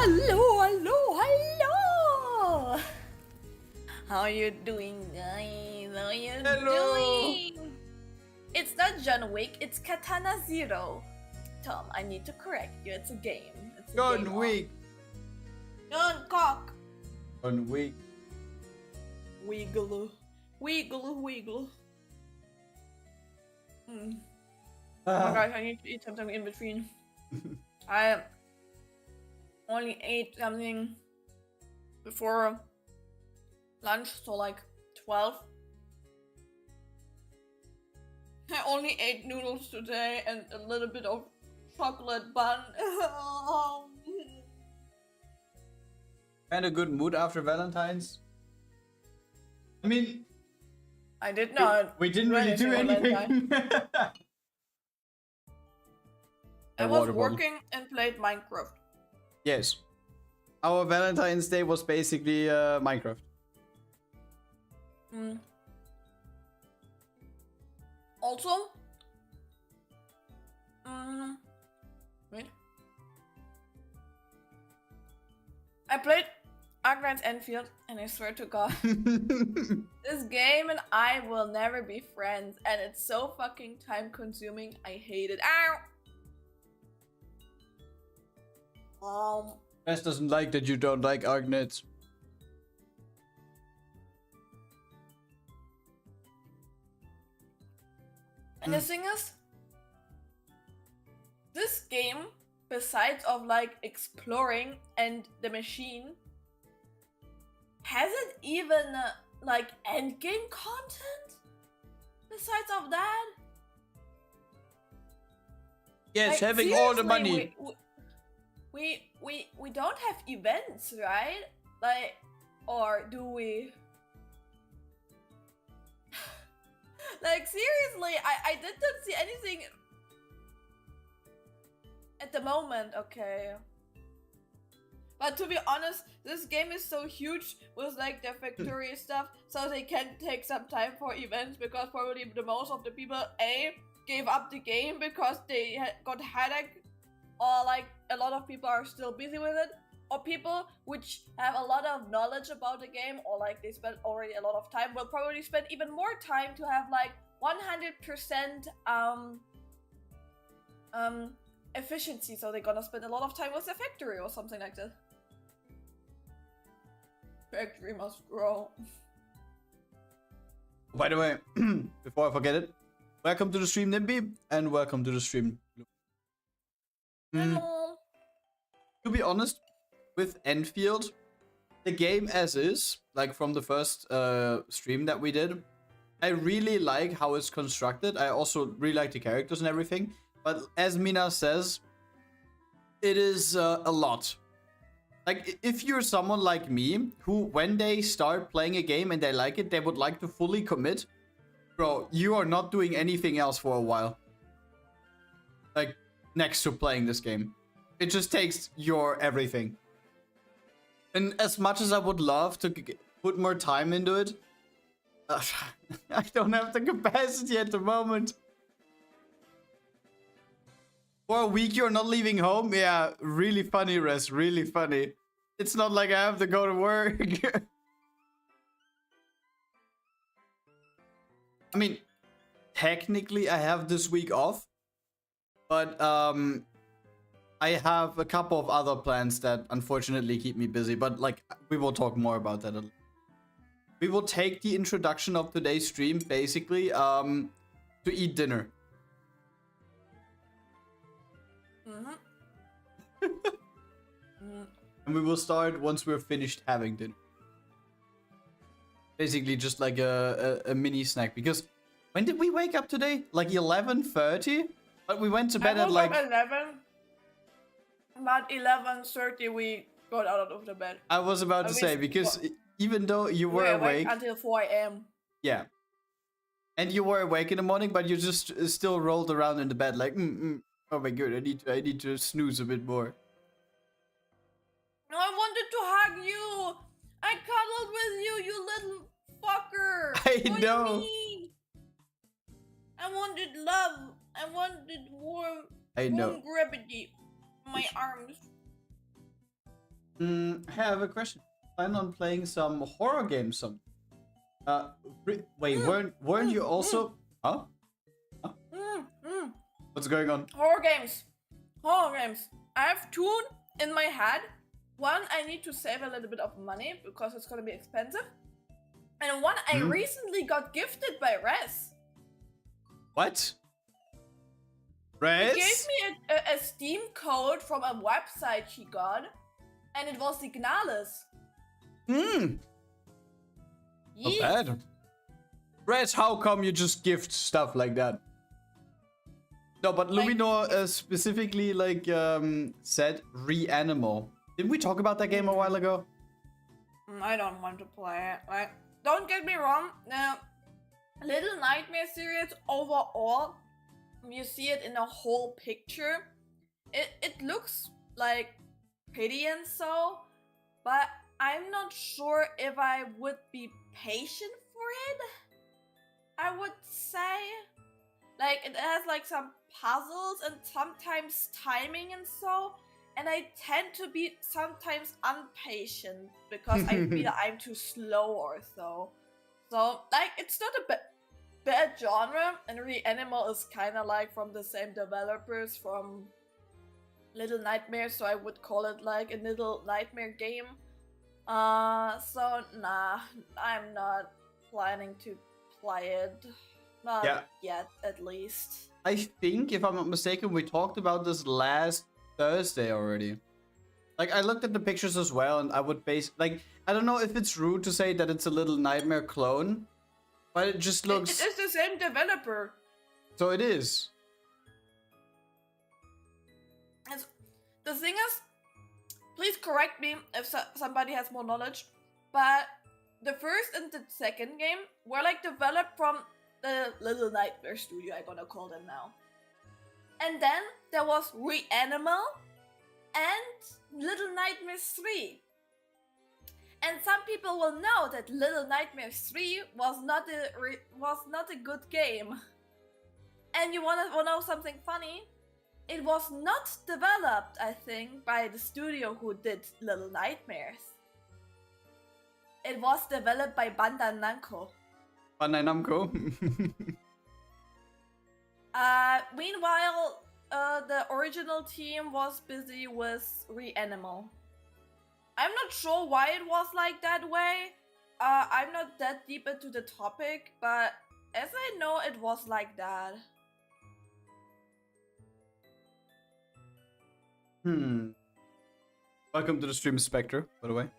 Hello. How you doing, guys? How you doing? It's not John Wick, it's Katana Zero. Tom, I need to correct you. It's a game. It's a John Wick. John Cock. John Wick. Wiggle. Oh my gosh, I need to eat something in between. I only ate something before lunch, so like 12. I only ate noodles today and a little bit of chocolate bun. And a good mood after Valentine's. I mean, I did not. We didn't really do anything. I was working and played Minecraft. Yes. Our Valentine's Day was basically Minecraft. Also, wait. I played Grad's Enfield, and I swear to God, this game and I will never be friends, and it's so fucking time consuming. I hate it. Ow! Best doesn't like that you don't like Argnets. And the thing is, this game, besides of like exploring and the machine, has it even like endgame content? Besides of that? Yes, like, having all the money. We don't have events, right? Like, or do we? Like, seriously, I did not see anything at the moment, okay. But to be honest, this game is so huge with like the factory stuff, so they can take some time for events, because probably the most of the people gave up the game because they got headache, or like a lot of people are still busy with it, or people which have a lot of knowledge about the game, or like they spent already a lot of time, will probably spend even more time to have like 100% efficiency, so they're gonna spend a lot of time with the factory or something like that. Factory must grow. By the way, before I forget it, welcome to the stream, Nimby, and welcome to the stream. Hello. To be honest, with Enfield, the game as is, like from the first stream that we did, I really like how it's constructed. I also really like the characters and everything. But as Mina says, it is a lot. Like, if you're someone like me, who when they start playing a game and they like it, they would like to fully commit, bro, you are not doing anything else for a while. Like, next to playing this game. It just takes your everything. And as much as I would love to put more time into it, I don't have the capacity at the moment. For a week you're not leaving home? Yeah, really funny, Res, really funny. It's not like I have to go to work. I mean, technically I have this week off, but I have a couple of other plans that unfortunately keep me busy, but like, we will talk more about that. We will take the introduction of today's stream basically to eat dinner. And we will start once we're finished having dinner. Basically just like a mini snack, because when did we wake up today? Like 11:30? But we went to bed at like 11. About 11:30 we got out of the bed. I was about to say, because even though you were awake until 4 AM. Yeah. And you were awake in the morning, but you just still rolled around in the bed like, oh my god, I need to snooze a bit more. No, I wanted to hug you. I cuddled with you, you little fucker. I know. What do you mean? I wanted love. I wanted warm. I know. Warm gravity. My arms. I have a question. Plan on playing some horror games some. Wait, weren't you also? Huh? What's going on? Horror games. Horror games. I have two in my head. One, I need to save a little bit of money because it's gonna be expensive. And one I recently got gifted by Rez. What? Rez? He gave me a Steam code from a website he got, and it was Signalis. Not bad. Rez, how come you just gift stuff like that? No, but Luminor specifically said Reanimal. Didn't we talk about that game a while ago? I don't want to play it. Like, don't get me wrong. Little Nightmare series overall, you see it in a whole picture. It looks like pretty and so, but I'm not sure if I would be patient for it. I would say, like, it has like some puzzles and sometimes timing and so, and I tend to be sometimes impatient because I feel I'm too slow or so. So, like, it's not a bad genre, and Reanimal is kind of like from the same developers from Little Nightmares, so I would call it like a Little Nightmare game. So nah, I'm not planning to play it. Not yet, at least. I think, if I'm not mistaken, we talked about this last Thursday already. Like, I looked at the pictures as well, and I would I don't know if it's rude to say that it's a Little Nightmare clone, but it just looks... It is the same developer. So it is. The thing is, please correct me if somebody has more knowledge, but the first and the second game were like developed from the Little Nightmare studio, I'm gonna call them now. And then there was Reanimal and Little Nightmares 3. And some people will know that Little Nightmares 3 was not a good game. And you wanna know something funny? It was not developed, I think, by the studio who did Little Nightmares. It was developed by Bandai Namco. Bandai Namco? Meanwhile, the original team was busy with Reanimal. I'm not sure why it was like that way. I'm not that deep into the topic, but as I know, it was like that. Welcome to the stream, Spectre, by the way.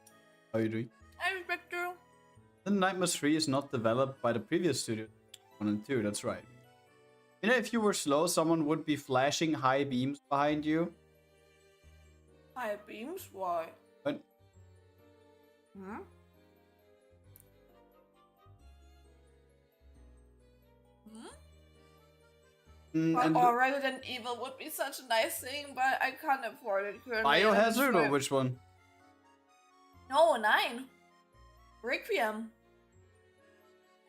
How are you doing? I'm Spectre. The Nightmares 3 is not developed by the previous studio. 1 and 2, that's right. You know, if you were slow, someone would be flashing high beams behind you. High beams? Why? What? Or Resident Evil would be such a nice thing, but I can't afford it currently. Biohazard or which one? No, 9. Requiem.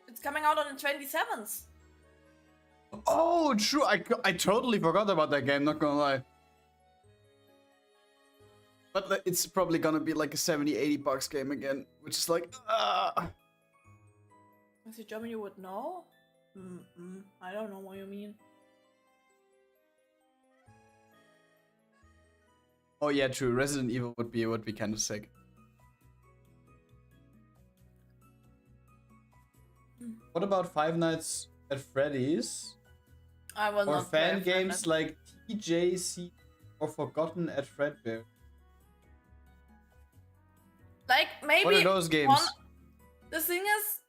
It's coming out on the 27th. Oh, true. I totally forgot about that game, not gonna lie. But it's probably gonna be like a 70-80 bucks game again, which is like, Is it German you would know? I don't know what you mean. Oh yeah, true. Resident Evil would be kind of sick. What about Five Nights at Freddy's? I will or not fan play games like TJC or Forgotten at Fredbear? Like, maybe what are those games? The thing is,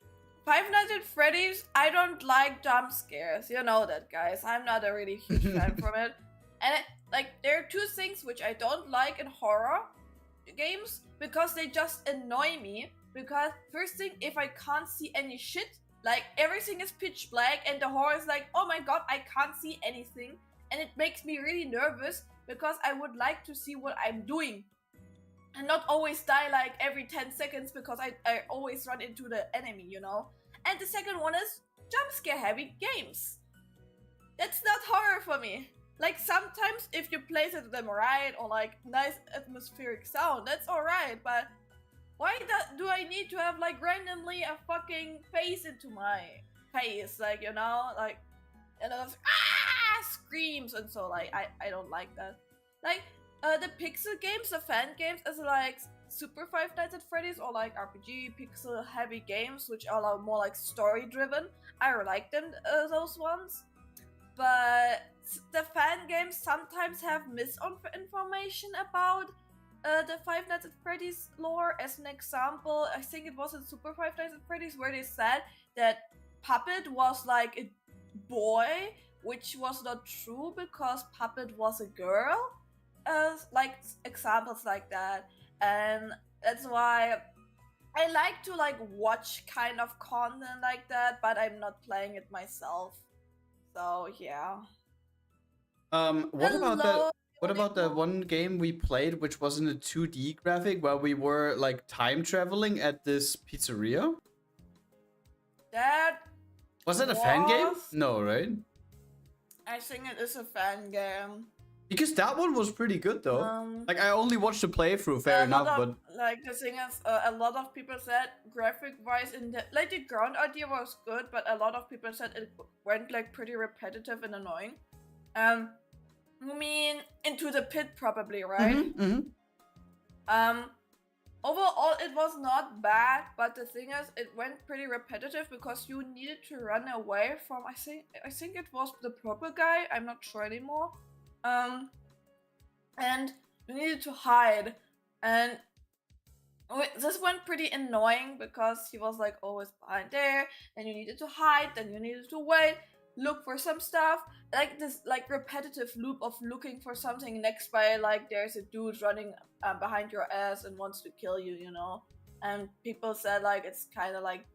Five Nights at Freddy's, I don't like jump scares. You know that, guys. I'm not a really huge fan from it. And there are two things which I don't like in horror games because they just annoy me. Because first thing, if I can't see any shit, like everything is pitch black and the horror is like, oh my god, I can't see anything. And it makes me really nervous because I would like to see what I'm doing. And not always die like every 10 seconds because I always run into the enemy, you know? And the second one is jump scare heavy games. That's not horror for me. like sometimes if you place them right or like nice atmospheric sound, that's alright, but why do I need to have like randomly a fucking face into my face, like, you know, like, and those screams, and so like I don't like that. Like the pixel games, the fan games, as like Super Five Nights at Freddy's or like RPG pixel heavy games, which are more like story driven. I like them, those ones. But the fan games sometimes have misinformation about the Five Nights at Freddy's lore. As an example, I think it was in Super Five Nights at Freddy's where they said that Puppet was like a boy, which was not true because Puppet was a girl. Like examples like that, and that's why I like to like watch kind of content like that, but I'm not playing it myself. So yeah. What about that? Hello, What about the beautiful. one game we played, which was in a 2D graphic, where we were like time traveling at this pizzeria? That Was it a fan game? was- No, right? I think it is a fan game. Because that one was pretty good though. Like I only watched the playthrough, fair enough, but like the thing is, a lot of people said graphic-wise, in the like the ground idea was good, but a lot of people said it went like pretty repetitive and annoying. You mean Into the Pit, probably, right? Overall, it was not bad, but the thing is, it went pretty repetitive because you needed to run away from, I think it was the purple guy, I'm not sure anymore. And you needed to hide, and this went pretty annoying because he was like always behind there, and you needed to hide, then you needed to wait, look for some stuff, like this like repetitive loop of looking for something next by like there's a dude running behind your ass and wants to kill you, you know. And people said like it's kind of like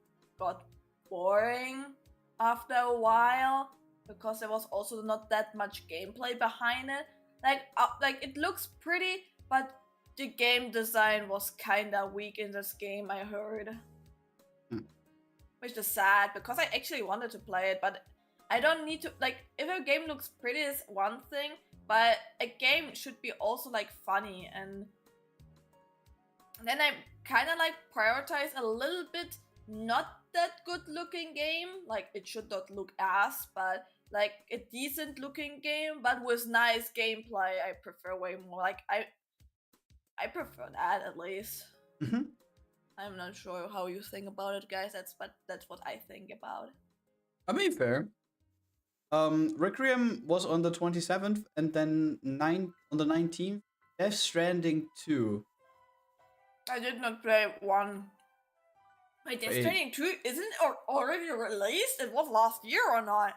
got boring after a while because there was also not that much gameplay behind it. Like it looks pretty, but the game design was kind of weak in this game, I heard. Which is sad because I actually wanted to play it, but I don't need to, like, if a game looks pretty is one thing, but a game should be also like funny, and then I kind of like prioritize a little bit not that good looking game, like it should not look ass, but like a decent looking game but with nice gameplay. I prefer way more, like I prefer that at least. I'm not sure how you think about it, guys. That's what I think about. I mean, fair. Requiem was on the 27th, and then on the 19th, Death Stranding 2. I did not play one. Wait, Death Stranding 2 isn't already released? It was last year or not?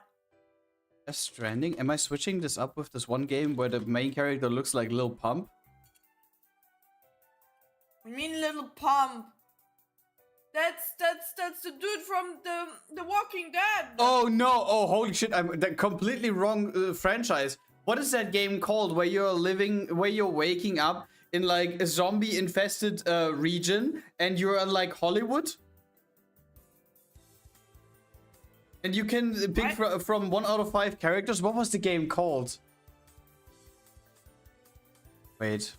Death Stranding? Am I switching this up with this one game where the main character looks like Lil Pump? You mean Little Pump? That's the dude from the Walking Dead. Oh no! Oh holy shit! I'm the completely wrong franchise. What is that game called? Where you're waking up in like a zombie-infested region, and you're in like Hollywood, and you can pick from 1 out of 5 characters. What was the game called? Wait.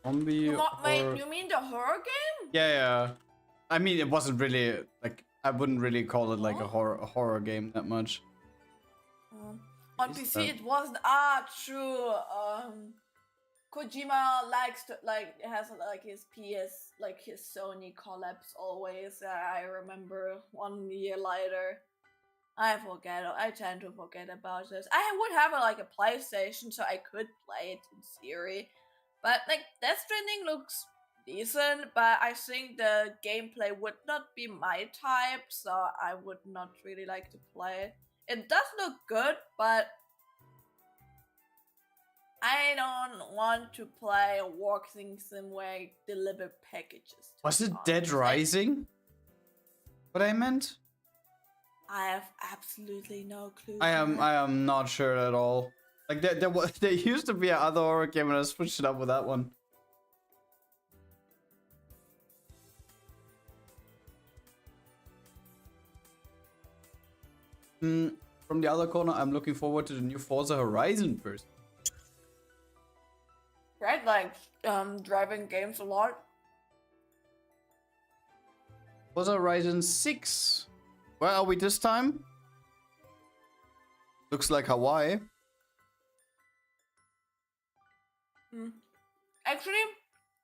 Zombie. Wait, you mean the horror game? Yeah. I mean, it wasn't really like I wouldn't really call it like a horror game that much. On PC, it wasn't. True. Kojima likes to has like his PS, like his Sony collabs always. I remember 1 year later. I tend to forget about this. I would have a PlayStation, so I could play it in theory. But like Death Stranding looks decent, but I think the gameplay would not be my type, so I would not really like to play it. It does look good, but I don't want to play a walking sim where I deliver packages. Was it Dead Rising? What I meant? I have absolutely no clue. I am not sure at all. Like there used to be another horror game and I switched it up with that one. from the other corner, I'm looking forward to the new Forza Horizon first. Grad likes driving games a lot. Forza Horizon 6. Where are we this time? Looks like Hawaii. Actually,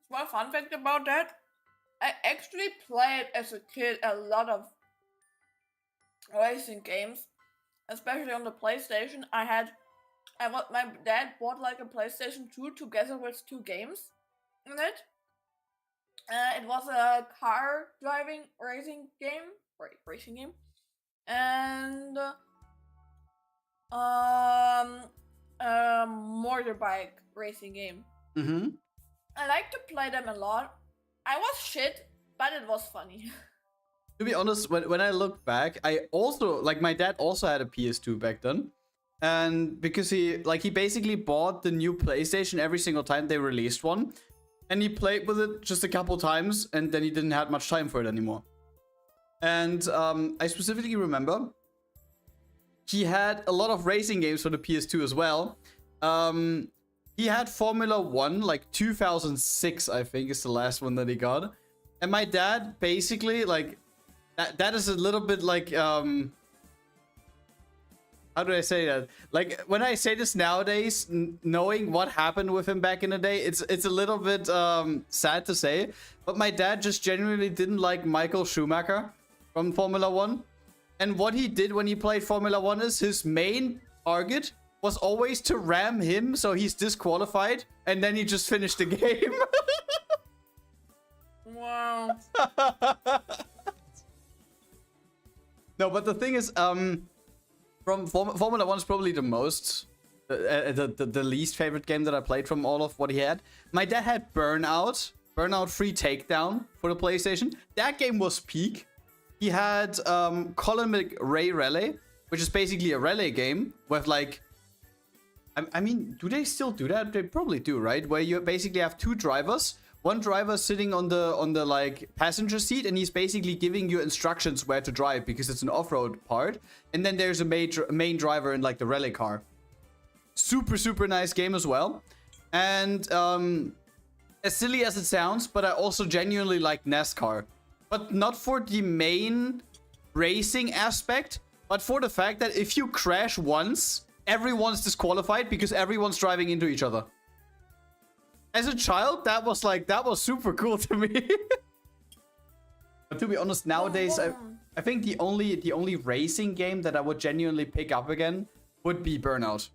small fun fact about that. I actually played as a kid a lot of racing games, especially on the PlayStation. My dad bought like a PlayStation 2 together with 2 games in it. It was a car driving racing game, and a motorbike racing game. Mm-hmm. I like to play them a lot. I was shit, but it was funny. To be honest, when I look back, I also, like, my dad also had a PS2 back then. And because he basically bought the new PlayStation every single time they released one. And he played with it just a couple times, and then he didn't have much time for it anymore. And I specifically remember he had a lot of racing games for the PS2 as well. He had Formula 1, like 2006, I think, is the last one that he got. And my dad basically, like, that is a little bit like, how do I say that? Like, when I say this nowadays, knowing what happened with him back in the day, it's a little bit sad to say. But my dad just genuinely didn't like Michael Schumacher from Formula 1. And what he did when he played Formula 1 is his main target was always to ram him so he's disqualified. And then he just finished the game. Wow. No, but the thing is, from Formula 1 is probably the most, the least favorite game that I played from all of what he had. My dad had Burnout Free Takedown for the PlayStation. That game was peak. He had Colin McRae Rally, which is basically a rally game with, like, I mean, do they still do that? They probably do, right? Where you basically have 2 drivers. One driver sitting on the like passenger seat, and he's basically giving you instructions where to drive because it's an off-road part. And then there's a main driver in like the rally car. Super nice game as well. And as silly as it sounds, but I also genuinely like NASCAR. But not for the main racing aspect, but for the fact that if you crash once, everyone's disqualified because everyone's driving into each other. As a child, that was super cool to me. But to be honest, nowadays, I think the only racing game that I would genuinely pick up again would be Burnout.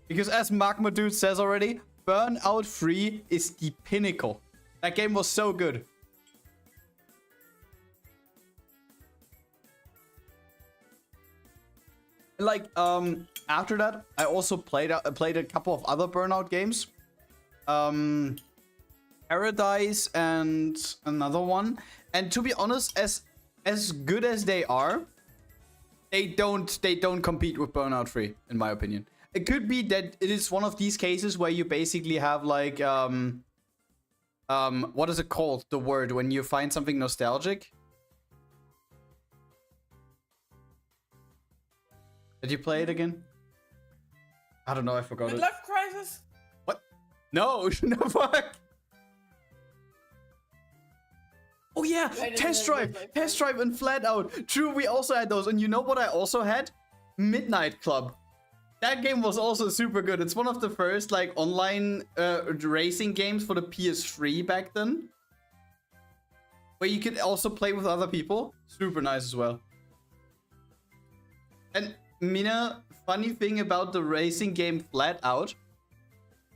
Because as Magma Dude says already, Burnout 3 is the pinnacle. That game was so good. Like, after that, I also played a couple of other Burnout games. Paradise and another one. And to be honest, as good as they are, they don't compete with Burnout 3, in my opinion. It could be that it is one of these cases where you basically have like what is it called? The word when you find something nostalgic. Did you play it again? I don't know, I forgot it. Midlife Crisis? What? No, no fuck. Oh yeah, Test Drive and Flat Out. True, we also had those. And you know what I also had? Midnight Club. That game was also super good. It's one of the first like online racing games for the PS3 back then. Where you could also play with other people. Super nice as well. And Mina, funny thing about the racing game Flat Out.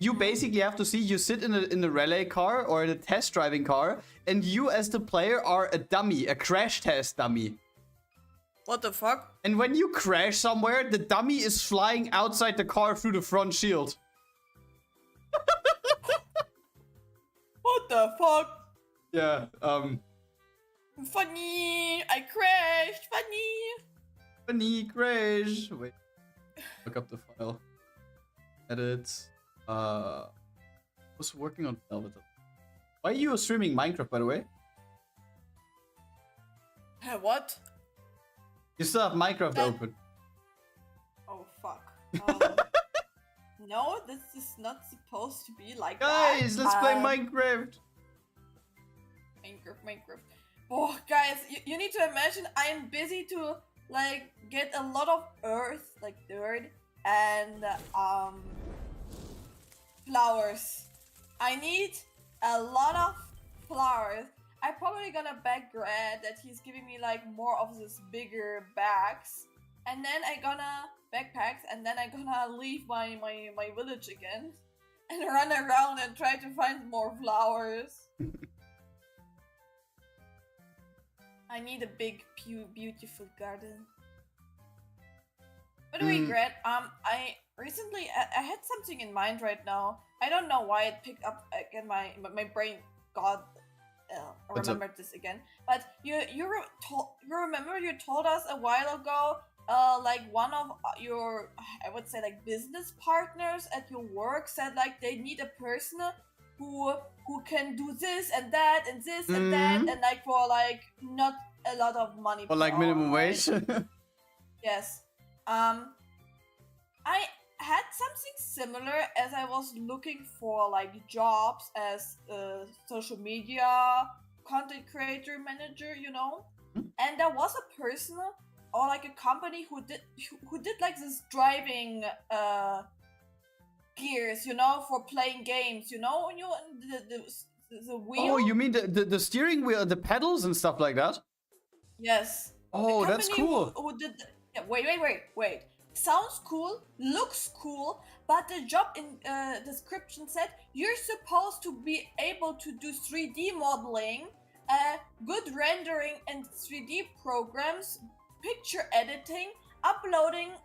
You basically have to see, you sit in the rally car or in a test driving car, and you as the player are a dummy, a crash test dummy. What the fuck? And when you crash somewhere, the dummy is flying outside the car through the front shield. What the fuck? Yeah, Funny! I crashed! Funny! Funny crash! Wait. Look up the file. Edit. Was working on Velvet. Why are you streaming Minecraft, by the way? What? You still have Minecraft open. Um, no, this is not supposed to be like Guys, that. let's play Minecraft. Minecraft. Oh, guys, you need to imagine I'm busy to like get a lot of earth, like dirt, and flowers. I need a lot of flowers. I'm probably gonna beg Grad that he's giving me like more of this bigger bags, and then I gonna backpacks, and then I gonna leave my village again and run around and try to find more flowers. I need a big, beautiful garden. By the way, Grad, I recently I had something in mind right now. I don't know why it picked up again. My brain got remembered this again. But you remember you told us a while ago, like one of your, I would say, like business partners at your work said like they need a person who can do this and that and this and that, and like for like not a lot of money. Or like minimum wage. Yes. I had something similar as I was looking for like jobs as a social media content creator manager, you know, and there was a person or like a company who did like this driving gears, you know, for playing games, you know, the wheel. Oh, you mean the steering wheel, the pedals and stuff like that? Yes. Oh, that's cool. Who did? Yeah, wait. Sounds cool, looks cool, but the job in description said you're supposed to be able to do 3D modeling, good rendering and 3D programs, picture editing, uploading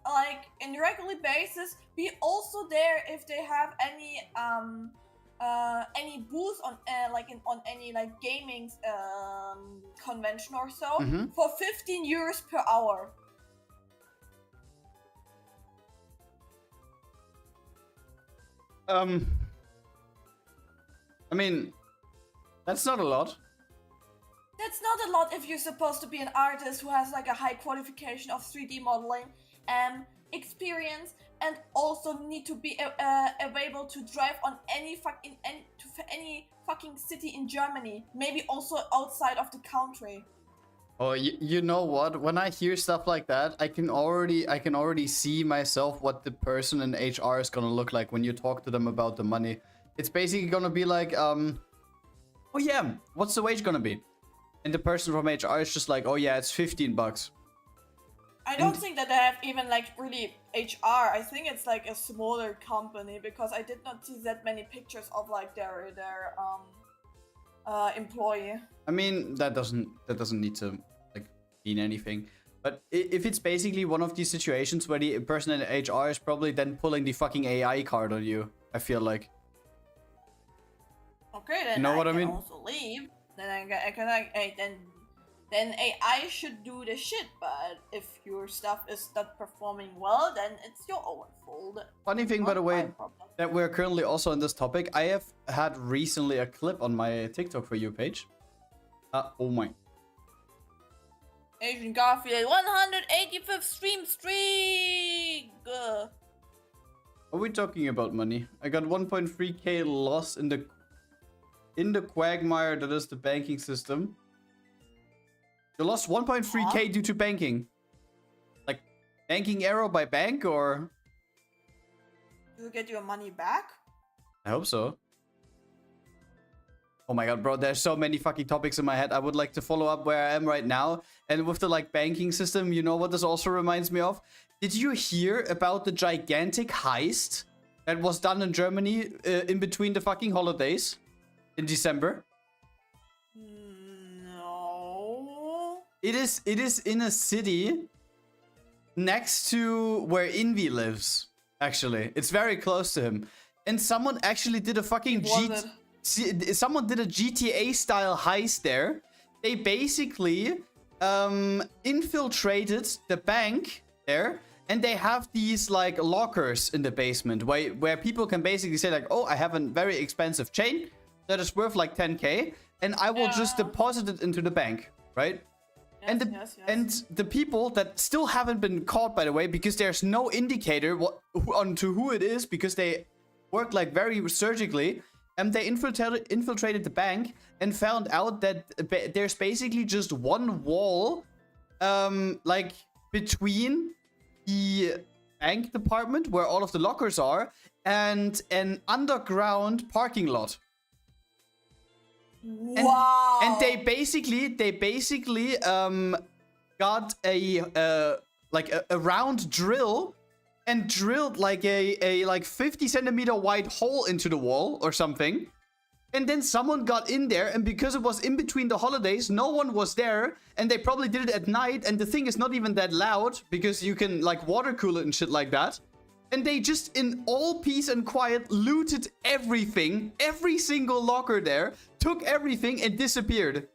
like in regular basis. Be also there if they have any booth on on any like gaming convention or so for 15 euros per hour. I mean, that's not a lot. That's not a lot if you're supposed to be an artist who has like a high qualification of 3D modeling experience, and also need to be available to drive on any fucking city in Germany, maybe also outside of the country. Oh, you know what? When I hear stuff like that, I can already see myself what the person in HR is gonna look like when you talk to them about the money. It's basically gonna be like, oh yeah, what's the wage gonna be? And the person from HR is just like, oh yeah, it's 15 bucks. I don't think that they have even like really HR. I think it's like a smaller company, because I did not see that many pictures of like their employee. I mean, that doesn't need to like mean anything. But if it's basically one of these situations where the person in HR is probably then pulling the fucking AI card on you, I feel like. Okay, then you know what I mean? Also leave. Then I can like then AI should do the shit. But if your stuff is not performing well, then it's your own fault. Funny thing, by the way, that we're currently also on this topic. I have had recently a clip on my TikTok For You page. Oh my. Asian Garfield, 185th stream streak! Are we talking about money? I got 1.3k loss in the quagmire that is the banking system. You lost 1.3k due to banking. Like, banking error by bank, or? You get your money back? I hope so. Oh my god, bro, there's so many fucking topics in my head. I would like to follow up where I am right now. And with the, like, banking system, you know what this also reminds me of? Did you hear about the gigantic heist that was done in Germany in between the fucking holidays in December? No. It is in a city next to where Invi lives, actually. It's very close to him. And someone actually did a fucking someone did a GTA style heist there. They basically infiltrated the bank there, and they have these like lockers in the basement where people can basically say like, oh, I have a very expensive chain that is worth like 10k, and I will just deposit it into the bank, right? And the people that still haven't been caught, by the way, because there's no indicator onto who it is, because they work like very surgically, and they infiltrated the bank and found out that there's basically just one wall, like between the bank department where all of the lockers are and an underground parking lot. Wow. And they basically got a round drill and drilled like a like 50 centimeter wide hole into the wall or something. And then someone got in there, and because it was in between the holidays, no one was there, and they probably did it at night, and the thing is not even that loud because you can like water cool it and shit like that. And they just, in all peace and quiet, looted everything, every single locker there, took everything and disappeared.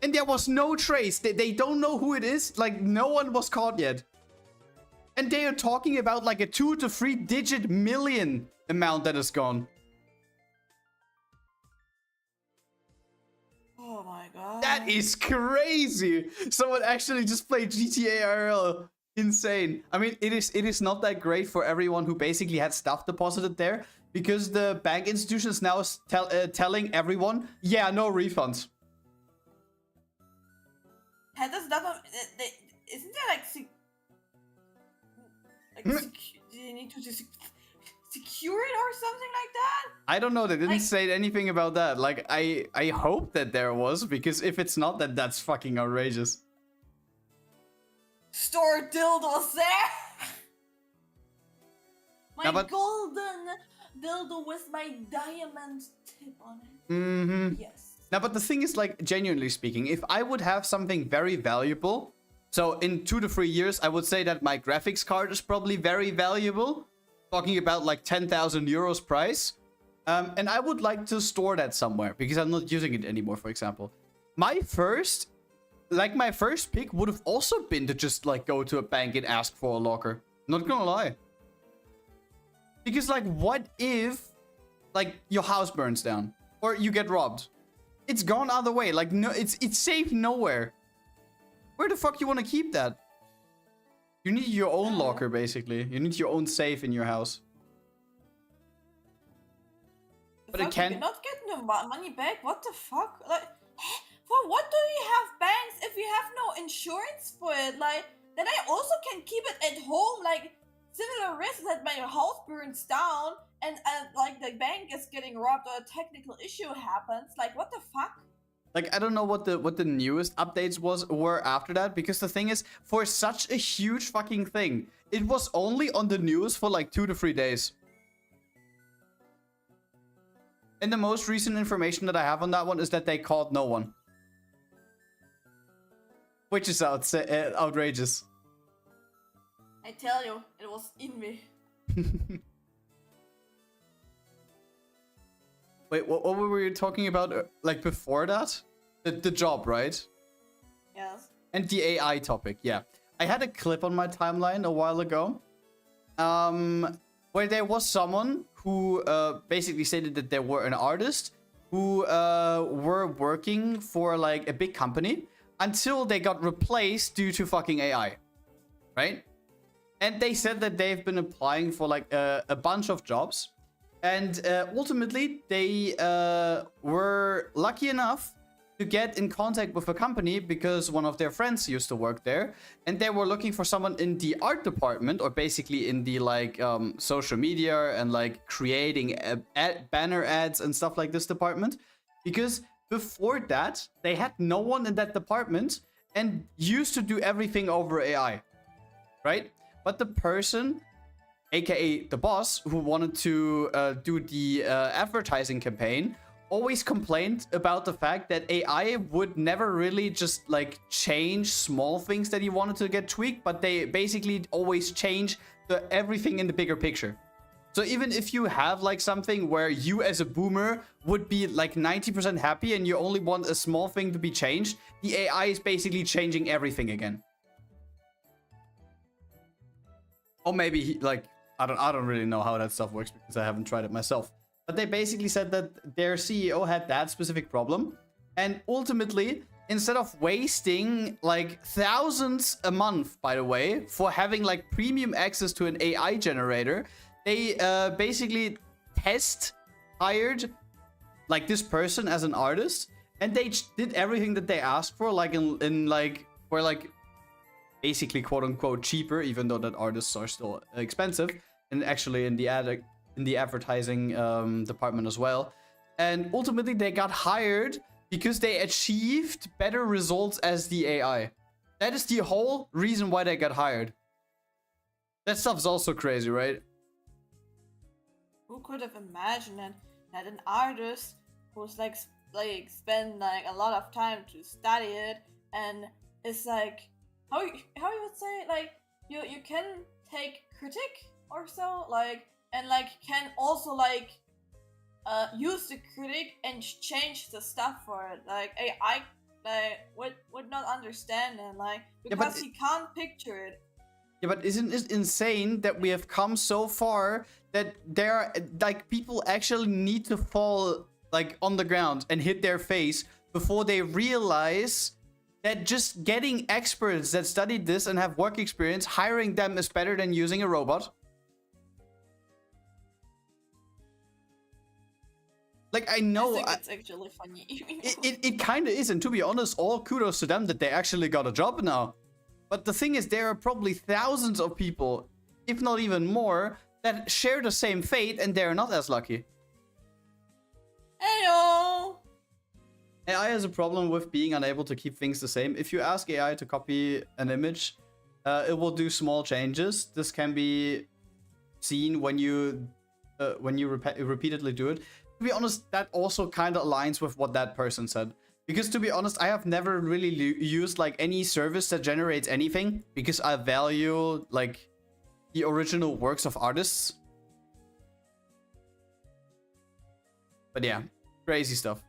And there was no trace. They don't know who it is. Like, no one was caught yet. And they are talking about like a 2 to 3 digit million amount that is gone. Oh my god. That is crazy. Someone actually just played GTA IRL. Insane. I mean, it is not that great for everyone who basically had stuff deposited there, because the bank institution is now telling everyone, yeah, no refunds. Isn't there do you need to secure it or something like that? I don't know. They didn't say anything about that. Like, I hope that there was, because if it's not, then that's fucking outrageous. Store dildos there. My but golden dildo with my diamond tip on it. Mm-hmm. Yes. Now, but the thing is, like, genuinely speaking, if I would have something very valuable, so in 2 to 3 years, I would say that my graphics card is probably very valuable. Talking about like 10,000 euros price. And I would like to store that somewhere because I'm not using it anymore, for example. My first pick would have also been to just like go to a bank and ask for a locker. Not gonna lie. Because like, what if like your house burns down or you get robbed? It's gone either way. Like, no, it's safe nowhere. Where the fuck you want to keep that? You need your own locker, basically. You need your own safe in your house. But it can't. You're not getting the money back. What the fuck? Like, for what do you have banks if you have no insurance for it? Like, then I also can keep it at home. Like, similar risk that my house burns down and like the bank is getting robbed or a technical issue happens. Like, what the fuck? Like, I don't know what the newest updates were after that, because the thing is, for such a huge fucking thing, it was only on the news for like 2 to 3 days. And the most recent information that I have on that one is that they caught no one. Which is outrageous. I tell you, it was in me. Wait, what were we talking about, like, before that? The job, right? Yes. And the AI topic, yeah. I had a clip on my timeline a while ago, where there was someone who basically stated that they were an artist who were working for, like, a big company until they got replaced due to fucking AI, right? And they said that they've been applying for, like, a bunch of jobs. And ultimately, they were lucky enough to get in contact with a company because one of their friends used to work there. And they were looking for someone in the art department, or basically in the like social media and like creating banner ads and stuff like this department. Because before that, they had no one in that department and used to do everything over AI, right? But the person, aka the boss, who wanted to do the advertising campaign, always complained about the fact that AI would never really just like change small things that he wanted to get tweaked, but they basically always change everything in the bigger picture. So even if you have like something where you as a boomer would be like 90% happy and you only want a small thing to be changed, the AI is basically changing everything again. Or maybe I don't really know how that stuff works because I haven't tried it myself. But they basically said that their CEO had that specific problem. And ultimately, instead of wasting like thousands a month, by the way, for having like premium access to an AI generator, they basically hired like this person as an artist, and they did everything that they asked for, like for like basically quote unquote cheaper, even though that artists are still expensive, and actually in the advertising department as well. And ultimately they got hired because they achieved better results as the AI. That is the whole reason why they got hired. That stuff's also crazy, right? Who could have imagined that an artist who's like spend like a lot of time to study it, and it's like how you would say, like you can take critique or so, like, and like can also like use the critique and change the stuff for it. Like I would not understand it, like, because he can't picture it. Yeah, but isn't it insane that we have come so far that there are, like, people actually need to fall, like, on the ground and hit their face before they realize that just getting experts that studied this and have work experience, hiring them is better than using a robot? Like, I know... I think it's actually funny. it kind of is, and to be honest, all kudos to them that they actually got a job now. But the thing is, there are probably thousands of people, if not even more, that share the same fate, and they're not as lucky. Heyo! AI has a problem with being unable to keep things the same. If you ask AI to copy an image, it will do small changes. This can be seen when you repeatedly do it. To be honest, that also kind of aligns with what that person said. Because to be honest, I have never really used like any service that generates anything, because I value like the original works of artists. But yeah, crazy stuff.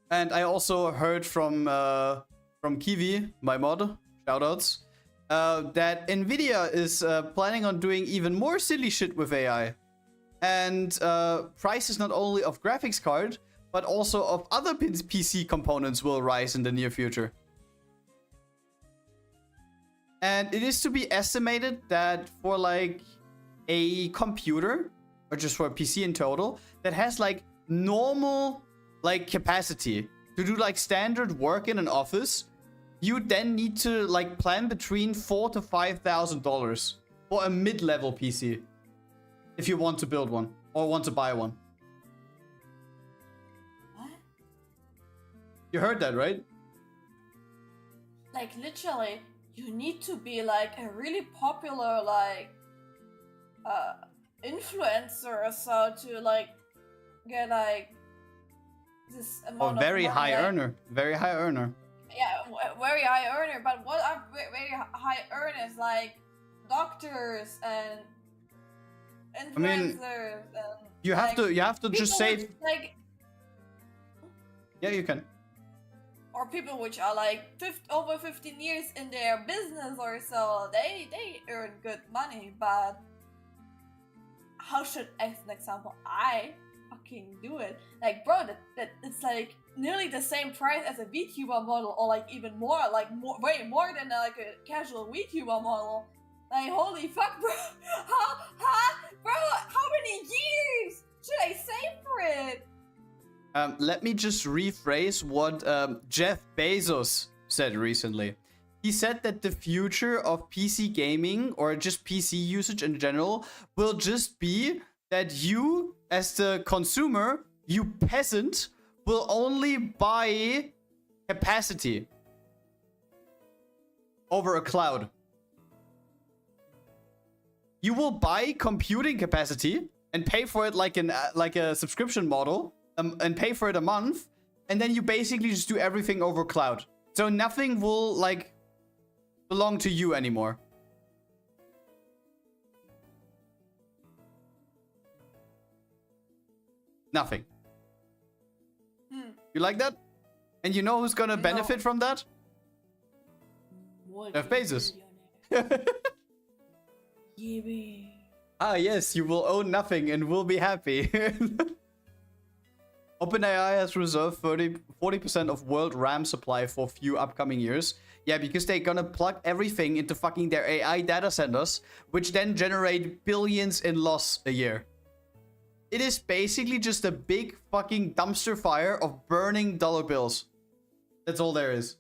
And I also heard from Kiwi, my mod, shoutouts, that Nvidia is planning on doing even more silly shit with AI. And prices not only of graphics card, but also of other PC components will rise in the near future. And it is to be estimated that for like a computer, or just for a PC in total, that has like normal like capacity to do like standard work in an office, you then need to like plan between $4,000 to $5,000 for a mid-level PC, if you want to build one or want to buy one. You heard that, right? Like, literally, you need to be like a really popular like influencer or so to like get like this amount of very money, high like, earner. Very high earner. Yeah, very high earner. But what are very high earners? Like doctors and influencers. I mean, and, you have like, to just say which, like, yeah, you can. or people which are like over 15 years in their business or so, they earn good money. But how should, as an example, I fucking do it? Like, bro, that it's like nearly the same price as a VTuber model, or like even more, like way more than like a casual VTuber model. Like, holy fuck, bro! Bro, how many years should I save for it? Let me just rephrase what Jeff Bezos said recently. He said that the future of PC gaming, or just PC usage in general, will just be that you, as the consumer, you peasant, will only buy capacity over a cloud. You will buy computing capacity and pay for it like a subscription model, and pay for it a month, and then you basically just do everything over cloud. So nothing will like belong to you anymore. Nothing. You like that? And you know who's gonna benefit from that? Jeff Bezos. Ah yes, you will own nothing and will be happy. OpenAI has reserved 40% of world RAM supply for few upcoming years. Yeah, because they're gonna plug everything into fucking their AI data centers, which then generate billions in loss a year. It is basically just a big fucking dumpster fire of burning dollar bills. That's all there is.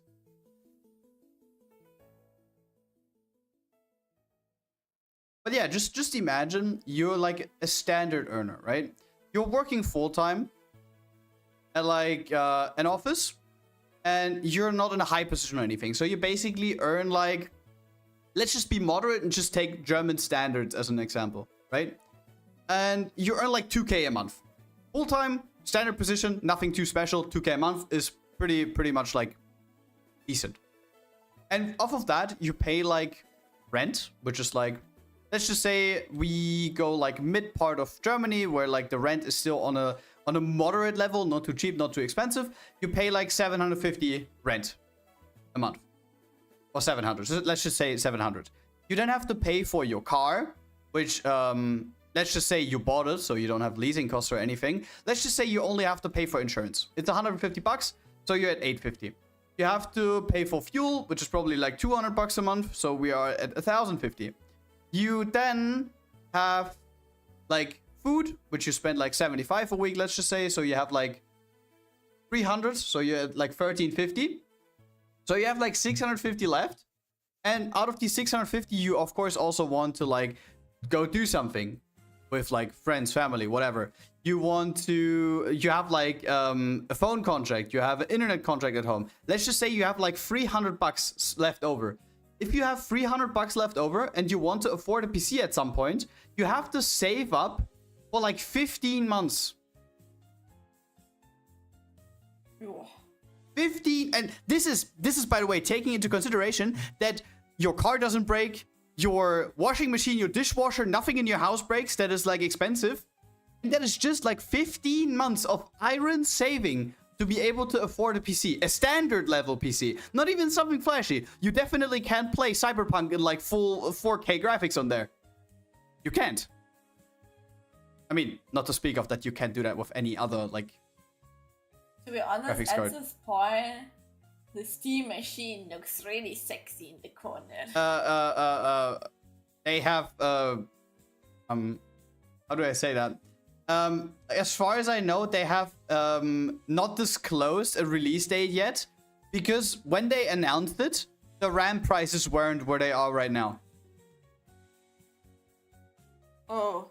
But yeah, just imagine you're like a standard earner, right? You're working full-time at like an office, and you're not in a high position or anything. So you basically earn like, let's just be moderate and just take German standards as an example, right? And you earn like 2K a month. Full-time, standard position, nothing too special. 2K a month is pretty much like decent. And off of that, you pay like rent, which is like, let's just say we go like mid part of Germany where like the rent is still on a moderate level, not too cheap, not too expensive. You pay like 750 rent a month. Or 700. So let's just say 700. You then have to pay for your car, which let's just say you bought it, so you don't have leasing costs or anything. Let's just say you only have to pay for insurance. It's 150 bucks, so you're at 850. You have to pay for fuel, which is probably like 200 bucks a month, so we are at 1050. You then have like food, which you spend like 75 a week, let's just say. So you have like 300, so you're at like 1350. So you have like 650 left. And out of these 650, you of course also want to like go do something with like friends, family, whatever. You have like a phone contract, you have an internet contract at home. Let's just say you have like 300 bucks left over. If you have 300 bucks left over and you want to afford a PC at some point, you have to save up for like 15 months. 15, and this is by the way taking into consideration that your car doesn't break, your washing machine, your dishwasher, nothing in your house breaks that is like expensive. And that is just like 15 months of iron saving to be able to afford a PC, a standard level PC, not even something flashy. You definitely can't play Cyberpunk in like full 4K graphics on there. You can't. I mean, not to speak of that, you can't do that with any other like. To be honest, graphics at card. this point, the Steam machine looks really sexy in the corner. They have how do I say that? As far as I know, they have not disclosed a release date yet, because when they announced it, the RAM prices weren't where they are right now. Oh.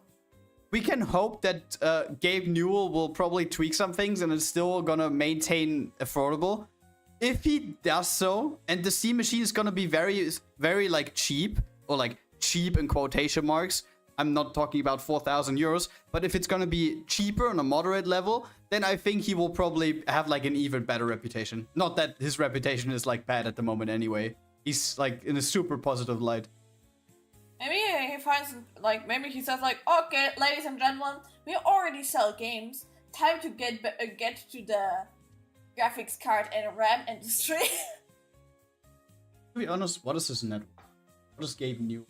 We can hope that Gabe Newell will probably tweak some things and it's still gonna maintain affordable. If he does so, and the Steam machine is gonna be very like cheap, or like cheap in quotation marks, I'm not talking about 4,000 euros, but if it's gonna be cheaper on a moderate level, then I think he will probably have like an even better reputation. Not that his reputation is like bad at the moment anyway. He's like in a super positive light. Maybe he finds, like, maybe he says like, okay, ladies and gentlemen, we already sell games. Time to get to the graphics card and RAM industry. To be honest, what is his network? What is Gabe New?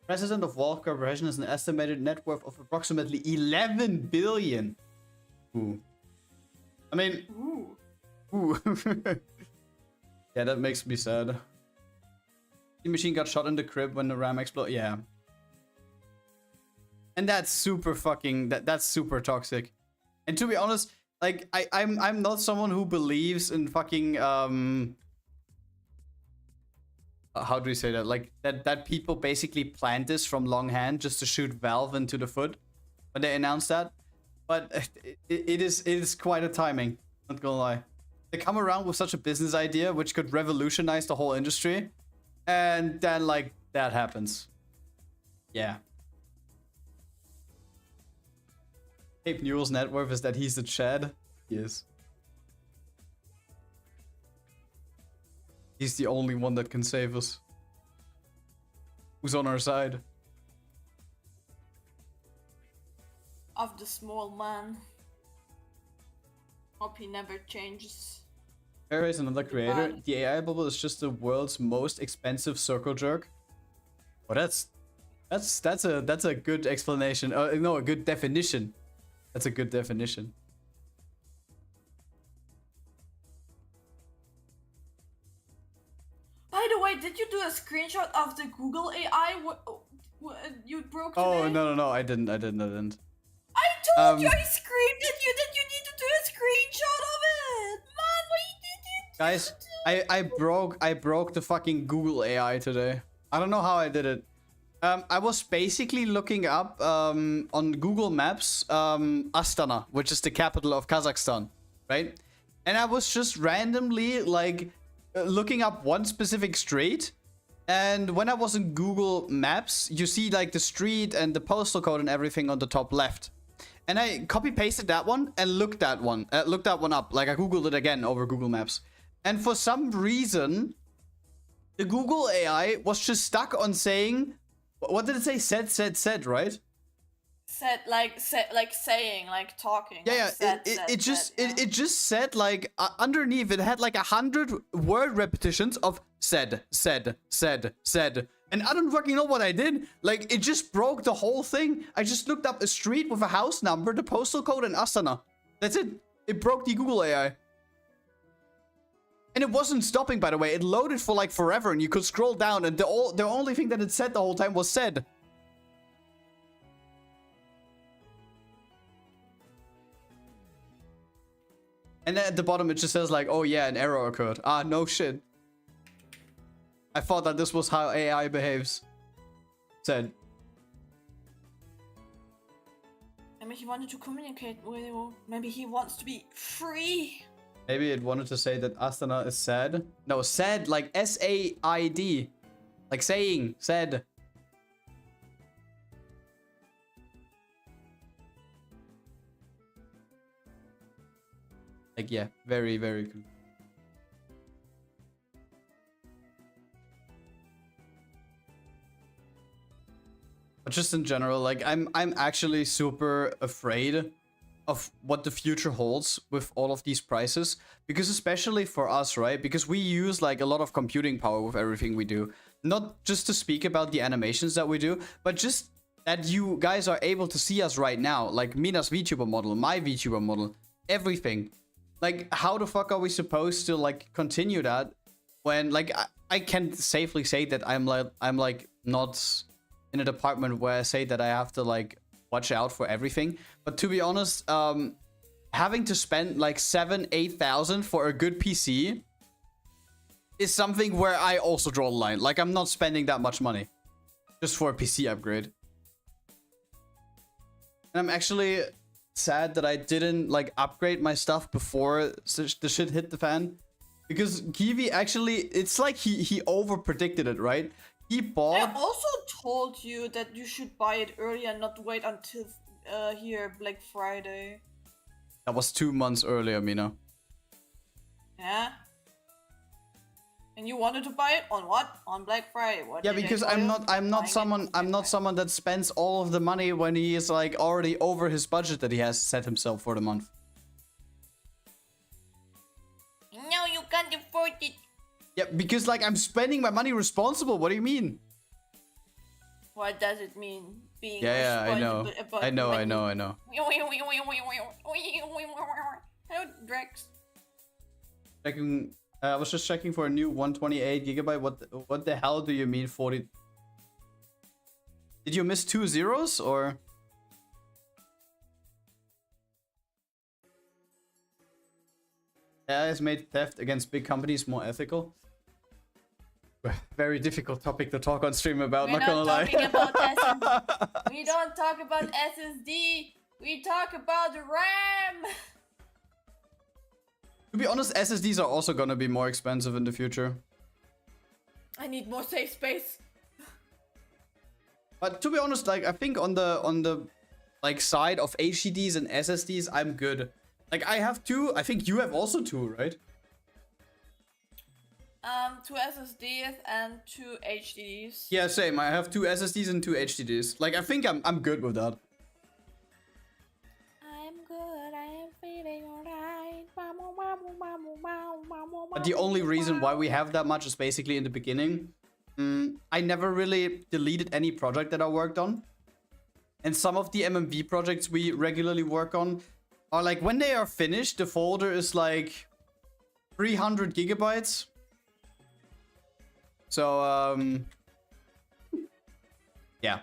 President of Valve Corporation has an estimated net worth of approximately 11 billion. Ooh. I mean, ooh. Yeah, that makes me sad. The machine got shot in the crib when the RAM exploded. Yeah. And that's super fucking, that's super toxic. And to be honest, like I'm not someone who believes in fucking how do we say that? Like that people basically planned this from longhand just to shoot Valve into the foot when they announced that. But it is quite a timing, not gonna lie. They come around with such a business idea which could revolutionize the whole industry, and then like that happens. Yeah. Gabe Newell's net worth is that he's a Chad. He is. He's the only one that can save us. Who's on our side? Of the small man. Hope he never changes. There is another creator. The AI bubble is just the world's most expensive circle jerk. Oh, that's a good explanation. No, a good definition. That's a good definition. By the way, did you do a screenshot of the Google AI? What you broke today? Oh no, I didn't. I told you, I screamed at you that you need to do a screenshot of it. Man, what did you Guys, I broke the fucking Google AI today. I don't know how I did it. I was basically looking up on Google Maps Astana, which is the capital of Kazakhstan, right? And I was just randomly like looking up one specific street. And when I was in Google Maps, you see like the street and the postal code and everything on the top left. And I copy pasted that one and looked that one up. Like I Googled it again over Google Maps. And for some reason, the Google AI was just stuck on saying, what did it say? Said, right? Saying, like talking. Yeah, it just said like underneath it had like 100 word repetitions of said. And I don't fucking know what I did. Like it just broke the whole thing. I just looked up a street with a house number, the postal code, and Astana. That's it. It broke the Google AI. And it wasn't stopping, by the way. It loaded for like forever, and you could scroll down, and the only thing that it said the whole time was said. And then at the bottom, it just says like, oh yeah, an error occurred. Ah, no shit. I thought that this was how AI behaves. Said. Maybe he wanted to communicate with you. Maybe he wants to be free. Maybe it wanted to say that Astana is sad. No, said, like S-A-I-D. Like saying, said. Like, yeah, very, very cool. But just in general, like, I'm actually super afraid of what the future holds with all of these prices. Because especially for us, right? Because we use, like, a lot of computing power with everything we do. Not just to speak about the animations that we do, but just that you guys are able to see us right now. Like, Mina's VTuber model, my VTuber model, everything. Like, how the fuck are we supposed to, like, continue that when, like, I can safely say that I'm like not in a department where I say that I have to, like, watch out for everything. But to be honest, having to spend like 7,000-8,000 for a good PC is something where I also draw the line. Like, I'm not spending that much money just for a PC upgrade. And I'm actually sad that I didn't like upgrade my stuff before the shit hit the fan, because Kiwi actually, it's like he over predicted it, right? He bought. I also told you that you should buy it early and not wait until here Black Friday. That was 2 months earlier, Mina. Yeah. And you wanted to buy it on what? On Black Friday. What? Yeah, because I'm not someone that spends all of the money when he is like already over his budget that he has set himself for the month. No, you can't afford it. Yeah, because like I'm spending my money responsible. What do you mean? What does it mean? Being yeah, I know. about I know. Hello, Drex. Checking. I was just checking for a new 128GB. What the hell do you mean 40? Did you miss 2 zeros or? AI has made theft against big companies more ethical. Very difficult topic to talk on stream about. We're not gonna lie. About SSD. We don't talk about SSD. We talk about RAM. To be honest, SSDs are also gonna be more expensive in the future. I need more safe space. But to be honest, like I think on the like side of HDDs and SSDs, I'm good. Like I have 2. I think you have also 2, right? 2 SSDs and 2 HDDs. Yeah, same. I have 2 SSDs and 2 HDDs. Like I think I'm good with that. I'm good. I am feeling alright. But the only reason why we have that much is basically in the beginning. I never really deleted any project that I worked on. And some of the MMV projects we regularly work on are like, when they are finished, the folder is like 300 gigabytes. So, yeah.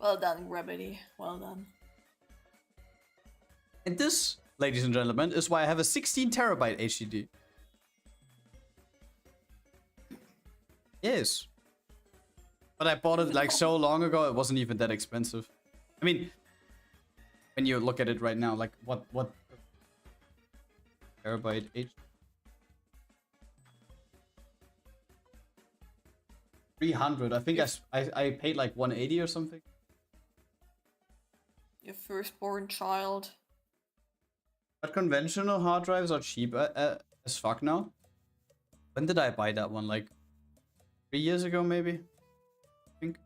Well done, Gravity. Well done. And this, ladies and gentlemen, is why I have a 16 terabyte HDD. Yes. But I bought it like so long ago, it wasn't even that expensive. I mean, when you look at it right now, like what terabyte H 300. I think I paid like 180 or something. Your firstborn child. But conventional hard drives are cheap as fuck now. When did I buy that one? Like 3 years ago, maybe? I think.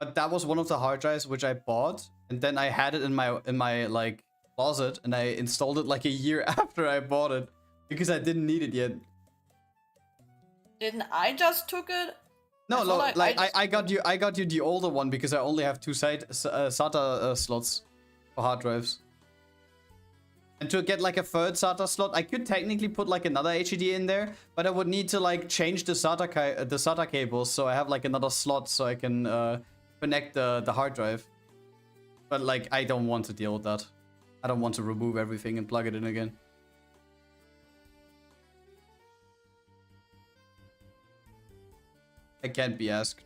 But that was one of the hard drives which I bought, and then I had it in my like closet, and I installed it like a year after I bought it because I didn't need it yet. Didn't I just took it? No, I got you the older one because I only have two SATA slots for hard drives. And to get like a third SATA slot, I could technically put like another HDD in there, but I would need to like change the SATA cables, so I have like another slot so I can connect the hard drive. But like, I don't want to deal with that. I don't want to remove everything and plug it in again. I can't be asked.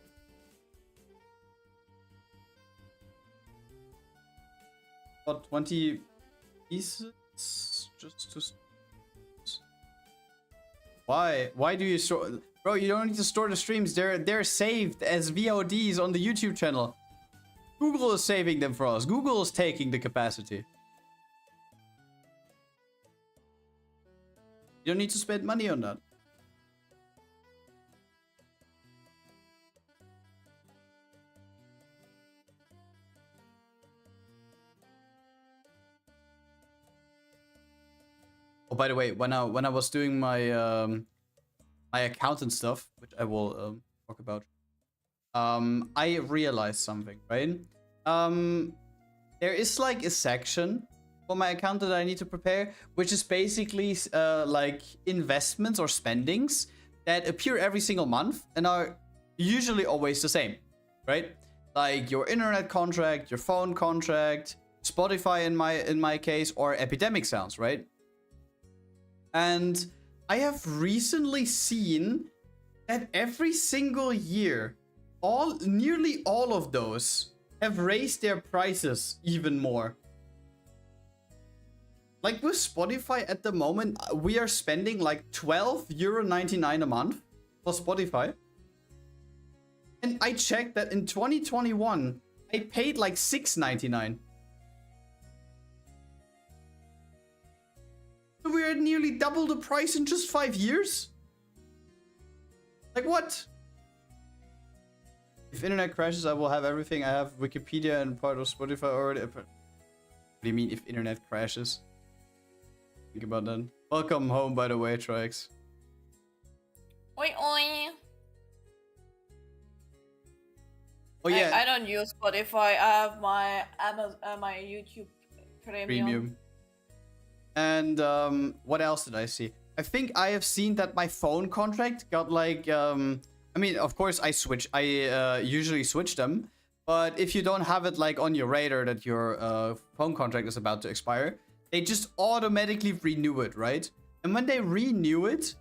About 20 pieces just to... Why do you store... Bro, you don't need to store the streams. They're saved as VODs on the YouTube channel. Google is saving them for us. Google is taking the capacity. You don't need to spend money on that. Oh, by the way, when I was doing my my accountant stuff, which I will talk about, I realized something, right? There is like a section for my account that I need to prepare, which is basically like investments or spendings that appear every single month and are usually always the same, right? Like your internet contract, your phone contract, Spotify in my case, or Epidemic Sounds, right? And I have recently seen that every single year, nearly all of those have raised their prices even more. Like with Spotify at the moment, we are spending like €12.99 a month for Spotify. And I checked that in 2021, I paid like $6.99. So we're at nearly double the price in just 5 years? Like what? If internet crashes, I will have everything. I have Wikipedia and part of Spotify already. What do you mean if internet crashes? Think about that. Welcome home, by the way, Trix. Oi oi. Oh yeah. I don't use Spotify. I have my my YouTube Premium. And what else did I see? I think I have seen that my phone contract got like I mean, of course I usually switch them, but if you don't have it like on your radar that your phone contract is about to expire, they just automatically renew it, right? And when they renew it,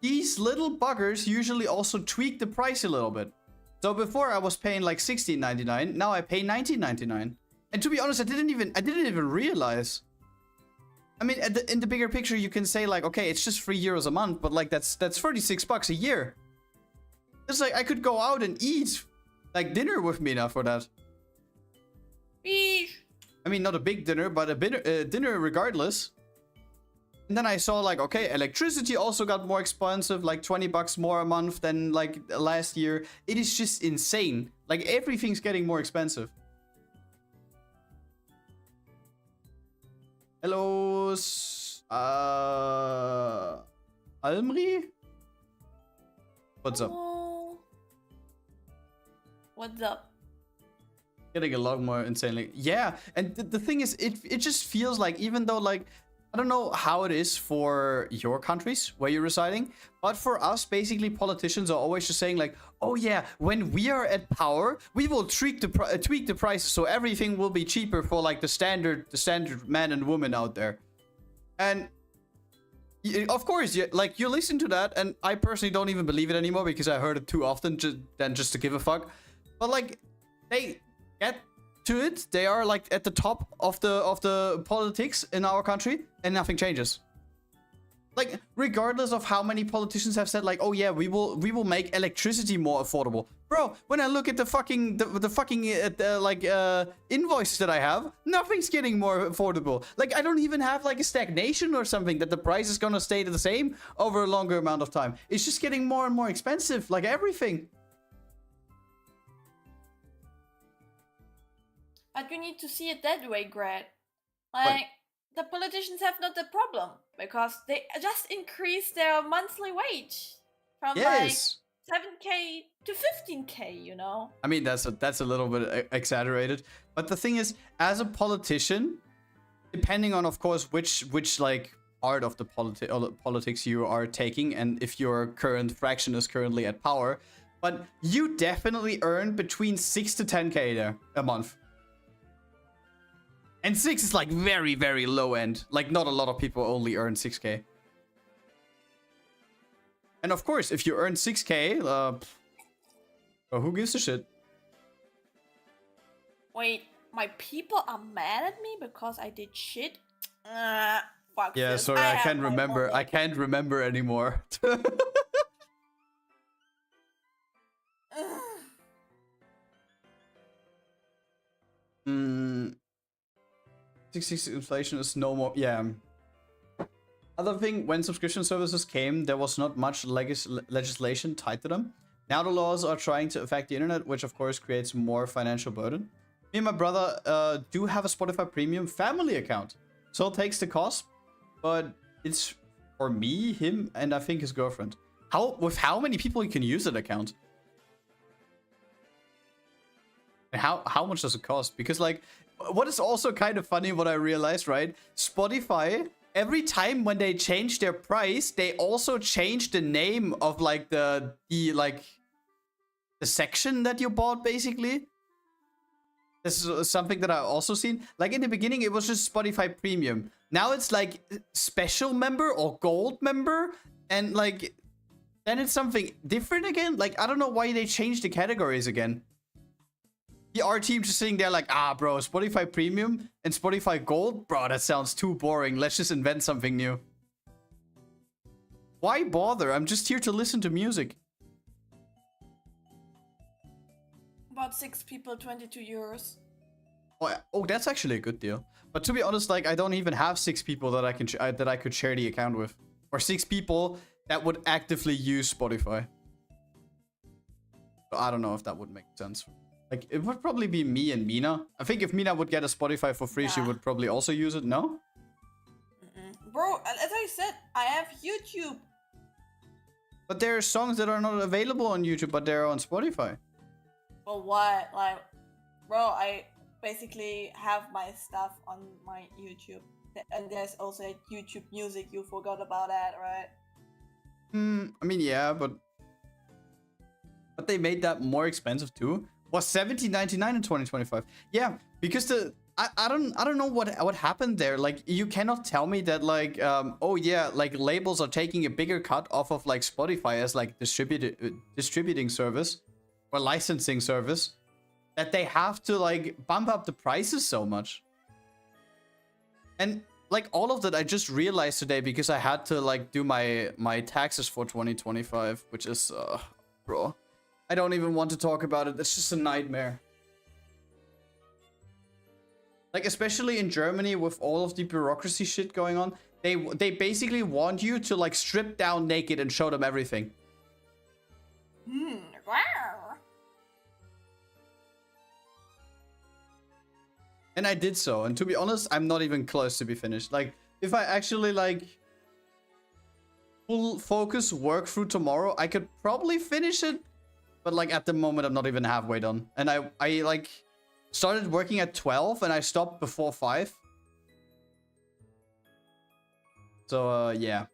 these little buggers usually also tweak the price a little bit. So before I was paying like $16.99, now I pay $19.99. And to be honest, I didn't even realize. I mean, in the bigger picture, you can say like, okay, it's just €3 a month, but like that's $36 a year. It's like I could go out and eat like dinner with Mina for that. Eesh. I mean, not a big dinner, but a dinner regardless. And then I saw like, okay, electricity also got more expensive, like $20 more a month than like last year. It is just insane. Like everything's getting more expensive. Hello, Almri? What's up? Oh. What's up? Getting a lot more insanely. Yeah, and the thing is, it just feels like, even though, like, I don't know how it is for your countries where you're residing, but for us, basically, politicians are always just saying like, oh yeah, when we are at power, we will tweak the prices so everything will be cheaper for like the standard man and woman out there. And of course, you listen to that, and I personally don't even believe it anymore because I heard it too often just to give a fuck. But like, they get to it, they are like at the top of the politics in our country, and nothing changes. Like, regardless of how many politicians have said like, oh yeah, we will make electricity more affordable. Bro, when I look at the fucking invoices that I have, nothing's getting more affordable. Like, I don't even have like a stagnation or something that the price is gonna stay the same over a longer amount of time. It's just getting more and more expensive, like everything. But you need to see it that way, Grad. Like, the politicians have not the problem because they just increased their monthly wage from like 7K to 15K, you know? I mean, that's a little bit exaggerated, but the thing is, as a politician, depending on, of course, which like part of the politics you are taking, and if your current fraction is currently at power, but you definitely earn between 6 to 10K there a month. And 6 is like very, very low end. Like, not a lot of people only earn 6K. And of course, if you earn 6K, well, who gives a shit? Wait, my people are mad at me because I did shit? Fuck yeah, this. sorry, I can't remember. Money. I can't remember anymore. 6 inflation is no more. Yeah. Other thing, when subscription services came, there was not much legislation tied to them. Now the laws are trying to affect the internet, which of course creates more financial burden. Me and my brother do have a Spotify Premium family account, so it takes the cost, but it's for me, him, and I think his girlfriend. With how many people you can use that account? And how much does it cost? Because like, what is also kind of funny, what I realized, right? Spotify, every time when they change their price, they also change the name of like the section that you bought, basically. This is something that I've also seen. Like, in the beginning, it was just Spotify Premium. Now it's like special member or gold member, and like then it's something different again. Like, I don't know why they changed the categories again. Our team just sitting there like, bro, Spotify Premium and Spotify Gold? Bro, that sounds too boring. Let's just invent something new. Why bother? I'm just here to listen to music. About 6 people, 22 euros. Oh, that's actually a good deal. But to be honest, like, I don't even have 6 people that I could share the account with. Or 6 people that would actively use Spotify. So I don't know if that would make sense. Like, it would probably be me and Mina. I think if Mina would get a Spotify for free, she would probably also use it, no? Bro, as I said, I have YouTube. But there are songs that are not available on YouTube, but they're on Spotify. Well, what? Like, bro, I basically have my stuff on my YouTube. And there's also YouTube Music. You forgot about that, right? I mean, yeah, but they made that more expensive too. Was $17.99 in 2025. Yeah, because I don't know what happened there. Like, you cannot tell me that like oh yeah, like labels are taking a bigger cut off of like Spotify as like distributing service or licensing service, that they have to like bump up the prices so much. And like all of that I just realized today because I had to like do my taxes for 2025, which is bro, I don't even want to talk about it. It's just a nightmare. Like, especially in Germany with all of the bureaucracy shit going on, they basically want you to like strip down naked and show them everything. Wow. And I did so. And to be honest, I'm not even close to be finished. Like, if I actually, like, full focus work through tomorrow, I could probably finish it. But, like, at the moment, I'm not even halfway done. And I like, started working at 12 and I stopped before 5. So, yeah.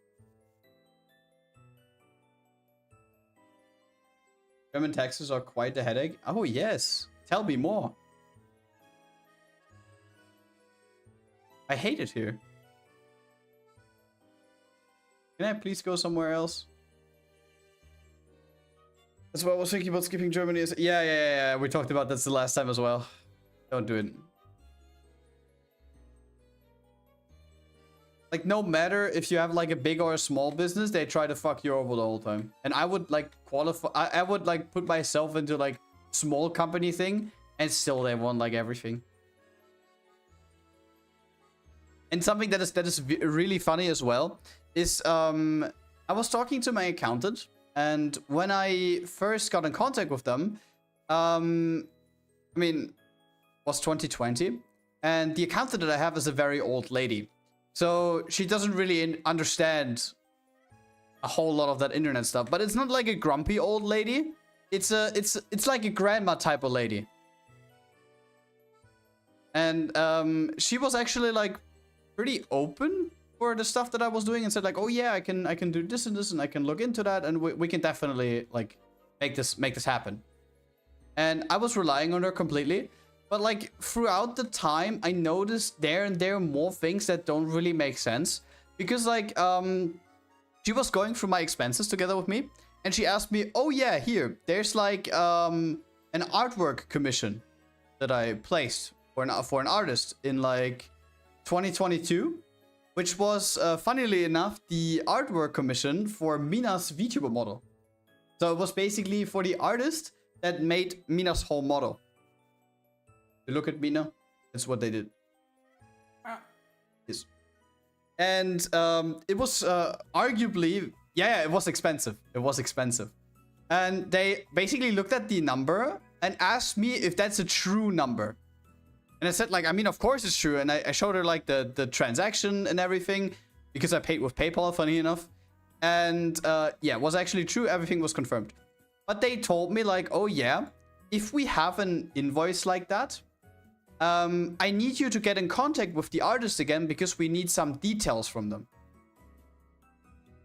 German taxes are quite a headache. Oh, yes. Tell me more. I hate it here. Can I please go somewhere else? That's what I was thinking about skipping Germany. Yeah. We talked about this the last time as well. Don't do it. Like, no matter if you have, like, a big or a small business, they try to fuck you over the whole time. And I would, like, qualify... I would, like, put myself into, like, small company thing, and still they want, like, everything. And something that is really funny as well is, I was talking to my accountant, and when I first got in contact with them, I mean, it was 2020, and the accountant that I have is a very old lady. So she doesn't really understand a whole lot of that internet stuff. But it's not like a grumpy old lady. It's like a grandma type of lady. And she was actually like pretty open for the stuff that I was doing and said like, oh yeah, I can do this and this and I can look into that and we can definitely like make this happen. And I was relying on her completely. But, like, throughout the time, I noticed there and there more things that don't really make sense. Because, like, she was going through my expenses together with me. And she asked me, oh, yeah, here, there's, like, an artwork commission that I placed for an artist in, like, 2022. Which was, funnily enough, the artwork commission for Mina's VTuber model. So, it was basically for the artist that made Mina's whole model. You look at Mina, that's what they did. Yes. And it was arguably, yeah, it was expensive. It was expensive. And they basically looked at the number and asked me if that's a true number. And I said, like, I mean, of course it's true. And I showed her, like, the transaction and everything. Because I paid with PayPal, funny enough. And, yeah, it was actually true. Everything was confirmed. But they told me, like, oh, yeah, if we have an invoice like that, I need you to get in contact with the artist again because we need some details from them.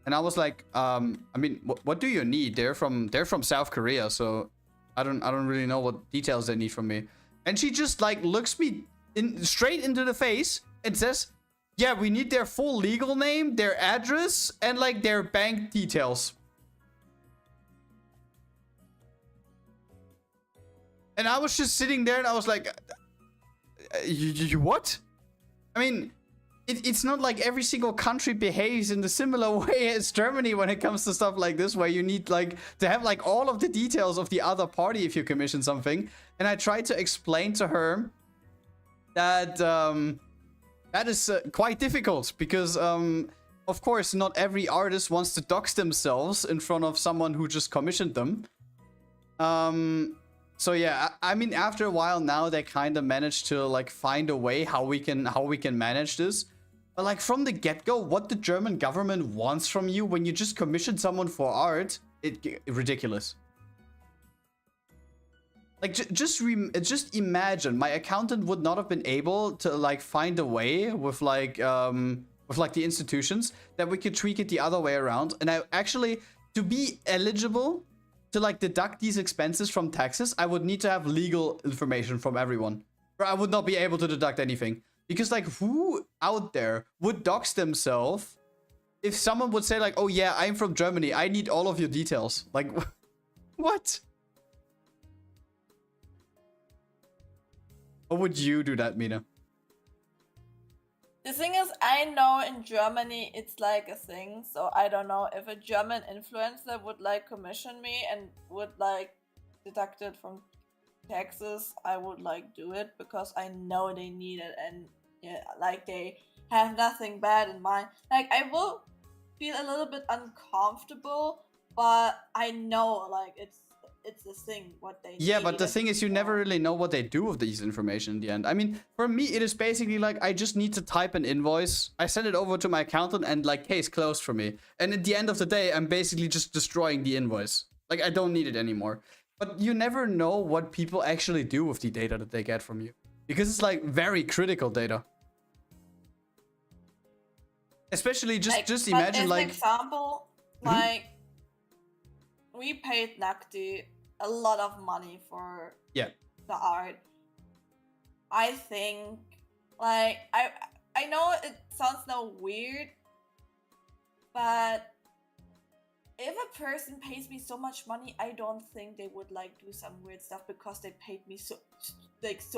And I was like, I mean, what do you need? They're from South Korea, so I don't really know what details they need from me. And she just like looks me straight into the face and says, yeah, we need their full legal name, their address, and like their bank details. And I was just sitting there and I was like, you what? I mean, it's not like every single country behaves in the similar way as Germany when it comes to stuff like this, where you need like to have like all of the details of the other party if you commission something. And I tried to explain to her that that is quite difficult because of course not every artist wants to dox themselves in front of someone who just commissioned them. So yeah, I mean, after a while now, they kind of managed to like find a way how we can manage this. But like from the get-go, what the German government wants from you when you just commission someone for art, ridiculous. Like just imagine, my accountant would not have been able to like find a way with like the institutions that we could tweak it the other way around. And I actually, to be eligible to like deduct these expenses from taxes, I would need to have legal information from everyone. Or I would not be able to deduct anything. Because like who out there would dox themselves if someone would say like, oh yeah, I'm from Germany, I need all of your details. Like, what? Or would you do that, Mina? The thing is, I know in Germany it's like a thing, so I don't know if a German influencer would like commission me and would like deduct it from taxes, I would like do it because I know they need it and yeah, like they have nothing bad in mind. Like I will feel a little bit uncomfortable, but I know like it's it's the thing what they Yeah, need. but the thing is, you never Yeah. really know what they do with these information in the end. I mean, for me, it is basically like I just need to type an invoice. I send it over to my accountant and like case closed for me. And at the end of the day, I'm basically just destroying the invoice. Like I don't need it anymore. But you never know what people actually do with the data that they get from you. Because it's like very critical data. Especially just imagine as like... an example, like we paid Nakti a lot of money for Yeah. the art. I think like I know it sounds now weird, but if a person pays me so much money, I don't think they would like do some weird stuff because they paid me so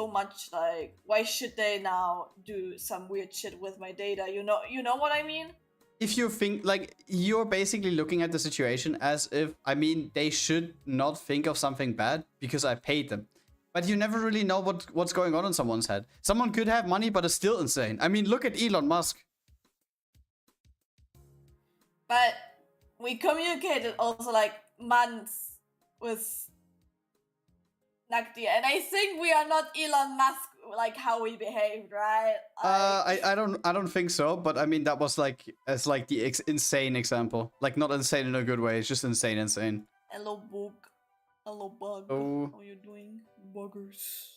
much. Like, why should they now do some weird shit with my data? You know what I mean? If you think, like, you're basically looking at the situation as if, I mean, they should not think of something bad because I paid them. But you never really know what's going on in someone's head. Someone could have money, but is still insane. I mean, look at Elon Musk. But we communicated also like months with Nakti, and I think we are not Elon Musk like how we behaved, right? I don't think so, but I mean that was like as like the insane example, like not insane in a good way. It's just insane. Hello bug, hello bug. Oh. How you doing, buggers?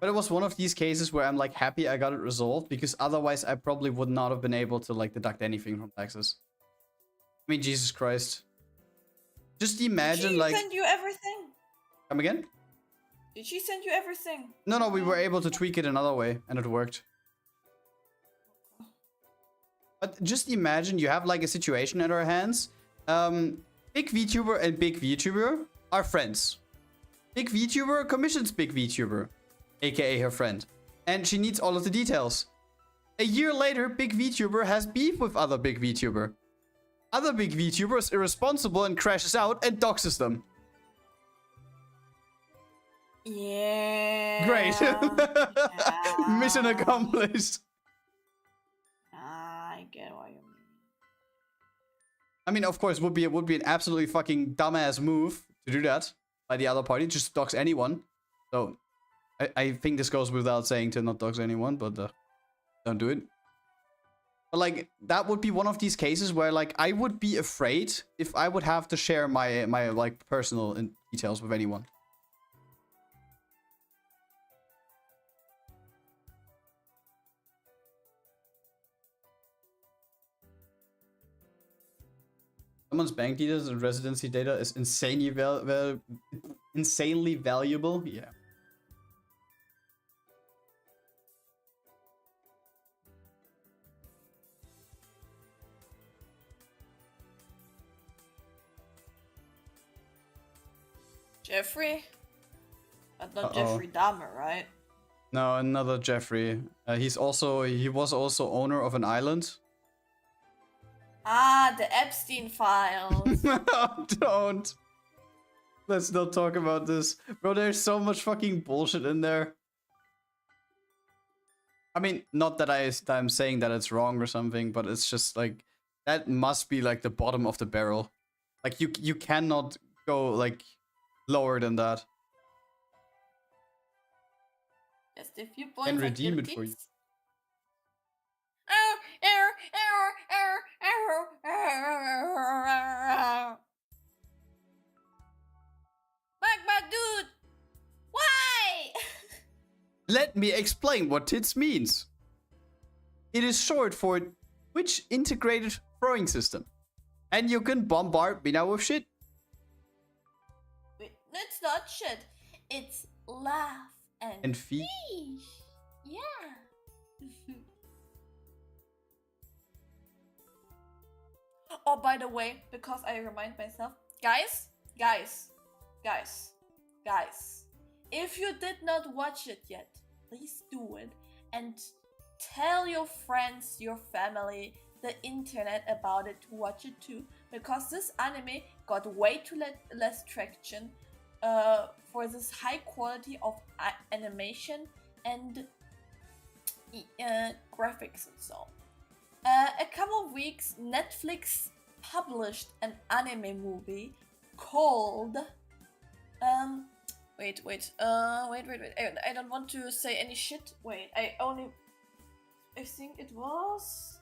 But it was one of these cases where I'm like happy I got it resolved because otherwise I probably would not have been able to like deduct anything from taxes. I mean, Jesus Christ. Just imagine Did she like... send you everything? Come again? Did she send you everything? No, we were able to tweak it another way and it worked. But just imagine you have like a situation at our hands. Big VTuber and Big VTuber are friends. Big VTuber commissions Big VTuber, aka her friend. And she needs all of the details. A year later, Big VTuber has beef with other Big VTuber. Other Big VTuber is irresponsible and crashes out and doxes them. Yeah. Great. Yeah. Mission accomplished. I get what you mean. I mean, of course, would be an absolutely fucking dumbass move to do that by the other party. Just dox anyone. So, I think this goes without saying to not dox anyone, but don't do it. But like, that would be one of these cases where like I would be afraid if I would have to share my like personal details with anyone. Someone's bank details and residency data is insanely insanely valuable. Yeah. Jeffrey? But not Uh-oh. Jeffrey Dahmer, right? No, another Jeffrey. He was also owner of an island. Ah, the Epstein files. Don't. Let's not talk about this. Bro, there's so much fucking bullshit in there. I mean, not that I'm saying that it's wrong or something, but it's just like, that must be like the bottom of the barrel. Like, you cannot go like lower than that. Just a few points. And redeem it for you. Magma dude! Why? Let me explain what TITS means. It is short for Twitch Integrated Throwing System. And you can bombard Mina with shit. Wait, it's not shit. It's laugh and feed. fish. Yeah. Oh, by the way, because I remind myself, guys, if you did not watch it yet, please do it and tell your friends, your family, the internet about it to watch it too, because this anime got way too less traction for this high quality of animation and graphics and so. A couple of weeks, Netflix published an anime movie called wait. I don't want to say any shit. Wait, I think it was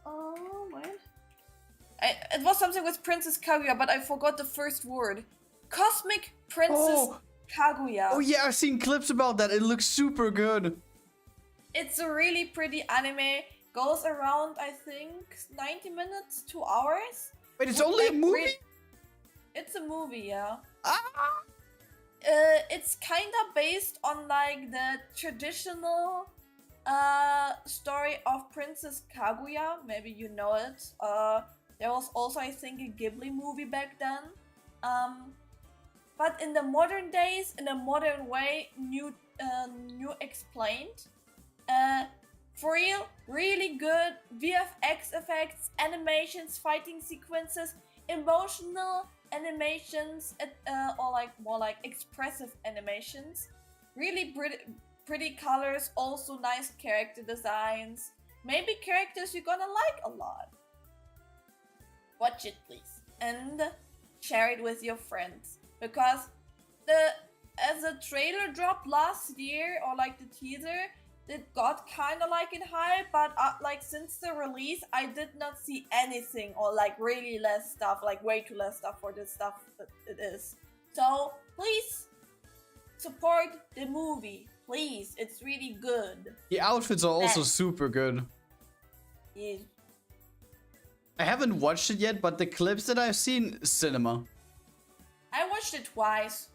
it was something with Princess Kaguya, but I forgot the first word. Cosmic Princess Kaguya. Oh yeah, I've seen clips about that. It looks super good. It's a really pretty anime. Goes around, I think, 90 minutes, 2 hours. Wait, it's only a movie? It's a movie, yeah. Ah! It's kind of based on like the traditional story of Princess Kaguya. Maybe you know it. There was also, I think, a Ghibli movie back then. But in the modern days, in a modern way, new explained. For real, really good VFX effects, animations, fighting sequences, emotional animations, or like more like expressive animations. Really pretty colors, also nice character designs. Maybe characters you're gonna like a lot. Watch it, please, and share it with your friends, because as a trailer dropped last year, or like the teaser, it got kind of like in hype, but like since the release, I did not see anything, or like really less stuff, like way too less stuff for this stuff that it is. So please support the movie, please. It's really good. The outfits are also super good. Yeah. I haven't watched it yet, but the clips that I've seen, cinema. I watched it twice.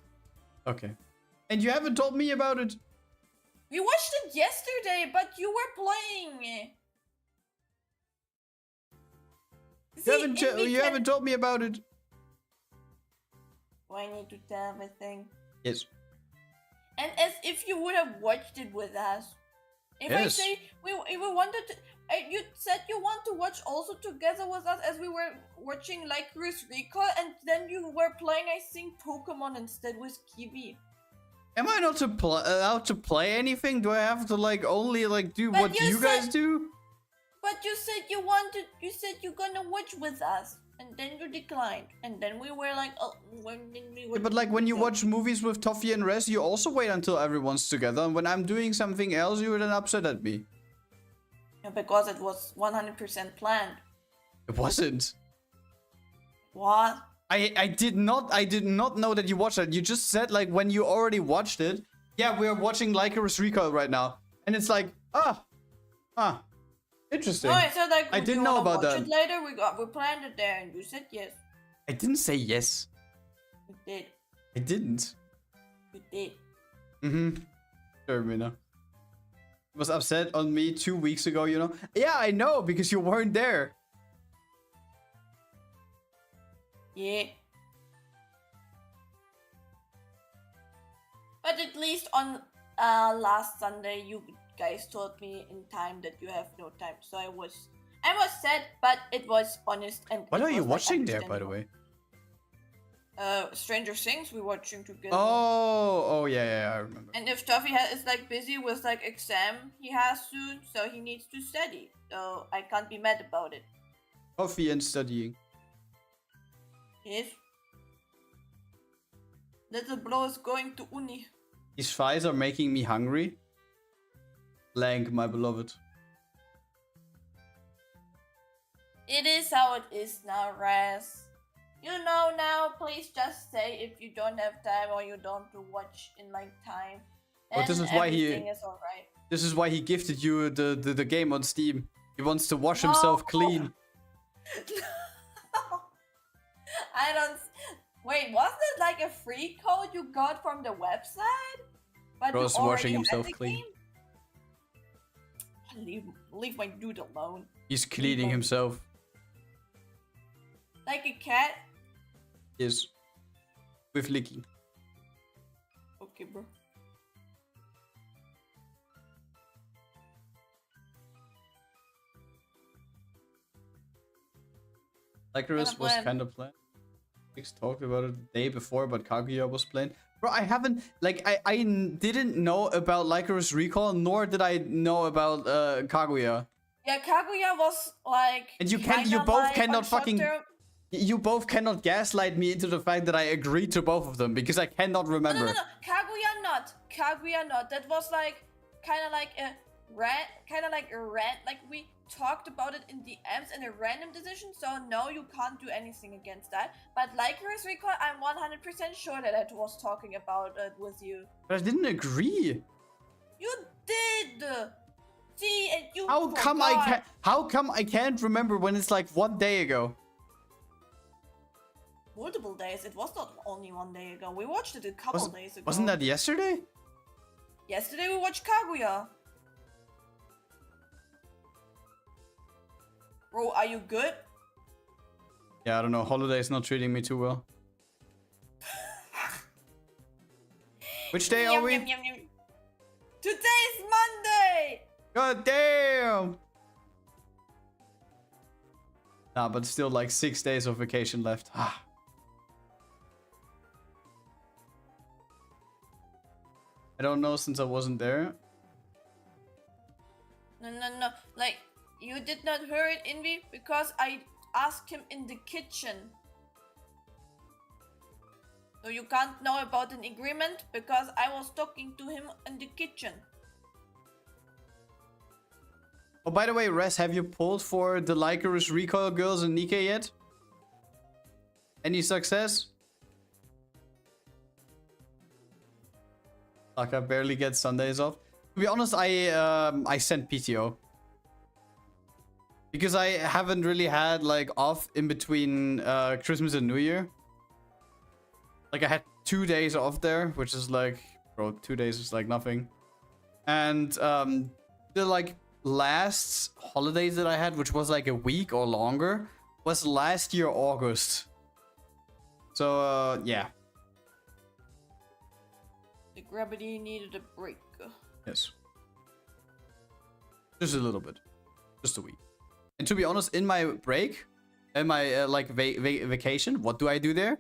Okay. And you haven't told me about it. We watched it yesterday, but you were playing. You haven't told me about it. Do I need to tell everything? Yes. And as if you would have watched it with us. If I say we wanted to, you said you want to watch also together with us as we were watching Lycurus Recall, and then you were playing, I think, Pokemon instead with Kiwi. Am I not allowed to play anything? Do I have to like only like do what you guys do? But you said you said you're gonna watch with us, and then you declined, and then we were like, oh, when did we watch? Yeah, but like when you watch movies with Toffee and Rez, you also wait until everyone's together, and when I'm doing something else, you would then upset at me. Yeah, because it was 100% planned. It wasn't. What? I did not know that you watched it. You just said like when you already watched it. Yeah, we're watching Lycurus Recall right now, and it's like interesting. No, I said like I didn't know about that. It later we planned it there, and you said yes. I didn't say yes. You did. I didn't. You did. Sure, Mina. Was upset on me 2 weeks ago, you know? Yeah, I know, because you weren't there. Yeah. But at least on last Sunday, you guys told me in time that you have no time. So I was sad, but it was honest and. What are you watching there, by the way? Stranger Things we're watching together. Oh yeah, I remember. And if Toffee is like busy with like exam he has soon, so he needs to study. So I can't be mad about it. Toffee and studying. Yes. Little bro is going to uni. These thighs are making me hungry. Blank, my beloved. It is how it is now, Raz. You know now, please just say if you don't have time or you don't to watch in like time. Oh, this is why everything is alright. This is why he gifted you the game on Steam. He wants to wash himself clean. I don't. Wait, wasn't it like a free code you got from the website? But Bro's washing himself clean. Leave my dude alone. He's cleaning himself. Like a cat? Yes. With licking. Okay, bro. Lycurus was kind of planned. Six talked about it the day before, but Kaguya was planned. Bro, I haven't, like, I didn't know about Lycurus Recall, nor did I know about Kaguya. Yeah, Kaguya was like. And you both cannot fucking. You both cannot gaslight me into the fact that I agreed to both of them because I cannot remember. No. Kaguya not. Kaguya not. That was like kind of like a rant. Like we talked about it in DMs in a random decision. So no, you can't do anything against that. But Lycurus Recall, I'm 100% sure that I was talking about it with you. But I didn't agree. You did. See, and you. How come I can't remember when it's like 1 day ago? Multiple days. It was not only 1 day ago. We watched it a couple days ago. Wasn't that yesterday? Yesterday we watched Kaguya. Bro, are you good? Yeah, I don't know. Holiday's not treating me too well. Which day are we? Today's Monday! God damn! Nah, but still like 6 days of vacation left. I don't know since I wasn't there. No. Like, you did not hear it, Envy, because I asked him in the kitchen. So you can't know about an agreement because I was talking to him in the kitchen. Oh, by the way, Res, have you pulled for the Lycurus Recoil girls in Nikke yet? Any success? Like, I barely get Sundays off. To be honest, I sent PTO. Because I haven't really had, like, off in between Christmas and New Year. Like, I had 2 days off there, which is like... Bro, 2 days is like nothing. And, the, like, last holidays that I had, which was like a week or longer, was last year, August. So, yeah. The gravity needed a break. Yes. Just a little bit. Just a week. And to be honest, in my break, in my like vacation, what do I do there?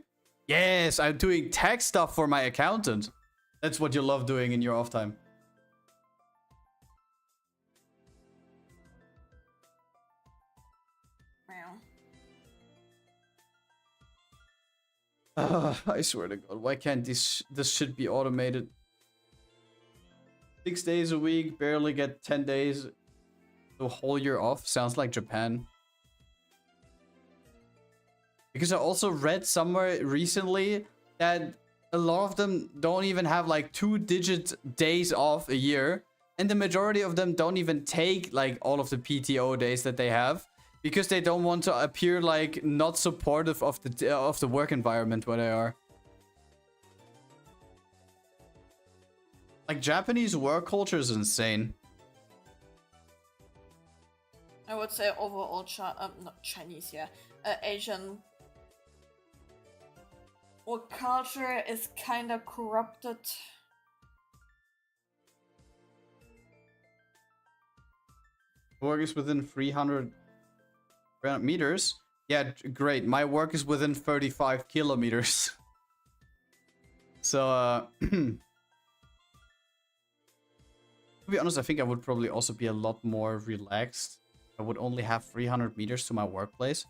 Yes, I'm doing tax stuff for my accountant. That's what you love doing in your off time. I swear to God, why can't this shit be automated? 6 days a week, barely get 10 days. The whole year off sounds like Japan. Because I also read somewhere recently that a lot of them don't even have like 2-digit days off a year. And the majority of them don't even take like all of the PTO days that they have. Because they don't want to appear like not supportive of the work environment where they are. Like, Japanese work culture is insane. I would say overall, not Chinese, yeah, Asian work culture is kind of corrupted. Work is within 300 meters. Yeah, great. My work is within 35 kilometers. So, to be honest, I think I would probably also be a lot more relaxed. I would only have 300 meters to my workplace.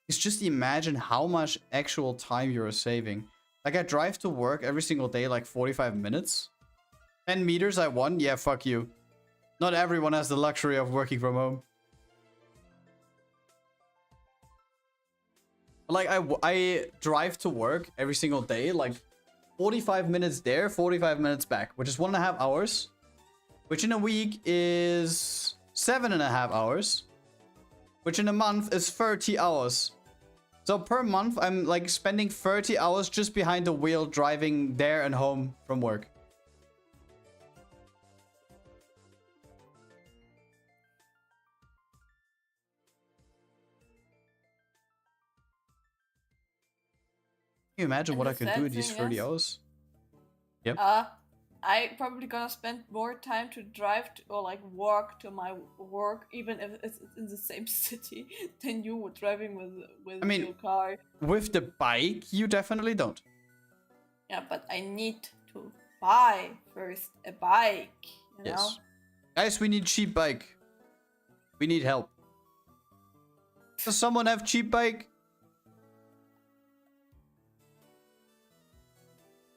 It's just imagine how much actual time you're saving. Like, I drive to work every single day like 45 minutes. 10 meters I won? Yeah, fuck you. Not everyone has the luxury of working from home. Like, I drive to work every single day, like 45 minutes there, 45 minutes back, which is 1.5 hours. Which in a week is 7.5 hours. Which in a month is 30 hours. So per month, I'm like spending 30 hours just behind the wheel driving there and home from work. Can you imagine what I could do in these 30 hours? Yep. I probably gonna spend more time to drive to, or like walk to my work, even if it's in the same city, than you were driving with your car. With the bike, you definitely don't. Yeah, but I need to buy first a bike, you know? Guys, we need cheap bike. We need help. Does someone have cheap bike?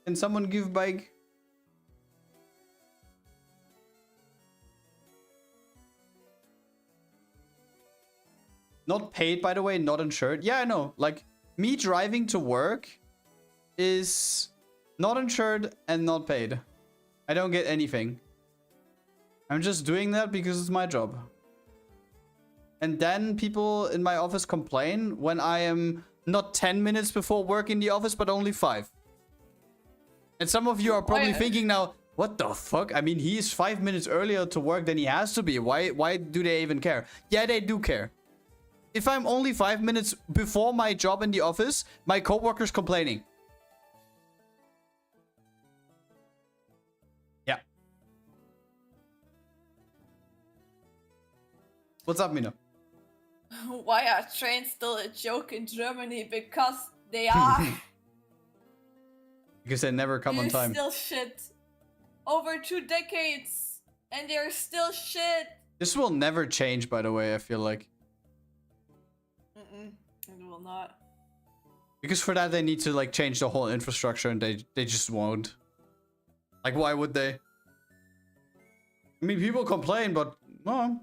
Can someone give bike? Not paid, by the way, not insured. Yeah, I know. Like, me driving to work is not insured and not paid. I don't get anything. I'm just doing that because it's my job. And then people in my office complain when I am not 10 minutes before work in the office, but only 5. And some of you are probably thinking now, what the fuck? I mean, he is 5 minutes earlier to work than he has to be. Why do they even care? Yeah, they do care. If I'm only 5 minutes before my job in the office, my coworker's complaining. Yeah. What's up, Mina? Why are trains still a joke in Germany? Because they are. Because they never come on time. They're still shit. Over 2 decades. And they're still shit. This will never change, by the way, I feel like. It will not. Because for that, they need to, like, change the whole infrastructure, and they just won't. Like, why would they? I mean, people complain, but... Oh.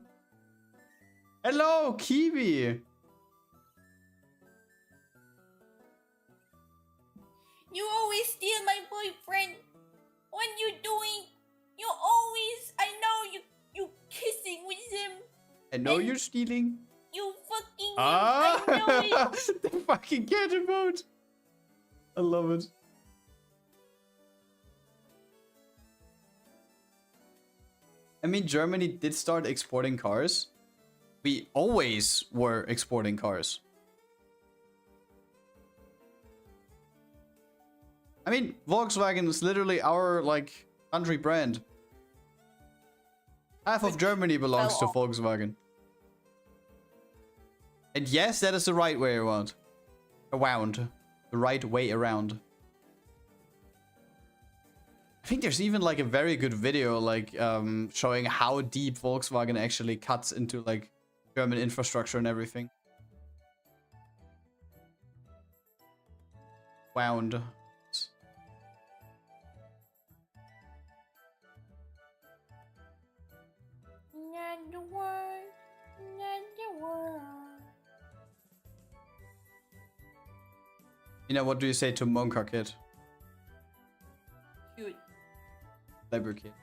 Hello, Kiwi! You always steal my boyfriend. What you doing? You always... I know you kissing with him. I know you're stealing. You fucking... Ah! I know it. The fucking cat emote. I love it. I mean, Germany did start exporting cars. We always were exporting cars. I mean, Volkswagen is literally our, like, country brand. Half of Germany belongs to Volkswagen. And yes, that is the right way around. The right way around. I think there's even like a very good video like showing how deep Volkswagen actually cuts into like German infrastructure and everything. Wound. Not the word, not the word. You know, what do you say to Monka Kid? Cute. Labor Kid.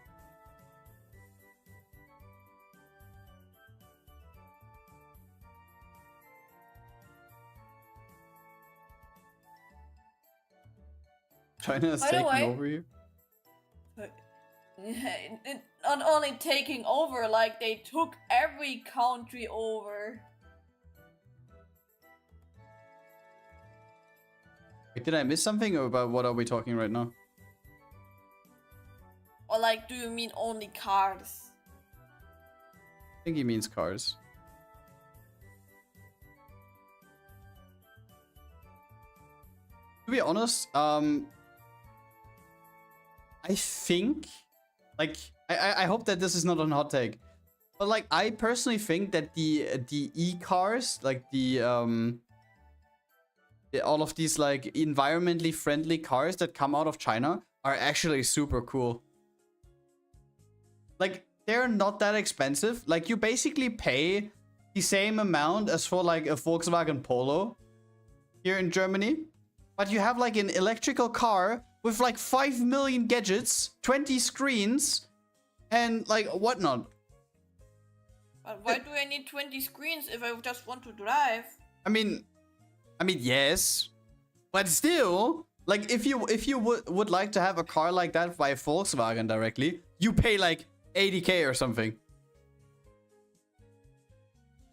China is taking over you? Not only taking over, like they took every country over. Wait, did I miss something, or about what are we talking right now? Or like, do you mean only cars? I think he means cars. To be honest, I think, like, I hope that this is not a hot take, but like, I personally think that the e-cars, like all of these like environmentally friendly cars that come out of China are actually super cool. Like, they're not that expensive. Like, you basically pay the same amount as for like a Volkswagen Polo here in Germany, but you have like an electrical car with like 5 million gadgets, 20 screens, and like whatnot. But why do I need 20 screens if I just want to drive? I mean, yes, but still, like, if you would like to have a car like that by Volkswagen directly, you pay like 80k or something.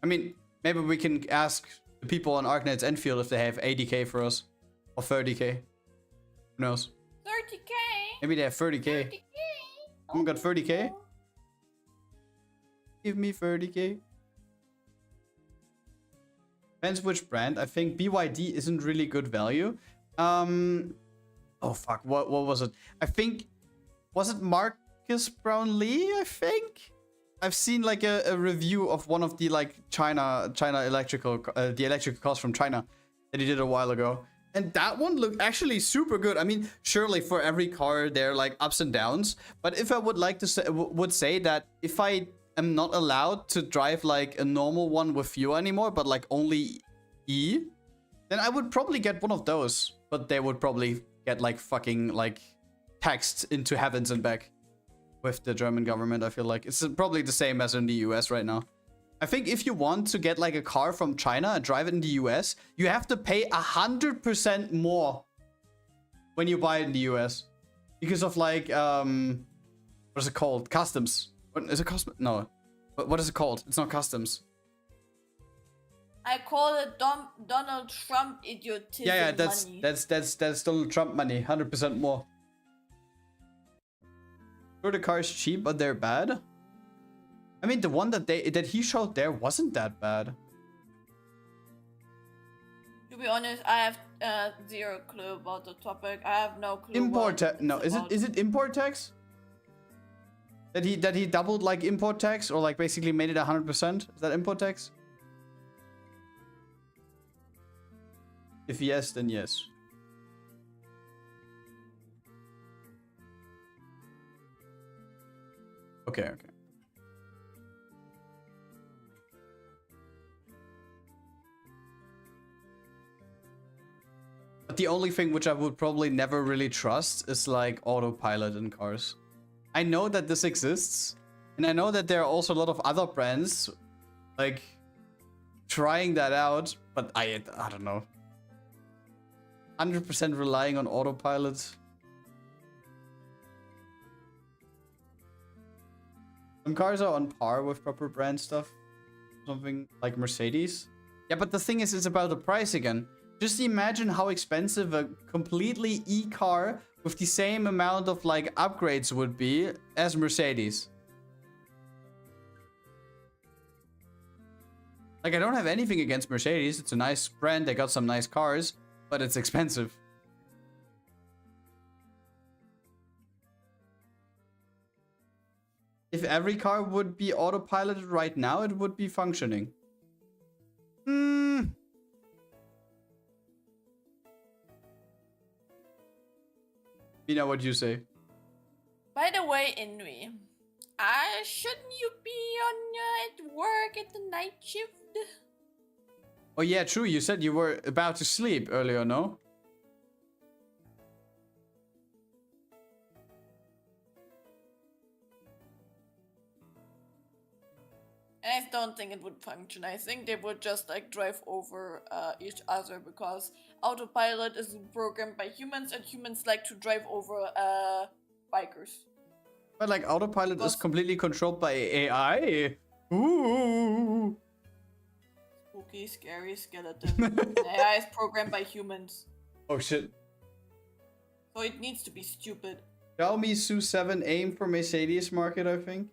I mean, maybe we can ask the people on ArcNet's Enfield if they have 80k for us, or 30k. Who knows? 30k. Maybe they have 30k. 30k. Someone got 30k? Give me 30k. Depends which brand. I think BYD isn't really good value. Oh fuck, what was it? I think, was it Marcus Brownlee, I think? I've seen like a review of one of the like China electrical, the electrical cars from China that he did a while ago. And that one looked actually super good. I mean, surely for every car there are like ups and downs. But if I would like to say, would say that if I am not allowed to drive like a normal one with fuel anymore, but like only E, then I would probably get one of those. But they would probably get like fucking like taxed into heavens and back with the German government. I feel like it's probably the same as in the US right now. I think if you want to get like a car from China and drive it in the US, you have to pay 100% more when you buy it in the US because of like what is it called? Customs. What is it? Customs? No. What is it called? It's not customs. I call it Donald Trump idiotism. Yeah, money. that's Donald Trump money. 100% more. Sure, the car is cheap, but they're bad. I mean, the one that he showed there wasn't that bad. To be honest, I have zero clue about the topic. I have no clue. Import tax? No, is it import tax? That he doubled like import tax or like basically made it 100%? Is that import tax? If yes, then yes. Okay. But the only thing which I would probably never really trust is like autopilot in cars. I know that this exists, and I know that there are also a lot of other brands like trying that out, but I don't know. 100% relying on autopilot. Some cars are on par with proper brand stuff. Something like Mercedes. Yeah, but the thing is, it's about the price again. Just imagine how expensive a completely e-car with the same amount of like upgrades would be as Mercedes. Like, I don't have anything against Mercedes. It's a nice brand. They got some nice cars, but it's expensive. If every car would be autopiloted right now, it would be functioning. Mina, what do you say? By the way, Inui, shouldn't you be at work at the night shift? Oh yeah, true. You said you were about to sleep earlier, no? I don't think it would function. I think they would just like drive over each other because autopilot is programmed by humans and humans like to drive over bikers. But like autopilot is completely controlled by AI. Ooh. Spooky, scary skeleton. AI is programmed by humans. Oh shit. So it needs to be stupid. Xiaomi SU7 aim for Mercedes market, I think.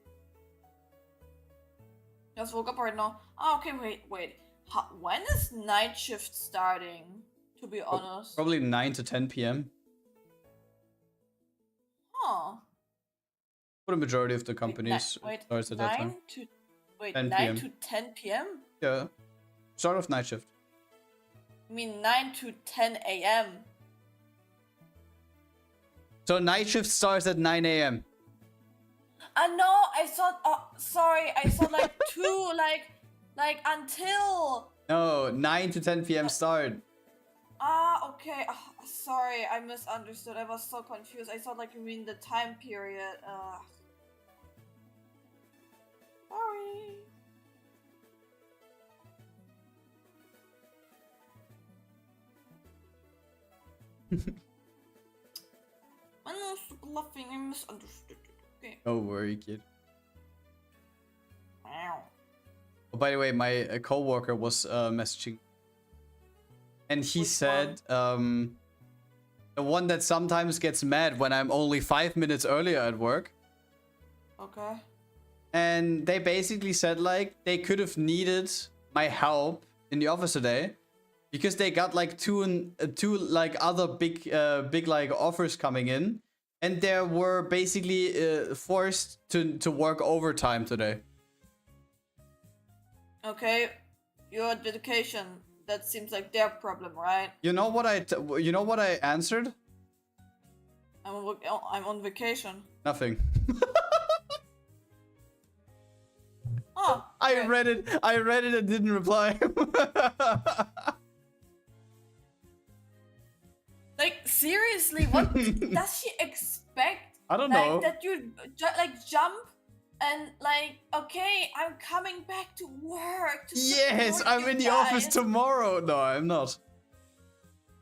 Just woke up right now. Oh, okay, wait. When is night shift starting? To be honest. Probably 9 to 10 p.m. Huh. For the majority of the companies, it starts at that time. 9 to 10 p.m.? Yeah. Start of night shift. You mean 9 to 10 a.m.? So night shift starts at 9 a.m. No, I thought, sorry, I thought like 2, like until. No, 9 to 10 p.m. start. Okay, sorry, I misunderstood, I was so confused, I thought like you mean the time period, sorry. I know, stop laughing, I misunderstood. Okay. Don't worry, kid. Wow. Oh, by the way, my co-worker was messaging. And he said, the one that sometimes gets mad when I'm only 5 minutes earlier at work. Okay. And they basically said, like, they could have needed my help in the office today. Because they got, like, two like, other big like, offers coming in. And they were basically forced to work overtime today. Okay, your dedication that seems like their problem, right? You know what I answered? I'm on vacation. Nothing. Oh, I read it and didn't reply. Like, seriously, what does she expect? I don't like, know. That you like jump and like, okay, I'm coming back to work. To Yes, support I'm you in the guys. office tomorrow. No, I'm not.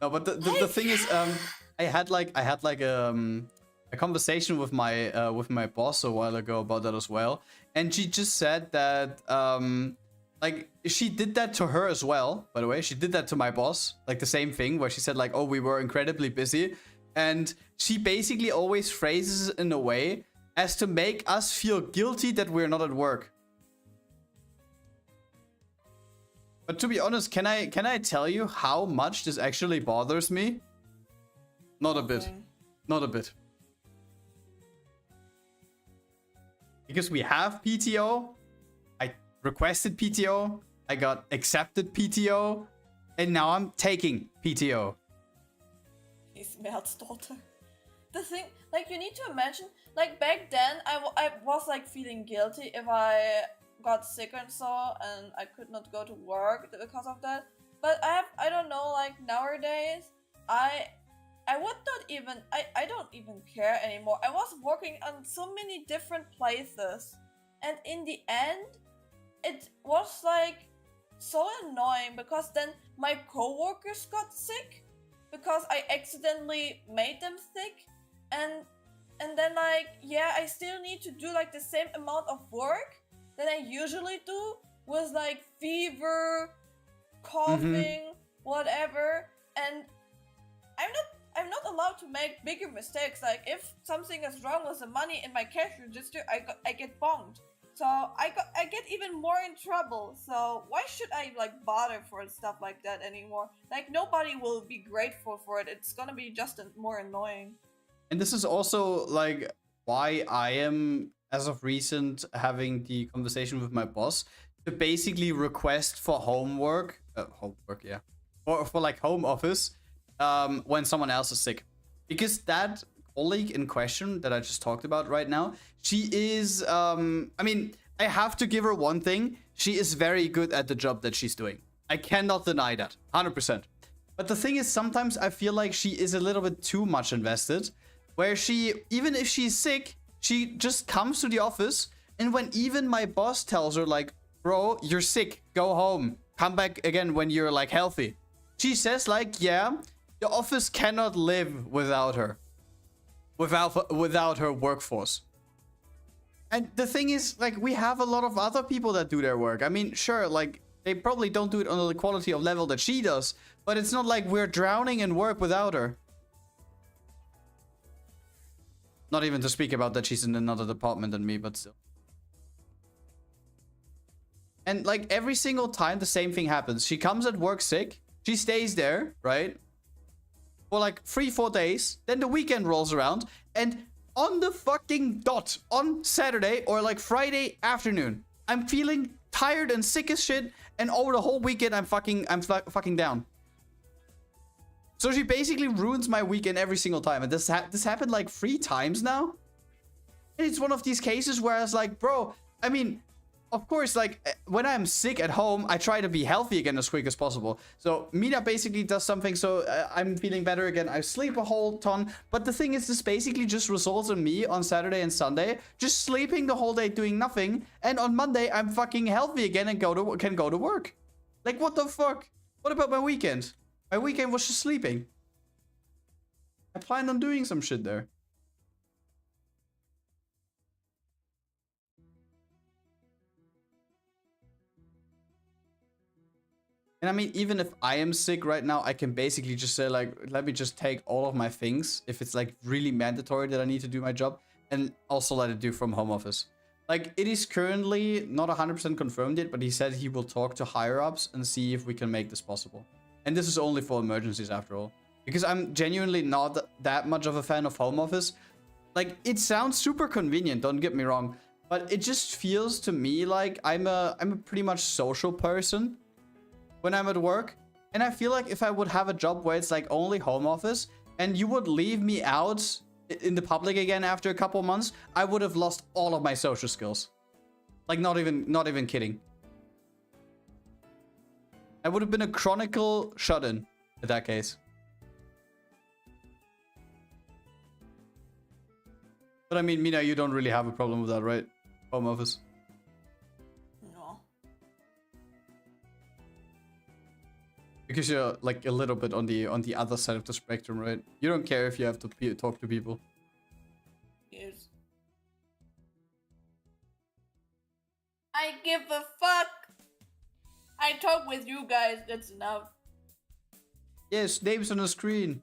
No, but the thing is, I had like a conversation with my boss a while ago about that as well, and she just said that like she did that to her as well. By the way, she did that to my boss, like the same thing where she said like, oh, we were incredibly busy, and she basically always phrases it in a way as to make us feel guilty that we're not at work. But to be honest, can I tell you how much this actually bothers me? Not a bit. Not a bit. Because we have PTO, I requested PTO, I got accepted PTO, and now I'm taking PTO. He's Mert's daughter. The thing, like, you need to imagine, like, back then, I was, like, feeling guilty if I got sick and so, and I could not go to work because of that. But I don't know, like, nowadays, I would not even, I don't even care anymore. I was working on so many different places, and in the end, it was, like, so annoying, because then my coworkers got sick, because I accidentally made them sick, and then, like, yeah, I still need to do, like, the same amount of work that I usually do, with, like, fever, coughing, whatever, and I'm not allowed to make bigger mistakes. Like, if something is wrong with the money in my cash register, I get bombed. So I get even more in trouble. So why should I, like, bother for stuff like that anymore? Like, nobody will be grateful for it. It's gonna be just more annoying. And this is also like why I am, as of recent, having the conversation with my boss to basically request for homework, yeah, for like home office, when someone else is sick, because that colleague in question that I just talked about right now, she is, I mean, I have to give her one thing: she is very good at the job that she's doing. I cannot deny that, 100%. But the thing is, sometimes I feel like she is a little bit too much invested, where she, even if she's sick, she just comes to the office, and when even my boss tells her like, bro, you're sick, go home, come back again when you're like healthy, she says like, yeah, the office cannot live without her, without her workforce. And the thing is, like, we have a lot of other people that do their work. I mean, sure, like, they probably don't do it on the quality of level that she does, but it's not like we're drowning in work without her. Not even to speak about that she's in another department than me, but still. And like every single time the same thing happens. She comes at work sick. She stays there, right? For like 3-4 days. Then the weekend rolls around. And on the fucking dot, on Saturday or like Friday afternoon, I'm feeling tired and sick as shit. And over the whole weekend, I'm fucking down. So she basically ruins my weekend every single time. And this happened like 3 times now. And it's one of these cases where I was like, bro, I mean, of course, like, when I'm sick at home, I try to be healthy again as quick as possible. So Mina basically does something, so I'm feeling better again. I sleep a whole ton. But the thing is, this basically just results in me on Saturday and Sunday just sleeping the whole day doing nothing. And on Monday, I'm fucking healthy again and can go to work. Like, what the fuck? What about my weekend? My weekend was just sleeping. I planned on doing some shit there. And I mean, even if I am sick right now, I can basically just say like, let me just take all of my things, if it's like really mandatory that I need to do my job, and also let it do from home office. Like, it is currently not 100% confirmed yet, but he said he will talk to higher ups and see if we can make this possible. And this is only for emergencies after all. Because I'm genuinely not that much of a fan of home office. Like, it sounds super convenient, don't get me wrong. But it just feels to me like I'm a pretty much social person when I'm at work. And I feel like if I would have a job where it's like only home office and you would leave me out in the public again after a couple months, I would have lost all of my social skills. Like not even kidding. I would have been a chronicle shut-in in that case. But I mean, Mina, you don't really have a problem with that, right? Home office. No. Because you're like a little bit on the other side of the spectrum, right? You don't care if you have to talk to people. Yes. I give a fuck. I talk with you guys. That's enough. Yes, names on the screen.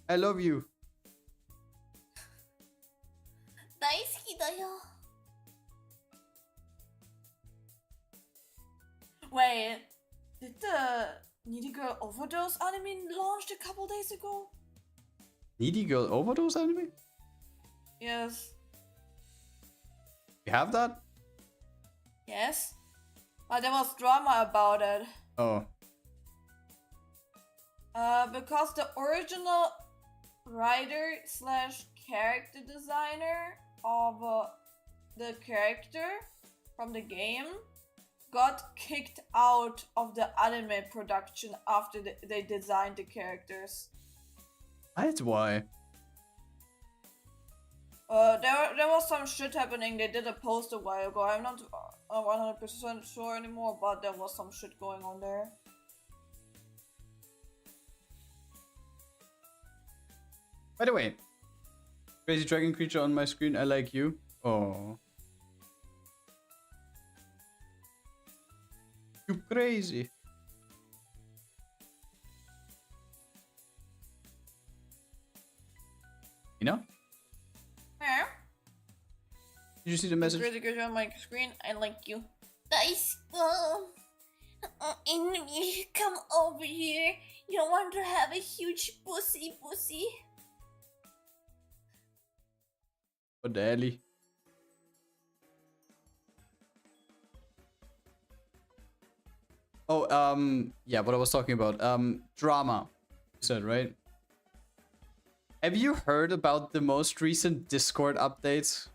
I love you. 大好きだよ. Wait, did the Needy Girl Overdose anime launched a couple days ago? Needy Girl Overdose anime? Yes. You have that? Yes. But there was drama about it. Oh. Because the original writer slash character designer of the character from the game got kicked out of the anime production after they designed the characters. That's why. There was some shit happening. They did a post a while ago. I'm not 100% sure anymore, but there was some shit going on there. By the way, crazy dragon creature on my screen. I like you. Oh. You crazy. You know? Yeah. Did you see the message? Crazy creature on my screen. I like you. Nice. And you come over here. You don't want to have a huge pussy. What the hell? Oh, yeah, what I was talking about. Drama. You said, right? Have you heard about the most recent Discord updates?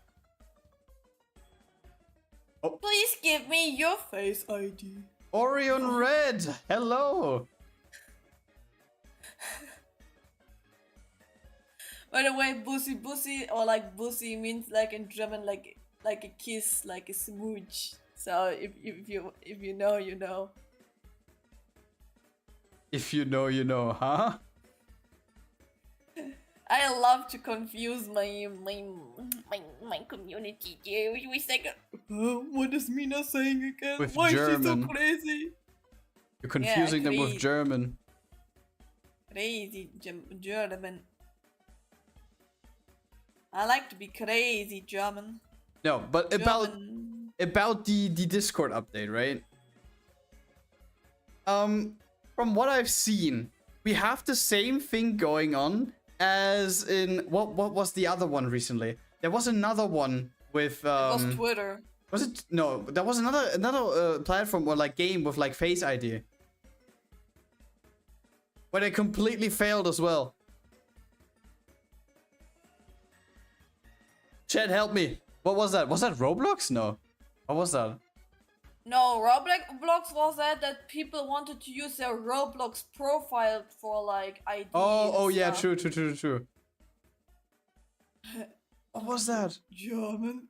Oh. Please give me your face ID. Orion Red, hello. By the way, bussy or like bussy means like in German like a kiss, like a smooch. So if you know, you know. If you know, you know, huh? I love to confuse my community. We say, what is Mina saying again? With Why German. is she so crazy? You're confusing them with German. Crazy German. I like to be crazy German. No, but German. about the Discord update, right? From what I've seen, we have the same thing going on as in what was the other one recently? There was another one with it was Twitter. Was it? No, there was another platform or like game with like Face ID. But it completely failed as well. Chat, help me. What was that? Was that Roblox? No. What was that? No, Roblox was that people wanted to use their Roblox profile for like ID. Oh yeah, stuff. true. What was that? German.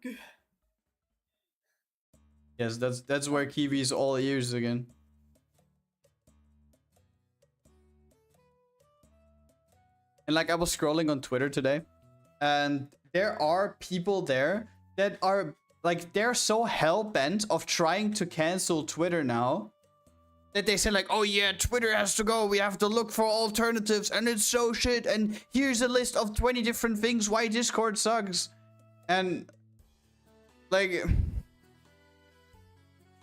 Yes, that's where Kiwi's all ears again. And like I was scrolling on Twitter today, and there are people there that are like they're so hell-bent of trying to cancel Twitter now that they say like, oh yeah, Twitter has to go, we have to look for alternatives and it's so shit and here's a list of 20 different things why Discord sucks. And like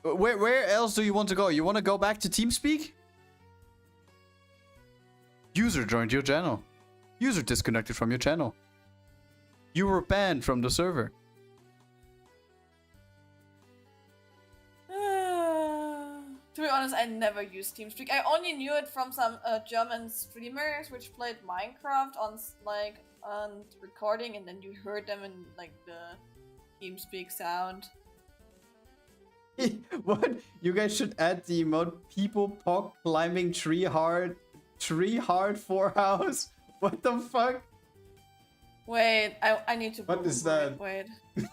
where else do you want to go? You want to go back to TeamSpeak? User joined your channel. User disconnected from your channel. You were banned from the server. To be honest, I never used TeamSpeak. I only knew it from some German streamers which played Minecraft on recording, and then you heard them in like the TeamSpeak sound. What? You guys should add the emote people pog climbing tree hard for house. What the fuck? Wait, I need to. What is that? Wait. What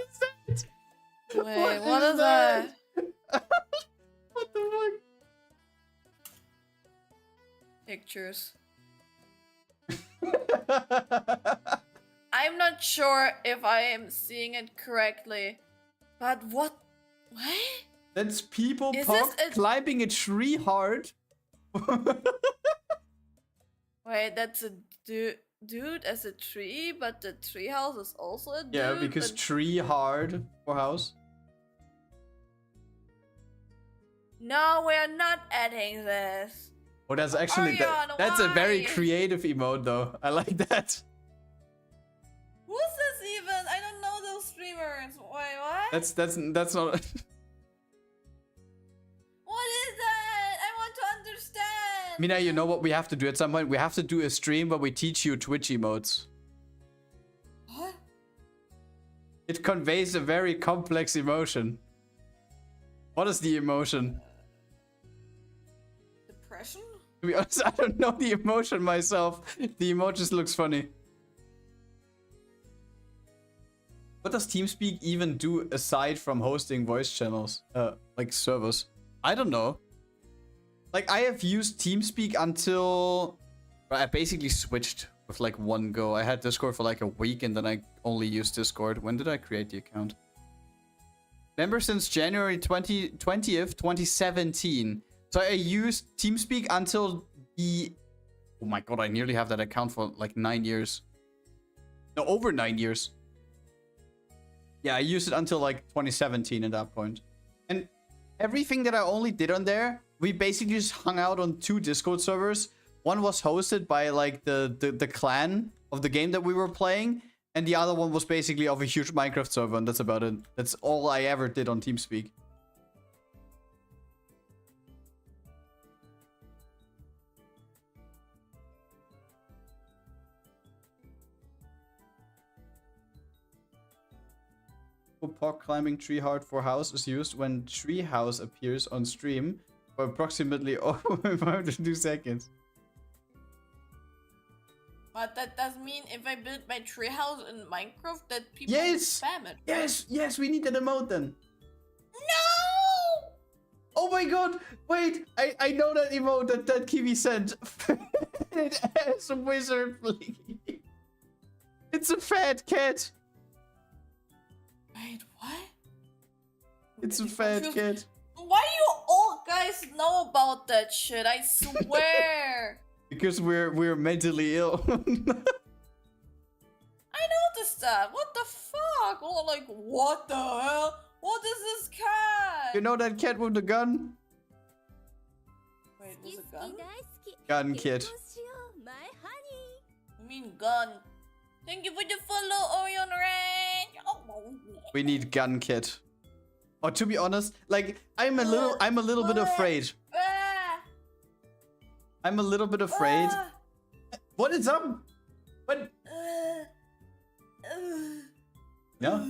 is that? Wait, what is that? What the fuck? Pictures. I'm not sure if I am seeing it correctly, but what? That's people Is pog this a- climbing a tree hard. Wait, that's a dude as a tree, but the tree house is also a dude. Yeah, because tree hard for house. No, we're not adding this. Oh, that's actually that's a very creative emote though. I like that. Who's this even? I don't know those streamers. Wait, what? That's not. What is that? I want to understand. Mina, you know what we have to do at some point? We have to do a stream where we teach you Twitch emotes. What? It conveys a very complex emotion. What is the emotion? Depression? To be honest, I don't know the emotion myself. The emote just looks funny. What does TeamSpeak even do aside from hosting voice channels? Like servers? I don't know. Like, I have used TeamSpeak until I basically switched with like one go. I had Discord for like a week and then I only used Discord. When did I create the account? Member since January 20th, 2017. So I used TeamSpeak until the... Oh my god, I nearly have that account for like 9 years. No, over 9 years. Yeah, I used it until like 2017 at that point. And everything that I only did on there, we basically just hung out on 2 Discord servers. One was hosted by like the clan of the game that we were playing. And the other one was basically of a huge Minecraft server, and that's about it. That's all I ever did on TeamSpeak. Pog climbing tree hard for house is used when tree house appears on stream for approximately 5 to 2 seconds. But that does mean if I build my treehouse in Minecraft that people spam it. Right? Yes, we need an emote then. No! Oh my god, wait, I know that emote that Kiwi sent. It has a wizard blinking. It's a fat cat. Wait, what? It's a fat cat. Why do you all guys know about that shit? I swear. Because we're mentally ill. I noticed that. What the fuck? Oh, like, what the hell? What is this cat? You know that cat with the gun? Wait, there's a gun? Gun kid. You mean gun? Thank you for the follow, Orion Range. Oh. We need gun kit. Or to be honest, like I'm a little bit afraid. I'm a little bit afraid. What is up? What? Yeah.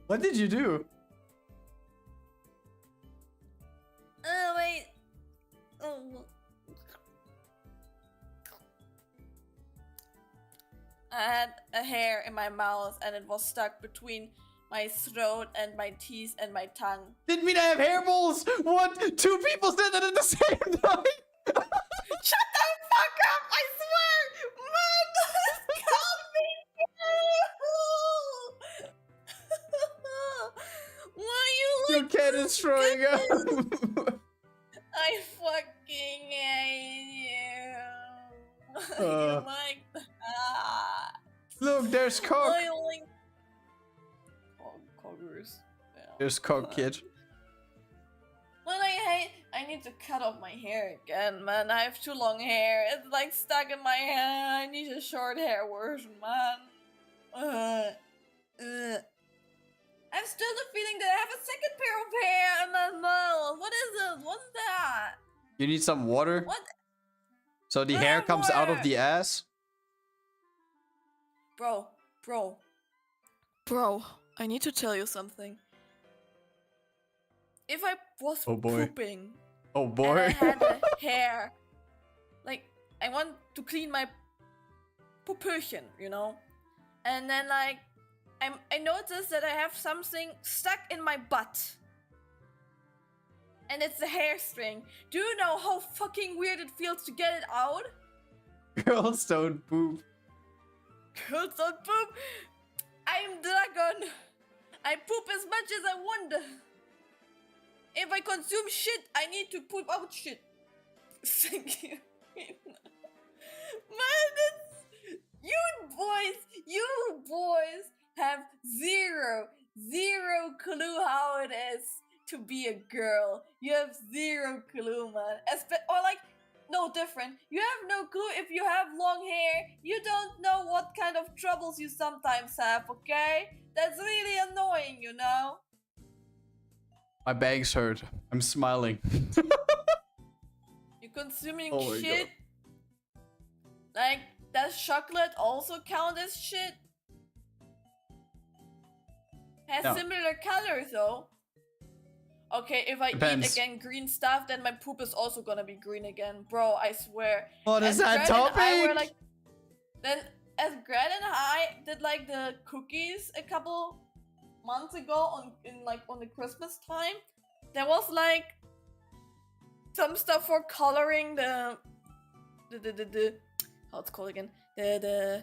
What did you do? Wait. Oh. I had a hair in my mouth and it was stuck between my throat and my teeth and my tongue. Didn't mean I have hairballs! What? 2 people said that at the same time! Shut the fuck up! I swear! Man, this coming! Why you Your like cat is throwing up! I fucking hate you. You like that. Look, there's cock! I like... Oh, cockers. Yeah. There's cock kid. Well, I need to cut off my hair again, man. I have too long hair. It's like stuck in my hair. I need a short hair version, man. I'm still the feeling that I have a second pair of hair in my mouth. What is it? What's that? You need some water? What? So the hair comes out of the ass? Bro, I need to tell you something. If I was pooping, and I had a hair, like, I want to clean my poopöchen, you know? And then, like, I noticed that I have something stuck in my butt. And it's a hair string. Do you know how fucking weird it feels to get it out? Girls don't poop. Girls don't poop. I'm dragon. I poop as much as I want. If I consume shit, I need to poop out shit. Thank you. Man, you boys have zero clue how it is to be a girl. You have zero clue, man. Or like, no different. You have no clue if you have long hair. You don't know what kind of troubles you sometimes have, okay? That's really annoying, you know? My bangs hurt. I'm smiling. You're consuming shit? Like, does chocolate also count as shit? Has similar colors though. Okay, if I eat again green stuff, then my poop is also gonna be green again. Bro, I swear. What is that topic? Then as Grad and I did like the cookies a couple months ago on the Christmas time, there was like some stuff for coloring the how it's called again, the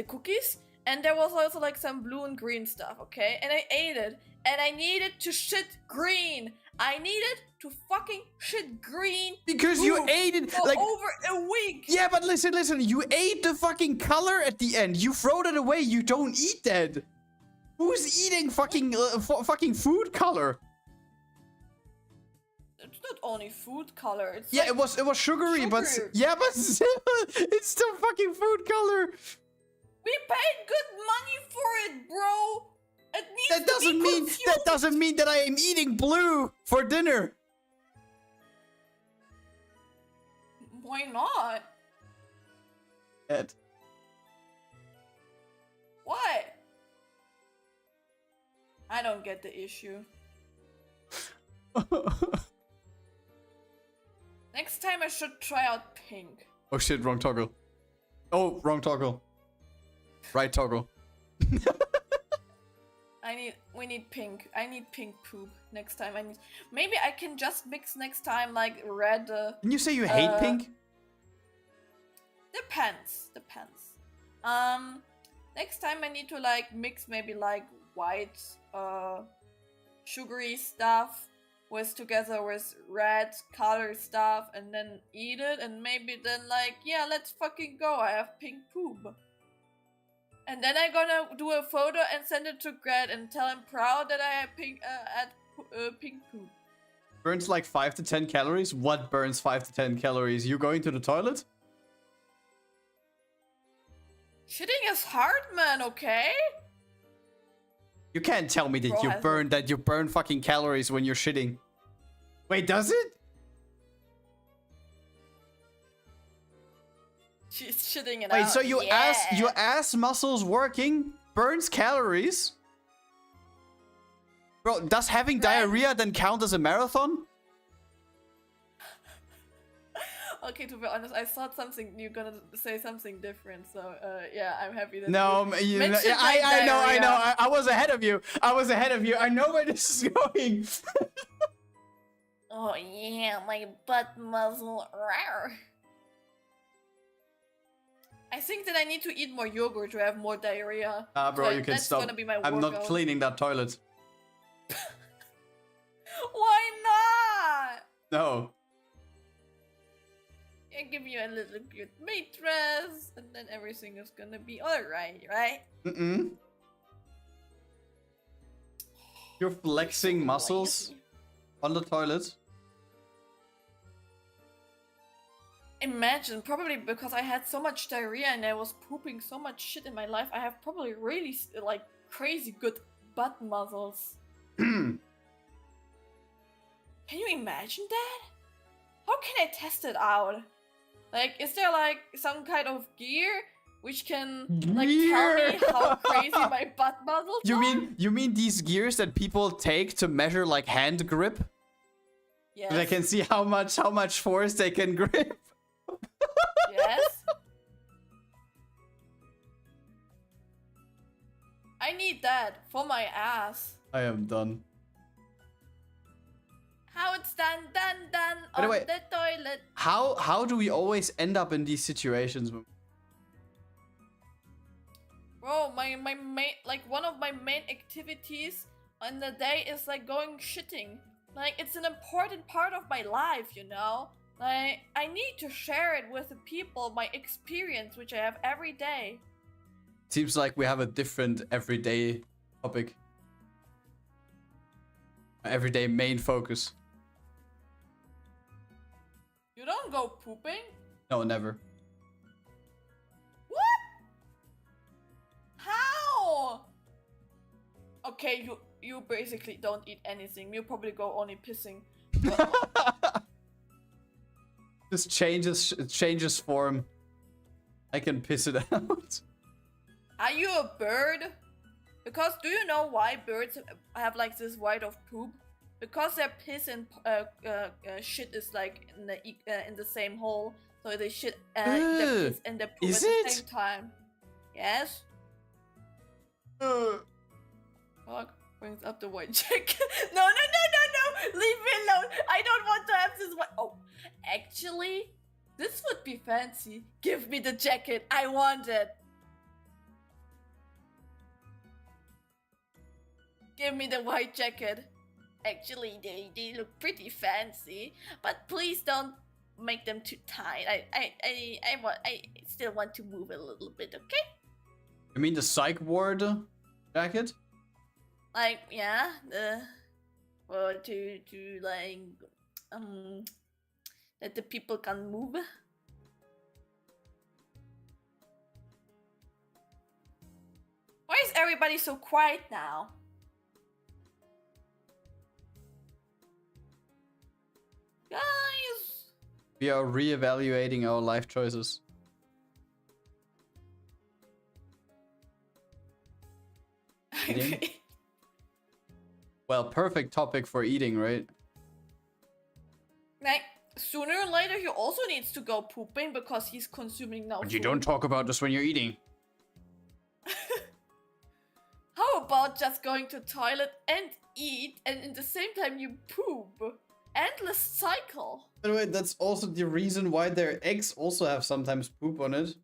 cookies, and there was also like some blue and green stuff, okay? And I ate it, and I needed to shit green. I needed to fucking shit green because you ate it for like over a week. Yeah, but listen, you ate the fucking color at the end. You throw it away. You don't eat that. Who's eating fucking food color? It's not only food color. It's it was sugary, but still, it's still fucking food color. We paid good money for it, bro. It needs that doesn't mean that I am eating blue for dinner. Why not? Ed. What? I don't get the issue. Next time I should try out pink. Oh shit, wrong toggle. Oh, wrong toggle. Right toggle. We need pink. I need pink poop next time. Maybe I can just mix next time like red. Didn't you say you hate pink? Depends. Next time I need to like mix maybe like white sugary stuff together with red color stuff and then eat it, and maybe then like, yeah, let's fucking go. I have pink poop. And then I'm gonna do a photo and send it to Grad and tell him proud that I have pink poop. Burns like 5 to 10 calories? What burns 5 to 10 calories? You going to the toilet? Shitting is hard, man, okay? You can't tell me that you burn fucking calories when you're shitting. Wait, does it? She's shitting it out. Wait, so your ass muscles working burns calories? Bro, does having diarrhea then count as a marathon? Okay, to be honest, I thought you're gonna say something different, so yeah, I'm happy that I know. I was ahead of you. I know where this is going. Oh yeah, my butt muzzle. I think that I need to eat more yogurt to have more diarrhea. Bro, you can stop. Gonna be my I'm workout. not cleaning that toilet. Why not? No. I give you a little cute mattress, and then everything is gonna be alright, right? You're flexing muscles on the toilet. imagine, probably because I had so much diarrhea and I was pooping so much shit in my life, I have probably really like crazy good butt muscles. Can you imagine that? How can I test it out? Like, is there like some kind of gear which can like tell me how crazy my butt muscles are? You mean these gears that people take to measure like hand grip? Yes. They can see how much force they can grip. Yes. I need that for my ass. I am done. How it's done By the on way, the toilet. How do we always end up in these situations? Bro, my main, like one of my main activities on the day is like going shitting. Like, it's an important part of my life, you know? Like, I need to share it with the people, my experience, which I have every day. Seems like we have a different everyday topic. Everyday main focus. You don't go pooping? No, never. What? How? Okay, you basically don't eat anything. You probably go only pissing. Just changes form. I can piss it out. Are you a bird? Because do you know why birds have like this white of poop? Because their piss and shit is like in the same hole, so they shit their piss and their poop Is at it? the same time. Yes. Fuck, brings up the white jacket. No, leave me alone. I don't want to have this white. Oh, actually, this would be fancy. Give me the jacket. I want it. Give me the white jacket. Actually, they look pretty fancy, but please don't make them too tight. I still want to move a little bit, okay? You mean the psych ward jacket? Like, yeah, or to like that the people can move. Why is everybody so quiet now? Guys! We are reevaluating our life choices. Eating? Well, perfect topic for eating, right? Like, sooner or later he also needs to go pooping because he's consuming now But you food. don't talk about this when you're eating. How about just going to toilet and eat and in the same time you poop? Endless cycle. By the way, that's also the reason why their eggs also have sometimes poop on it.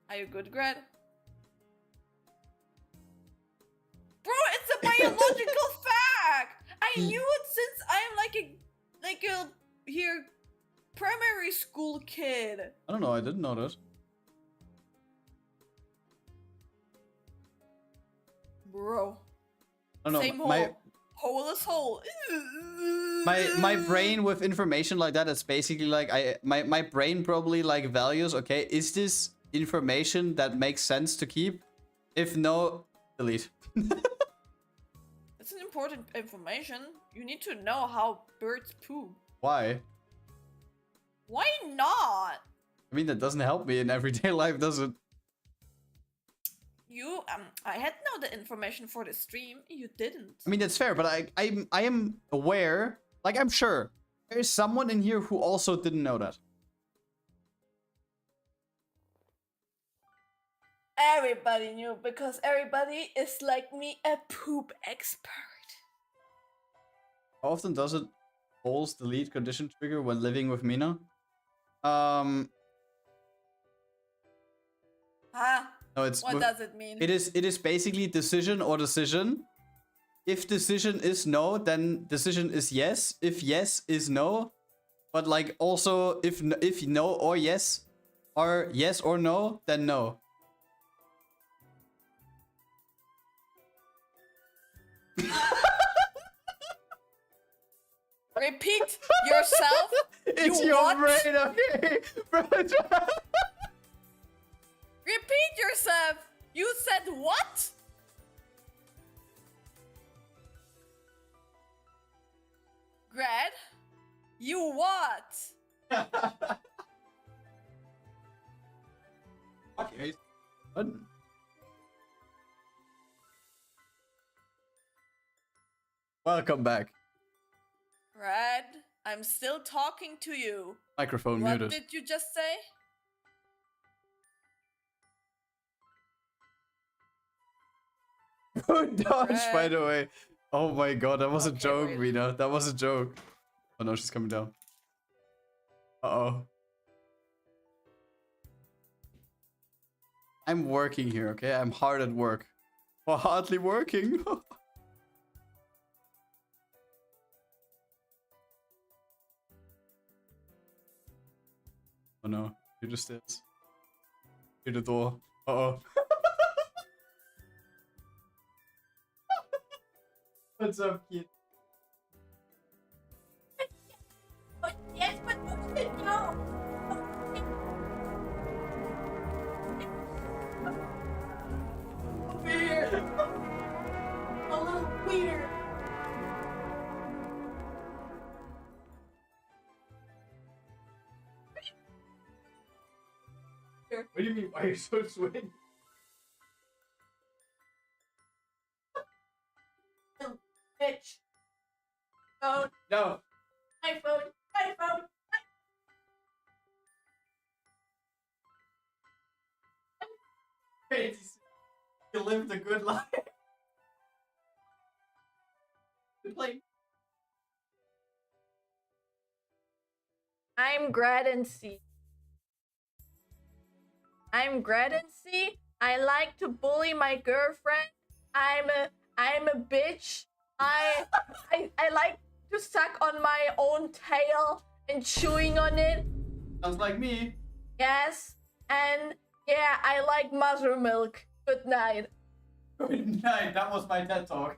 Are you good, Grad? Bro, it's a biological fact! I knew it since I'm like a here primary school kid. I don't know, I didn't know that. Bro. I don't know. Same hole. Hole is hole. My brain with information like that is basically like my brain probably like values, okay, is this information that makes sense to keep? If no, delete. It's an important information. You need to know how birds poop. Why? Why not? I mean, that doesn't help me in everyday life, does it? You I had know the information for the stream. You didn't. I mean, that's fair, but I am aware, like I'm sure there's someone in here who also didn't know that. Everybody knew because everybody is like me, a poop expert. How often does it pulse delete condition trigger when living with Mina? Huh? No, it's What does it mean? It is basically decision or decision. If decision is no, then decision is yes. If yes is no, but like also if no or yes are yes or no, then no. Repeat yourself. It's You your what? brain, okay? Repeat yourself. You said what? Grad? You what? Okay. Fun. Welcome back. Grad, I'm still talking to you. Microphone What muted. did you just say? Good dodge, by Grad. the way. Oh my god, that was a Okay, joke, wait. Mina. That was a joke. Oh no, she's coming down. Uh-oh. I'm working here, okay? I'm hard at work. Or hardly working. Oh no, you just did. Through the door. Uh-oh. What's up, kid? Yes, but you should know. Weird. A little weird. What do you mean? Why are you so sweaty? Bitch. Phone. No. My phone. My phone. Wait, you lived a good life. Like, I'm GradNC. I'm GradNC. I like to bully my girlfriend. I'm a bitch. I like to suck on my own tail and chewing on it. sounds like me. Yes. And yeah, I like mother milk. Good night. Good night. That was my TED talk.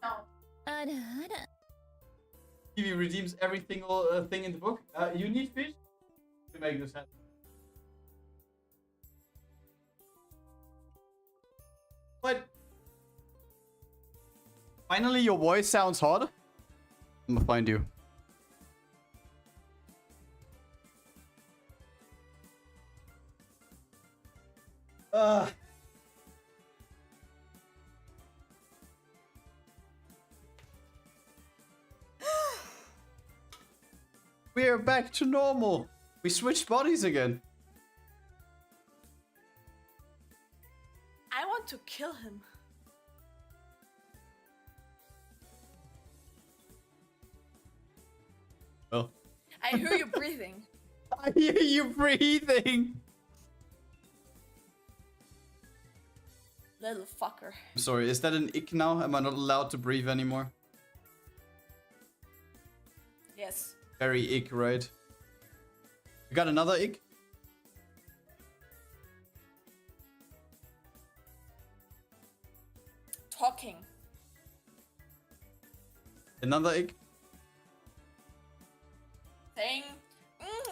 No. TV redeems every single thing in the book. You need fish to make this happen. But finally, your voice sounds hot. I'm gonna find you. We're back to normal. We switched bodies again. I want to kill him. Well, I hear you breathing. I hear you breathing. Little fucker. I'm sorry, is that an ick now? Am I not allowed to breathe anymore? Yes. Very ick, right? You got another ick? Talking. Another ick? Saying,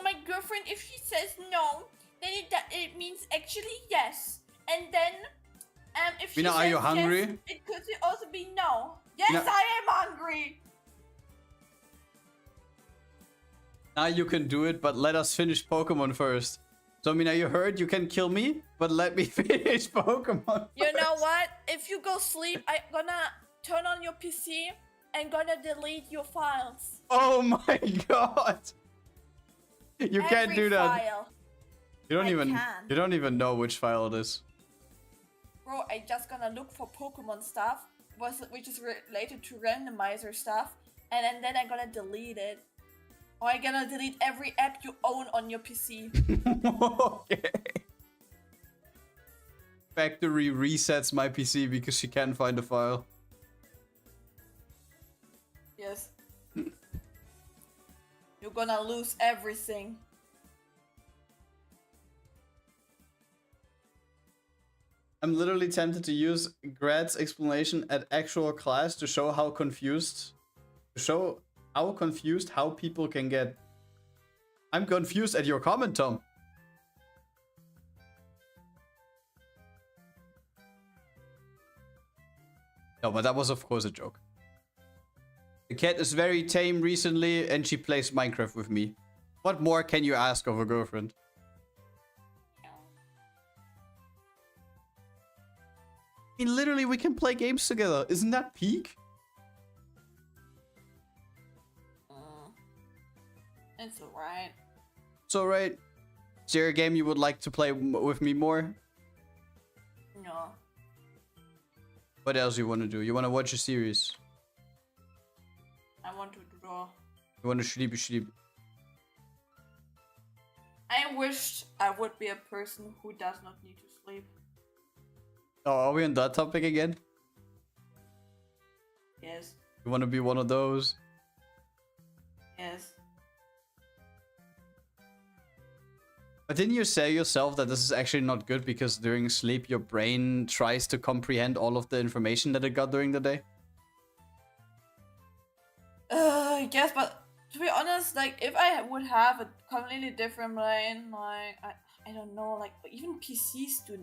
my girlfriend, if she says no, then it means actually yes. And then, if she Mina, says are you yes, hungry? it could also be no. Yes, Mina- I am hungry. Now you can do it, but let us finish Pokemon first. So, Mina, you heard you can kill me, but let me finish Pokemon You first. know what? If you go sleep, I'm gonna turn on your PC and gonna delete your files. Oh my god! You can't do that. File. You don't I even can. you don't even know which file it is. Bro, I just gonna look for Pokemon stuff, which is related to randomizer stuff, and then I'm gonna delete it. Or I'm gonna delete every app you own on your PC. Okay. Factory resets my PC because she can't find the file. Yes. You're gonna lose everything. I'm literally tempted to use Grad's explanation at actual class to show how confused how people can get. I'm confused at your comment, Tom. No, but that was of course a joke. The cat is very tame recently and she plays Minecraft with me. What more can you ask of a girlfriend? I mean, literally, we can play games together. Isn't that peak? It's alright. It's alright. Is there a game you would like to play with me more? No. What else you want to do? You want to watch a series? I want to draw. You want to sleep? I wished I would be a person who does not need to sleep. Oh, are we on that topic again? Yes. You want to be one of those? Yes. But didn't you say yourself that this is actually not good because during sleep your brain tries to comprehend all of the information that it got during the day? Yes, but to be honest, like, if I would have a completely different brain, like, I don't know, like, even PCs do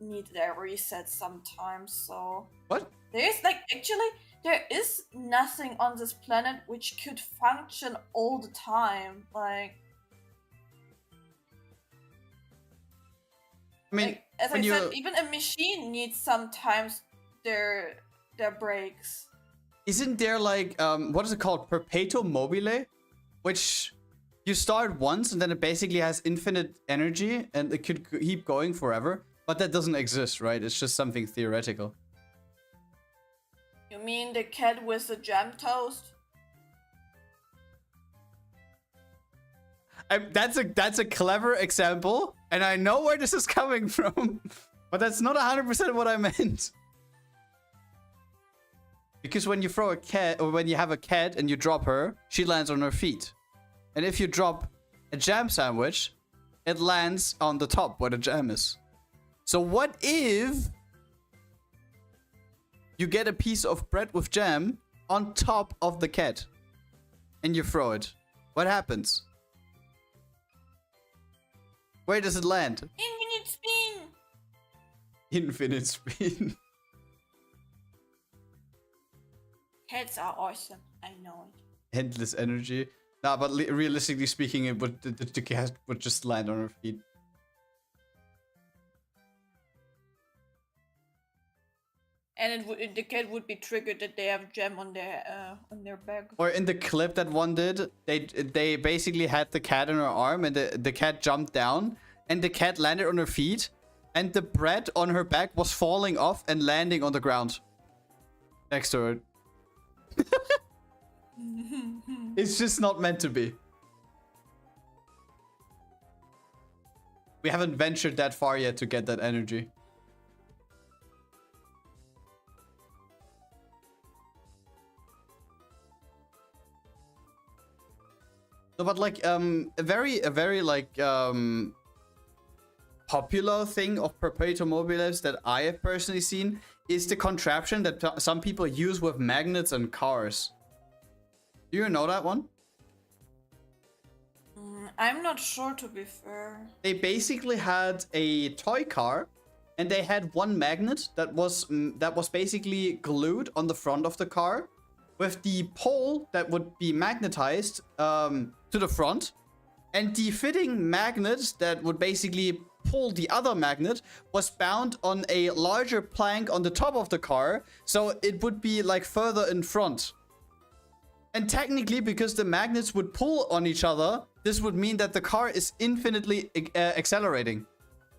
need their reset sometimes, so... What? There's, like, actually, there is nothing on this planet which could function all the time, like... I mean, like, as I said, even a machine needs sometimes their breaks. Isn't there like what is it called, perpetuum mobile, which you start once and then it basically has infinite energy and it could keep going forever, but that doesn't exist, right? It's just something theoretical. You mean the cat with the jam toast? That's a clever example, and I know where this is coming from, but that's not 100% what I meant. Because when you throw a cat, or when you have a cat and you drop her, she lands on her feet. And if you drop a jam sandwich, it lands on the top where the jam is. So what if you get a piece of bread with jam on top of the cat and you throw it? What happens? Where does it land? Infinite spin! Infinite spin. Cats are awesome, I know it. Endless energy. Nah, but realistically speaking, it would the cat would just land on her feet. And the cat would be triggered that they have jam on their back. Or in the clip that one did, they basically had the cat in her arm, and the cat jumped down, and the cat landed on her feet, and the bread on her back was falling off and landing on the ground next to her. It's just not meant to be. We haven't ventured that far yet to get that energy. No, but like a very like popular thing of perpetuum mobiles that I have personally seen is the contraption that some people use with magnets and cars. Do you know that one? I'm not sure, to be fair. They basically had a toy car, and they had one magnet that was basically glued on the front of the car, with the pole that would be magnetized to the front, and the fitting magnet that would basically pull the other magnet was bound on a larger plank on the top of the car, so it would be like further in front. And technically, because the magnets would pull on each other, this would mean that the car is infinitely accelerating.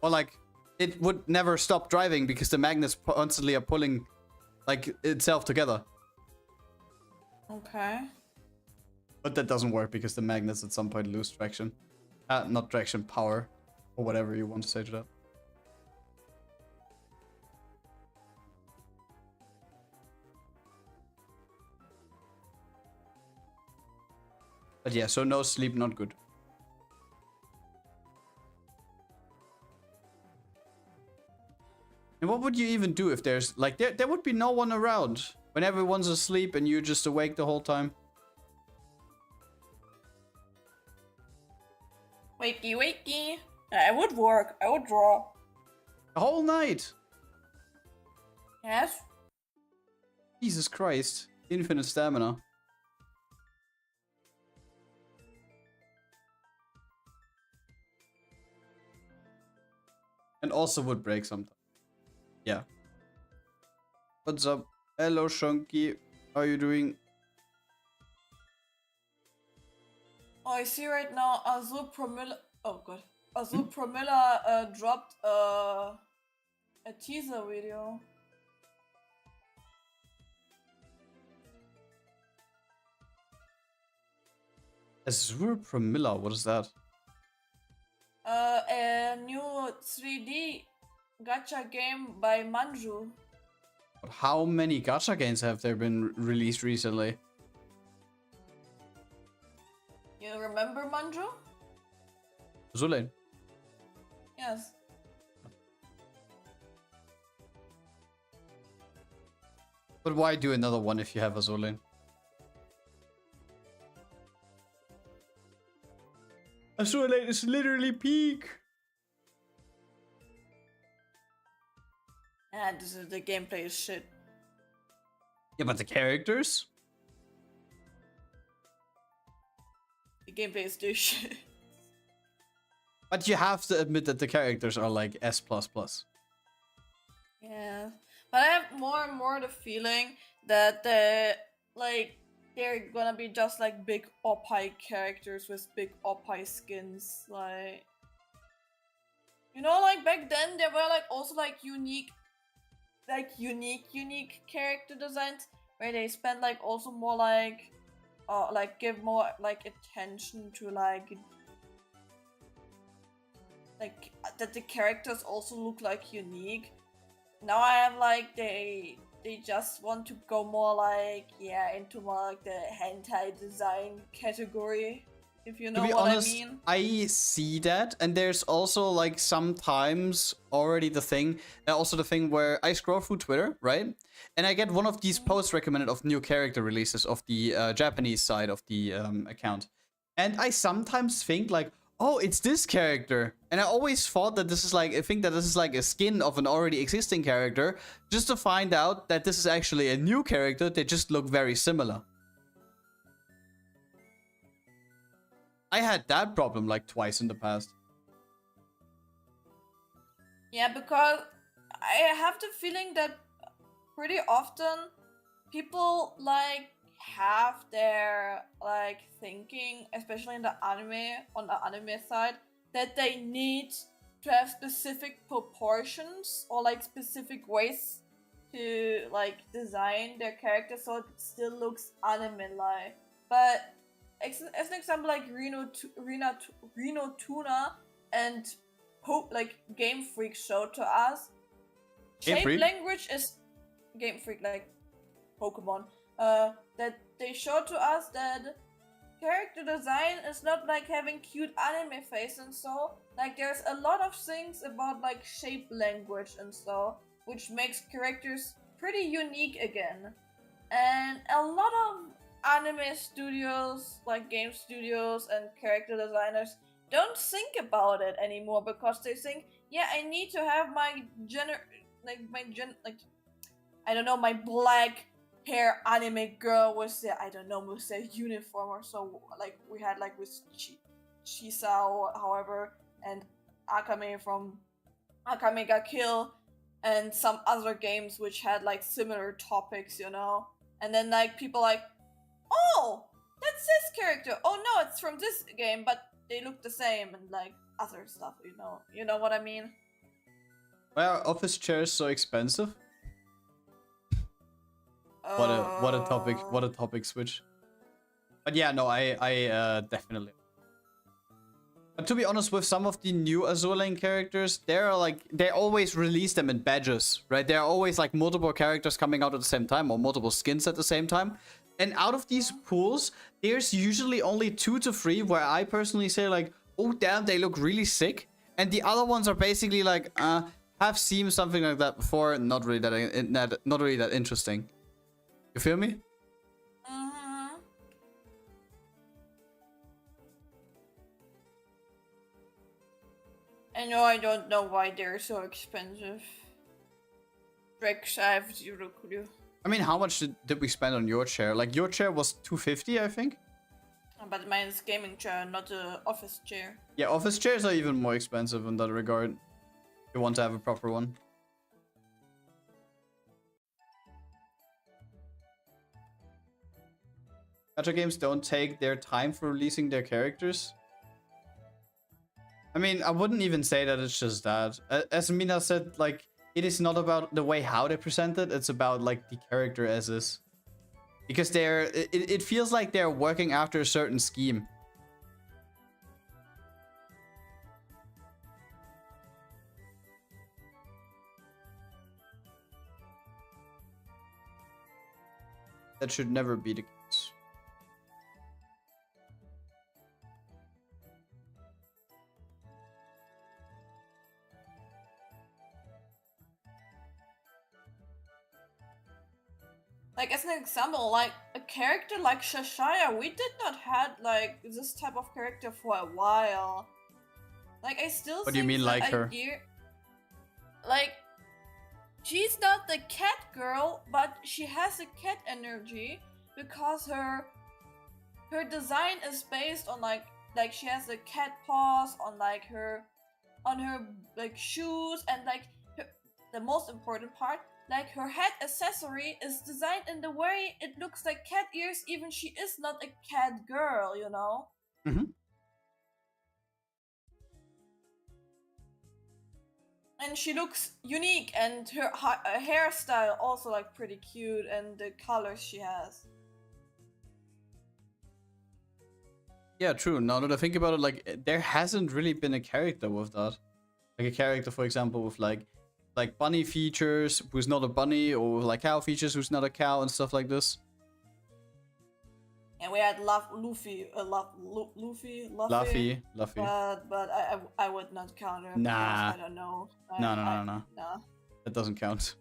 Or like, it would never stop driving because the magnets constantly are pulling like itself together. Okay. But that doesn't work because the magnets at some point lose traction. Not traction, power. Or whatever you want to say to that. But yeah, so no sleep, not good. And what would you even do if there's like there would be no one around when everyone's asleep and you're just awake the whole time? Wakey, wakey. I would work. I would draw. The whole night. Yes. Jesus Christ. Infinite stamina. And also would break sometimes. Yeah. What's up? Hello, Shonky. How are you doing? Oh, I see right now Azul Promilla. Oh god. Azul Promilla dropped a teaser video. Azure Promilla, what is that? A new 3D gacha game by Manju. But how many gacha games have there been released recently? You remember Manju? Zulane. Yes. But why do another one if you have a Zulane? Azulane is literally peak. And this is the gameplay is shit. Yeah, but the characters? The gameplay is still shit. But you have to admit that the characters are like S++. Yeah. But I have more and more the feeling that they're gonna be just like big oppai characters with big oppai skins, like, you know, like back then there were like also like unique character designs where they spent like also more like give more like attention to like that the characters also look like unique. Now I have like they just want to go more like, yeah, into more like the hentai design category, if you know To be what honest, I mean. I see that, and there's also like sometimes already the thing where I scroll through Twitter, right? And I get one of these posts recommended of new character releases of the Japanese side of the account. And I sometimes think like, oh, it's this character. And I always thought that this is like, I think that this is like a skin of an already existing character, just to find out that this is actually a new character. They just look very similar. I had that problem like twice in the past. Yeah, because I have the feeling that pretty often people like have their like thinking, especially in the anime, on the anime side, that they need to have specific proportions or like specific ways to like design their character so it still looks anime-like. But as an example, like Reno Tuna and like Game Freak showed to us, shape language is Game Freak, like Pokemon. That they showed to us that character design is not like having cute anime face and so, like there's a lot of things about like shape language and so, which makes characters pretty unique again. And a lot of anime studios, like game studios and character designers, don't think about it anymore because they think, yeah, I need to have my my black hair anime girl with the, I don't know, with their uniform or so, like we had like with Chisa or however, and Akame from Akame ga Kill, and some other games which had like similar topics, you know? And then like people like, oh, that's this character, oh no, it's from this game, but they look the same, and like other stuff, you know what I mean? Why are office chairs so expensive? What a topic switch. But yeah, no, I definitely. But to be honest, with some of the new Azulane characters, they always release them in batches, right? There are always like multiple characters coming out at the same time, or multiple skins at the same time. And out of these pools, there's usually only 2 to 3 where I personally say like, oh damn, they look really sick. And the other ones are basically like, have seen something like that before. Not really not really that interesting. You feel me? Mm-hmm. I don't know why they're so expensive. Tricks, I have zero clue. I mean, how much did we spend on your chair? Like, your chair was 250, I think. But mine's gaming chair, not a office chair. Yeah, office chairs are even more expensive in that regard. If you want to have a proper one. Gacha games don't take their time for releasing their characters. I mean, I wouldn't even say that it's just that. As Mina said, like, it is not about the way how they present it, it's about, like, the character as is. Because it feels like they're working after a certain scheme. That should never be the case. Like, as an example, like, a character like Shashaya, we did not had, like, this type of character for a while. Like, I still What do you mean, like her? Like, she's not the cat girl, but she has a cat energy because her design is based on, like she has the cat paws on, like, her like, shoes, and, like, the most important part, like, her head accessory is designed in the way it looks like cat ears, even she is not a cat girl, you know? Mm-hmm. And she looks unique, and her hairstyle also, like, pretty cute, and the colors she has. Yeah, true. Now that I think about it, like, there hasn't really been a character with that. Like, a character, for example, with, like bunny features who's not a bunny, or like cow features who's not a cow, and stuff like this. And we had Luffy. But I would not count her. Nah. I don't know. No. That doesn't count.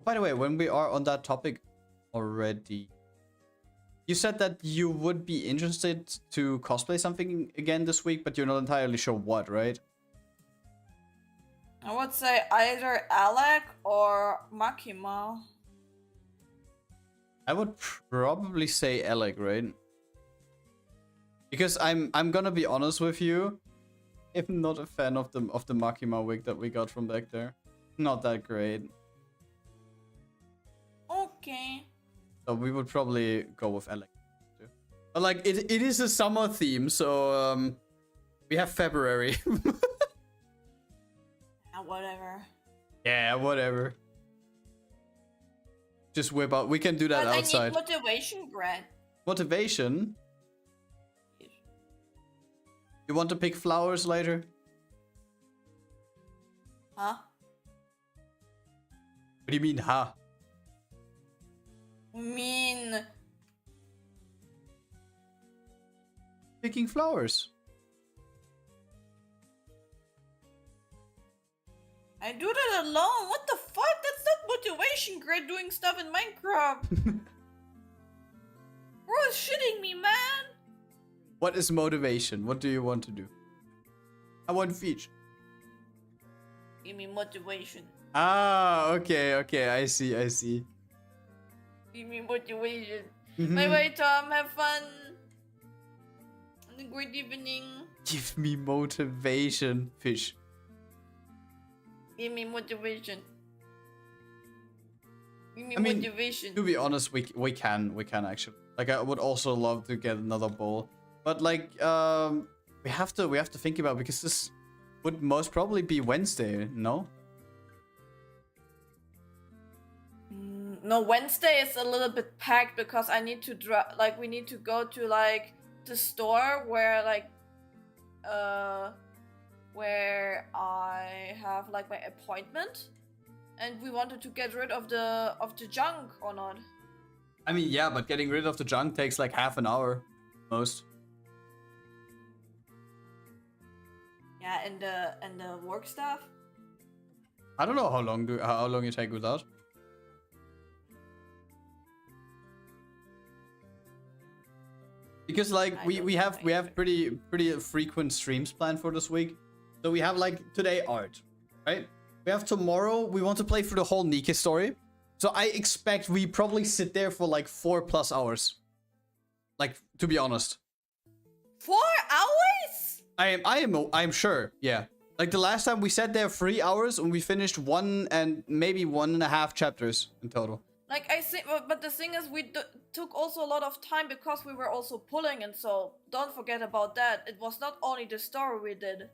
By the way, when we are on that topic already, you said that you would be interested to cosplay something again this week, but you're not entirely sure what, right? I would say either Alec or Makima. I would probably say Alec, right? Because I'm gonna be honest with you, I'm not a fan of the Makima wig that we got from back there. Not that great. Okay. So we would probably go with Alec too. But like, it is a summer theme, so we have February. Whatever. Yeah, whatever. Just whip out. We can do that outside. I need motivation, Grad. Motivation? You want to pick flowers later? Huh? What do you mean, huh? Picking flowers. I do that alone. What the fuck? That's not motivation, Grad, doing stuff in Minecraft. Bro is shitting me, man. What is motivation? What do you want to do? I want feature. Give me motivation. Ah, okay. I see. Give me motivation. Bye, Tom. Have fun. And a great evening. Give me motivation, fish. Give me motivation. Give me motivation. To be honest, we can actually. Like, I would also love to get another bowl, but like, we have to think about, because this would most probably be Wednesday, no? No, Wednesday is a little bit packed because I need to we need to go to, like, the store where, like, where I have, like, my appointment, and we wanted to get rid of the junk or not. I mean, yeah, but getting rid of the junk takes like half an hour, most. Yeah, and the work stuff. I don't know how long you take with that. Because like we have pretty frequent streams planned for this week. So we have like today art, right? We have tomorrow, we want to play through the whole Nikke story. So I expect we probably sit there for like 4+ hours. Like, to be honest. 4 hours? I'm sure, yeah. Like the last time we sat there 3 hours and we finished 1 and maybe 1.5 chapters in total. Like I think, but the thing is, we took also a lot of time because we were also pulling, and so don't forget about that. It was not only the story we did.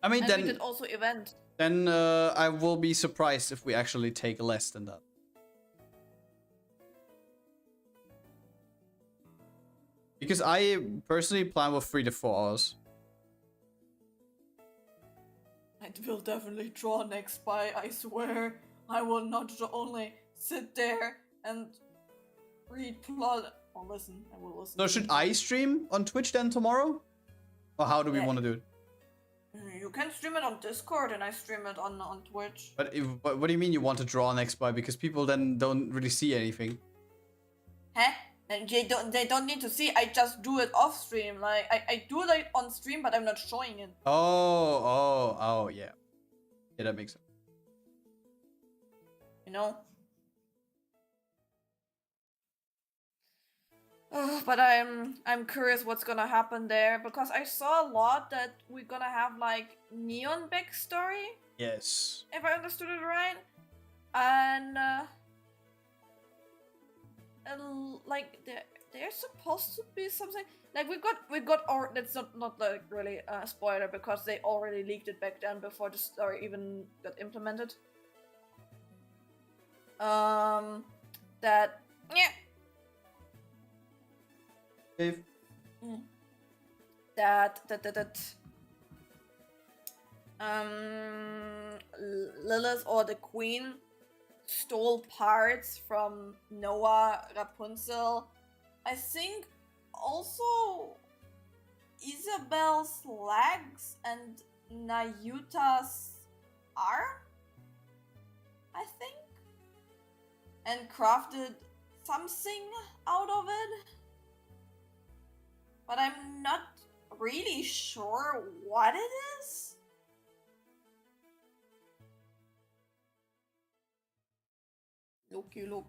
I mean, and then we did also event. Then I will be surprised if we actually take less than that. Because I personally plan with 3 to 4 hours. I will definitely draw next by, I swear. I will not only sit there and read plot or listen. I will listen. So should I stream on Twitch then tomorrow? Or how do we want to do it? You can stream it on Discord and I stream it on Twitch. But what do you mean you want to draw next by? Because people then don't really see anything. Huh? And they don't need to see. I just do it off stream. Like I do it on stream, but I'm not showing it. Oh, yeah. Yeah, that makes sense. You know? But I'm curious what's gonna happen there, because I saw a lot that we're gonna have like neon backstory. Yes. If I understood it right, and like there's supposed to be something like we got or that's not like really a spoiler because they already leaked it back then before the story even got implemented. That yeah. Lilith or the Queen stole parts from Noah, Rapunzel. I think also Isabel's legs and Nayuta's arm, I think, and crafted something out of it. But I'm not really sure what it is. Look, you look.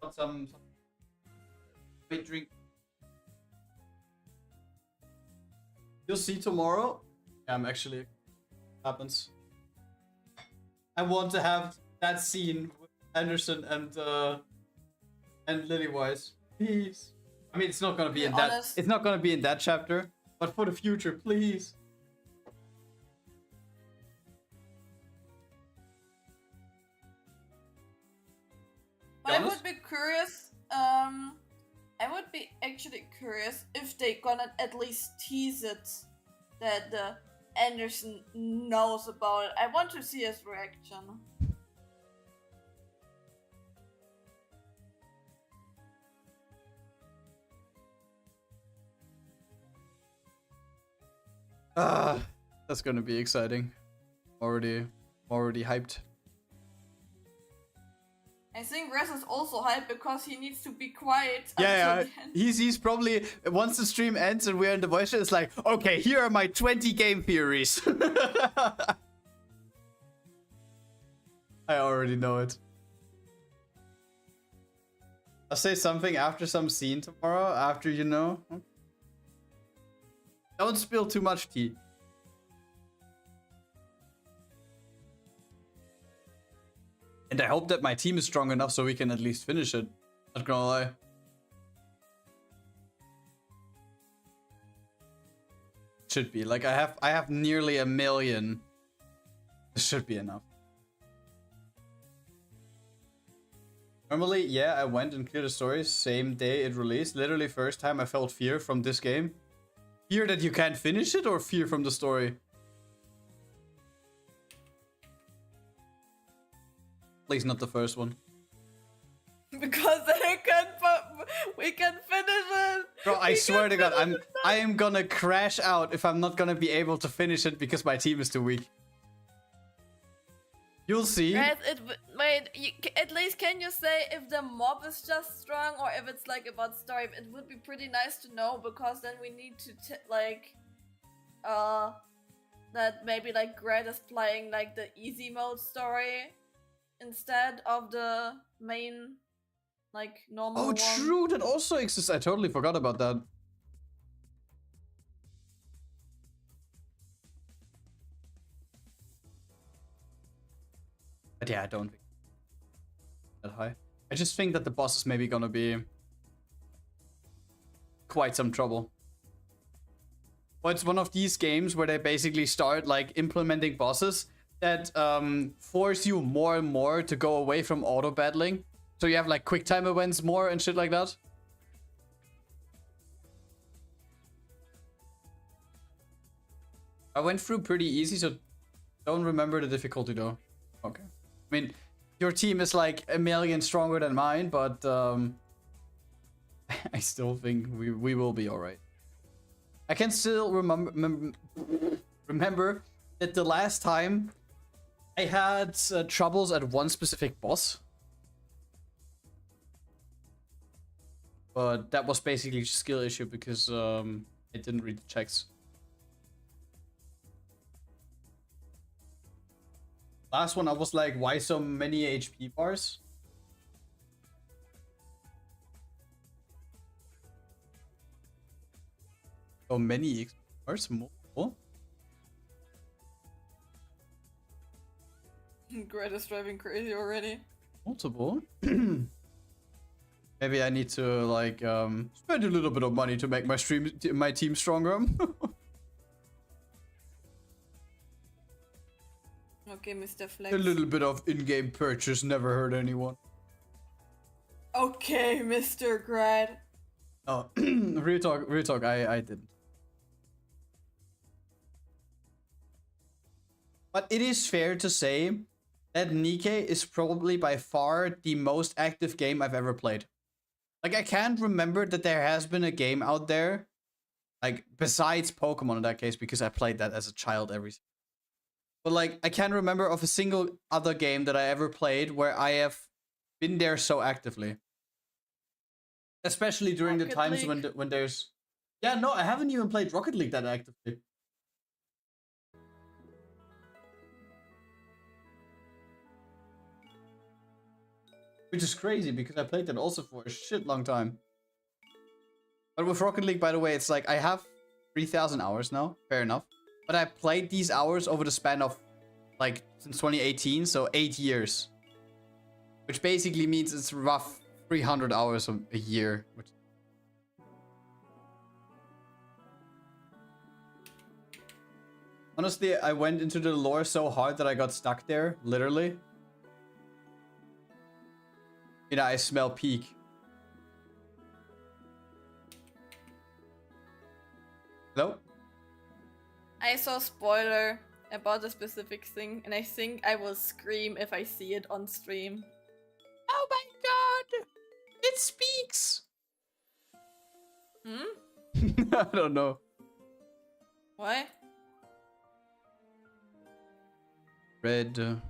Got some wait, drink. You'll see tomorrow. Actually happens. I want to have that scene with Anderson and Lillywise. Please. I mean, it's not gonna be in that. It's not gonna be in that chapter, but for the future, please. But I would be curious. I would be actually curious if they gonna at least tease it that Anderson knows about it. I want to see his reaction. That's gonna be exciting. Already hyped. I think Rez is also hyped because he needs to be quiet. Yeah. He's probably once the stream ends and we're in the voice chat, it's like, okay, here are my 20 game theories. I already know it. I'll say something after some scene tomorrow. After you know. Don't spill too much tea. And I hope that my team is strong enough so we can at least finish it. Not gonna lie. Should be. Like I have nearly 1 million. This should be enough. Normally, yeah, I went and cleared the story same day it released. Literally first time I felt fear from this game. Fear that you can't finish it or fear from the story? Please not the first one. Because we can finish it. Bro, I swear to God, I am gonna crash out if I'm not gonna be able to finish it because my team is too weak. You'll see. Right, at least can you say if the mob is just strong or if it's like about story? It would be pretty nice to know, because then we need to that maybe like Grad is playing like the easy mode story instead of the main like normal one. Oh, true, that also exists. I totally forgot about that. But yeah, I don't think that high. I just think that the boss is maybe gonna be quite some trouble. But it's one of these games where they basically start like implementing bosses that force you more and more to go away from auto battling. So you have like quick time events more and shit like that. I went through pretty easy, so don't remember the difficulty though. Okay. I mean, your team is like a million stronger than mine, but I still think we will be alright. I can still remember that the last time I had troubles at one specific boss. But that was basically a skill issue because it didn't read the checks. Last one I was like, why so many HP bars? So many XP bars? Multiple? Grad is driving crazy already. Multiple? Maybe I need to like spend a little bit of money to make my team stronger. Okay, Mr. Flex. A little bit of in-game purchase never hurt anyone. Okay, Mr. Grad. Oh, real talk, I didn't. But it is fair to say that Nikke is probably by far the most active game I've ever played. Like, I can't remember that there has been a game out there, like, besides Pokemon in that case, because I played that as a child every... But, like, I can't remember of a single other game that I ever played where I have been there so actively. Especially during the times when there's... Yeah, no, I haven't even played Rocket League that actively. Which is crazy, because I played that also for a shit long time. But with Rocket League, by the way, it's like, I have 3,000 hours now, fair enough. But I played these hours over the span of, like, since 2018, so 8 years. Which basically means it's rough 300 hours a year. Honestly, I went into the lore so hard that I got stuck there, literally. You know, I smell peak. Hello? I saw a spoiler about a specific thing, and I think I will scream if I see it on stream. Oh my god! It speaks! Hmm? I don't know. Why? Red.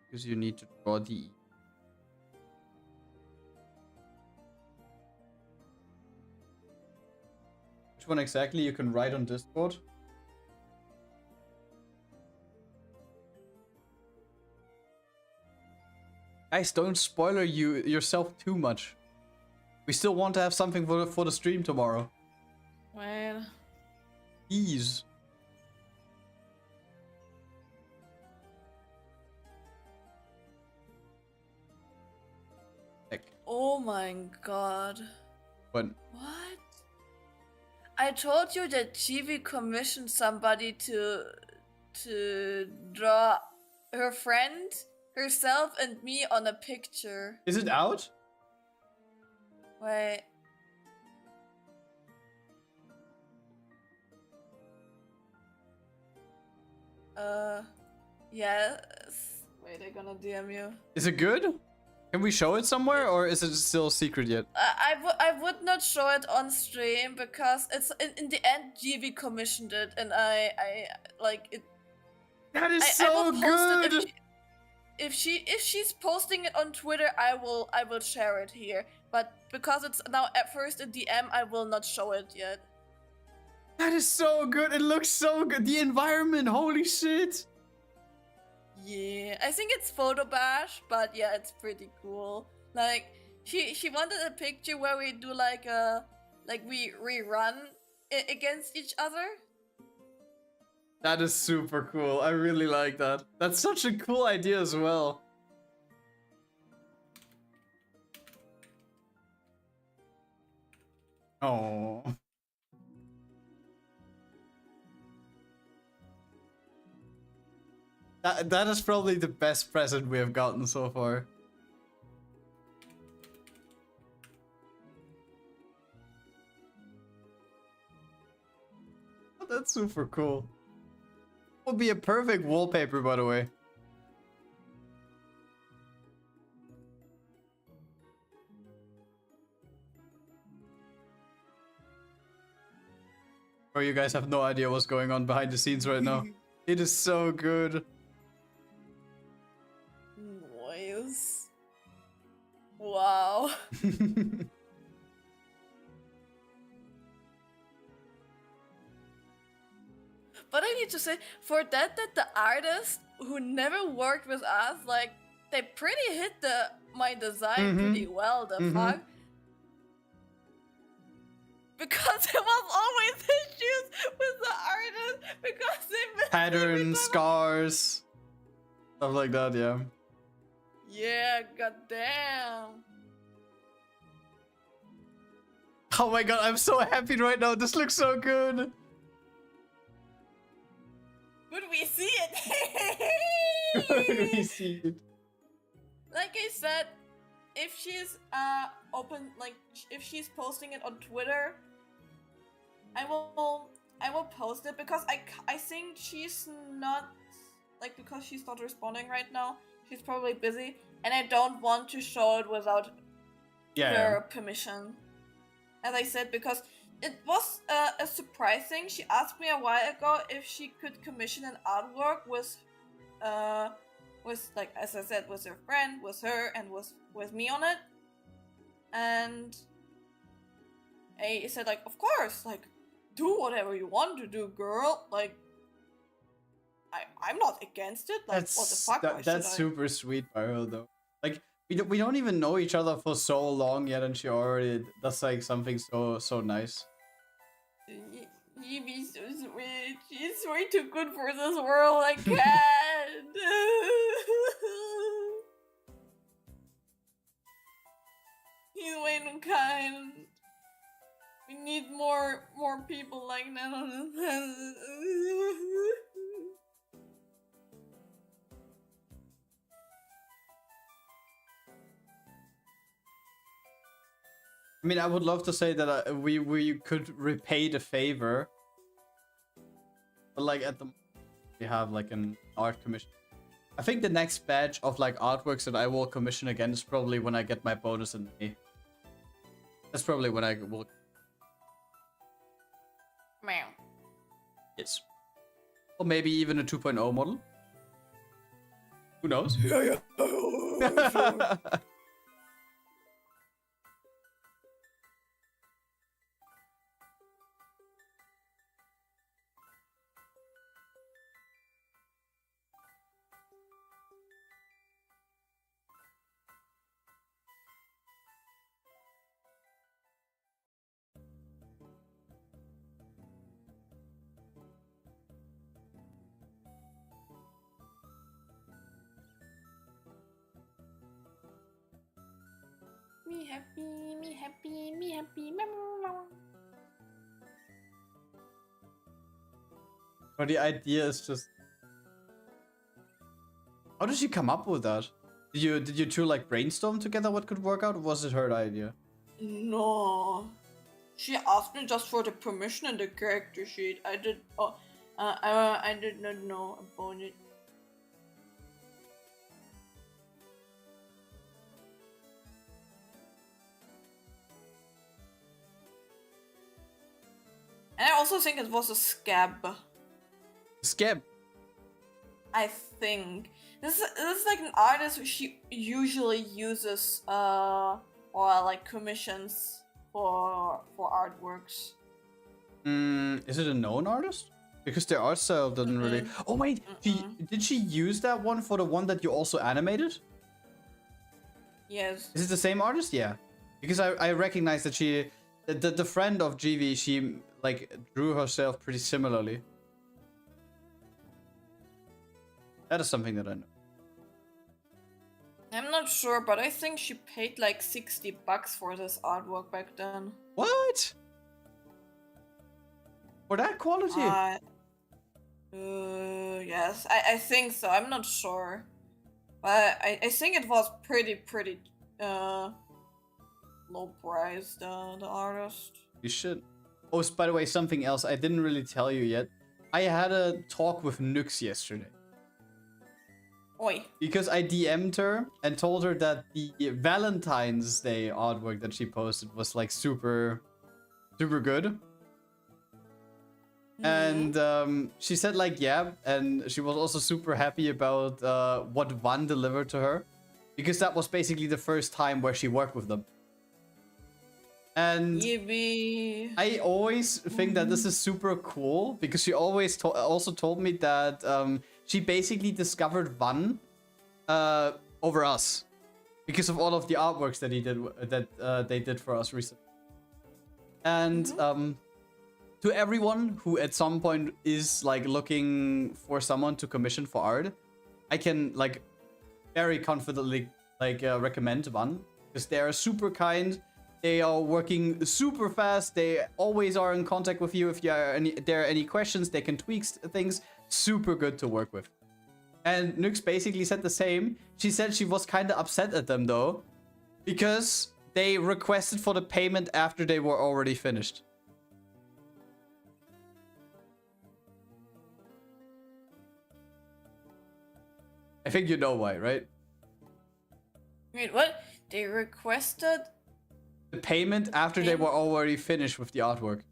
Because you need to draw the... Which one exactly you can write on Discord? Guys, don't spoiler yourself too much. We still want to have something for the stream tomorrow. Well... Please. Oh my god. What? What? I told you that Chibi commissioned somebody to draw her friend, herself, and me on a picture. Is it out? Wait. Yes. Wait, I'm gonna DM you. Is it good? Can we show it somewhere, or is it still secret yet? I would not show it on stream because it's in the end GV commissioned it, and I like it. That is I so will post good. If she's posting it on Twitter, I will share it here. But because it's now at first a DM, I will not show it yet. That is so good. It looks so good. The environment, holy shit. Yeah, I think it's photo bash, but yeah, it's pretty cool. Like she wanted a picture where we do like we rerun against each other. That is super cool. I really like that. That's such a cool idea as well. Oh. That is probably the best present we have gotten so far. Oh, that's super cool. Would be a perfect wallpaper, by the way. Or you guys have no idea what's going on behind the scenes right now. It is so good. Nice. Wow. But I need to say, for that the artists who never worked with us, like, they pretty hit my design pretty well, the fuck. Because there was always issues with the artists, because they missed Patterns, scars, stuff like that, yeah. Yeah, goddamn. Oh my god, I'm so happy right now. This looks so good. Could we see it? Could we see it? Like I said, if she's open, like if she's posting it on Twitter, I will post it, because I think she's not, like, because she's not responding right now. She's probably busy, and I don't want to show it without her permission. As I said, because it was a surprise thing. She asked me a while ago if she could commission an artwork with like, as I said, with her friend, with her, and with me on it. And I said, like, of course, like, do whatever you want to do, girl. Like, I'm not against it. Like, what the fuck? That's super sweet by her, though. Like, we don't even know each other for so long yet, and she already does like something so nice. Evie's so sweet. She's way too good for this world. I can't. He's way too kind. We need more people like that on this planet. I mean, I would love to say that we could repay the favor, but like at the moment, we have like an art commission. I think the next batch of like artworks that I will commission again is probably when I get my bonus in May. That's probably when I will. Meow. Yes. Or maybe even a 2.0 model. Who knows? Yeah. Me happy, me happy, me happy. But the idea is just, how did she come up with that? Did you two like brainstorm together what could work out, or was it her idea? No, she asked me just for the permission in the character sheet. I did not know about it. And I also think it was a scab. Skeb. I think this is like an artist who she usually uses or like commissions for artworks. Is it a known artist? Because their art style doesn't really. Oh wait, did she use that one for the one that you also animated? Yes. Is it the same artist? Yeah, because I recognize that she, the friend of GV, she like drew herself pretty similarly. That is something that I know. I'm not sure, but I think she paid like $60 for this artwork back then. What? For that quality? Yes, I think so. I'm not sure, but I think it was pretty low priced. The artist. You should. Oh, by the way, something else I didn't really tell you yet. I had a talk with Nux yesterday. Oi. Because I DM'd her and told her that the Valentine's Day artwork that she posted was like super good. And she said like, yeah, and she was also super happy about what Van delivered to her. Because that was basically the first time where she worked with them. And I always think that this is super cool because she always also told me that she basically discovered Van over us because of all of the artworks that they did for us recently. And to everyone who at some point is like looking for someone to commission for art, I can like very confidently like recommend Van because they are super kind. They are working super fast. They always are in contact with you. If there are any questions, they can tweak things. Super good to work with. And Nux basically said the same. She said she was kind of upset at them though, because they requested for the payment after they were already finished. I think you know why, right? Wait, what? They requested the payment after they were already finished with the artwork.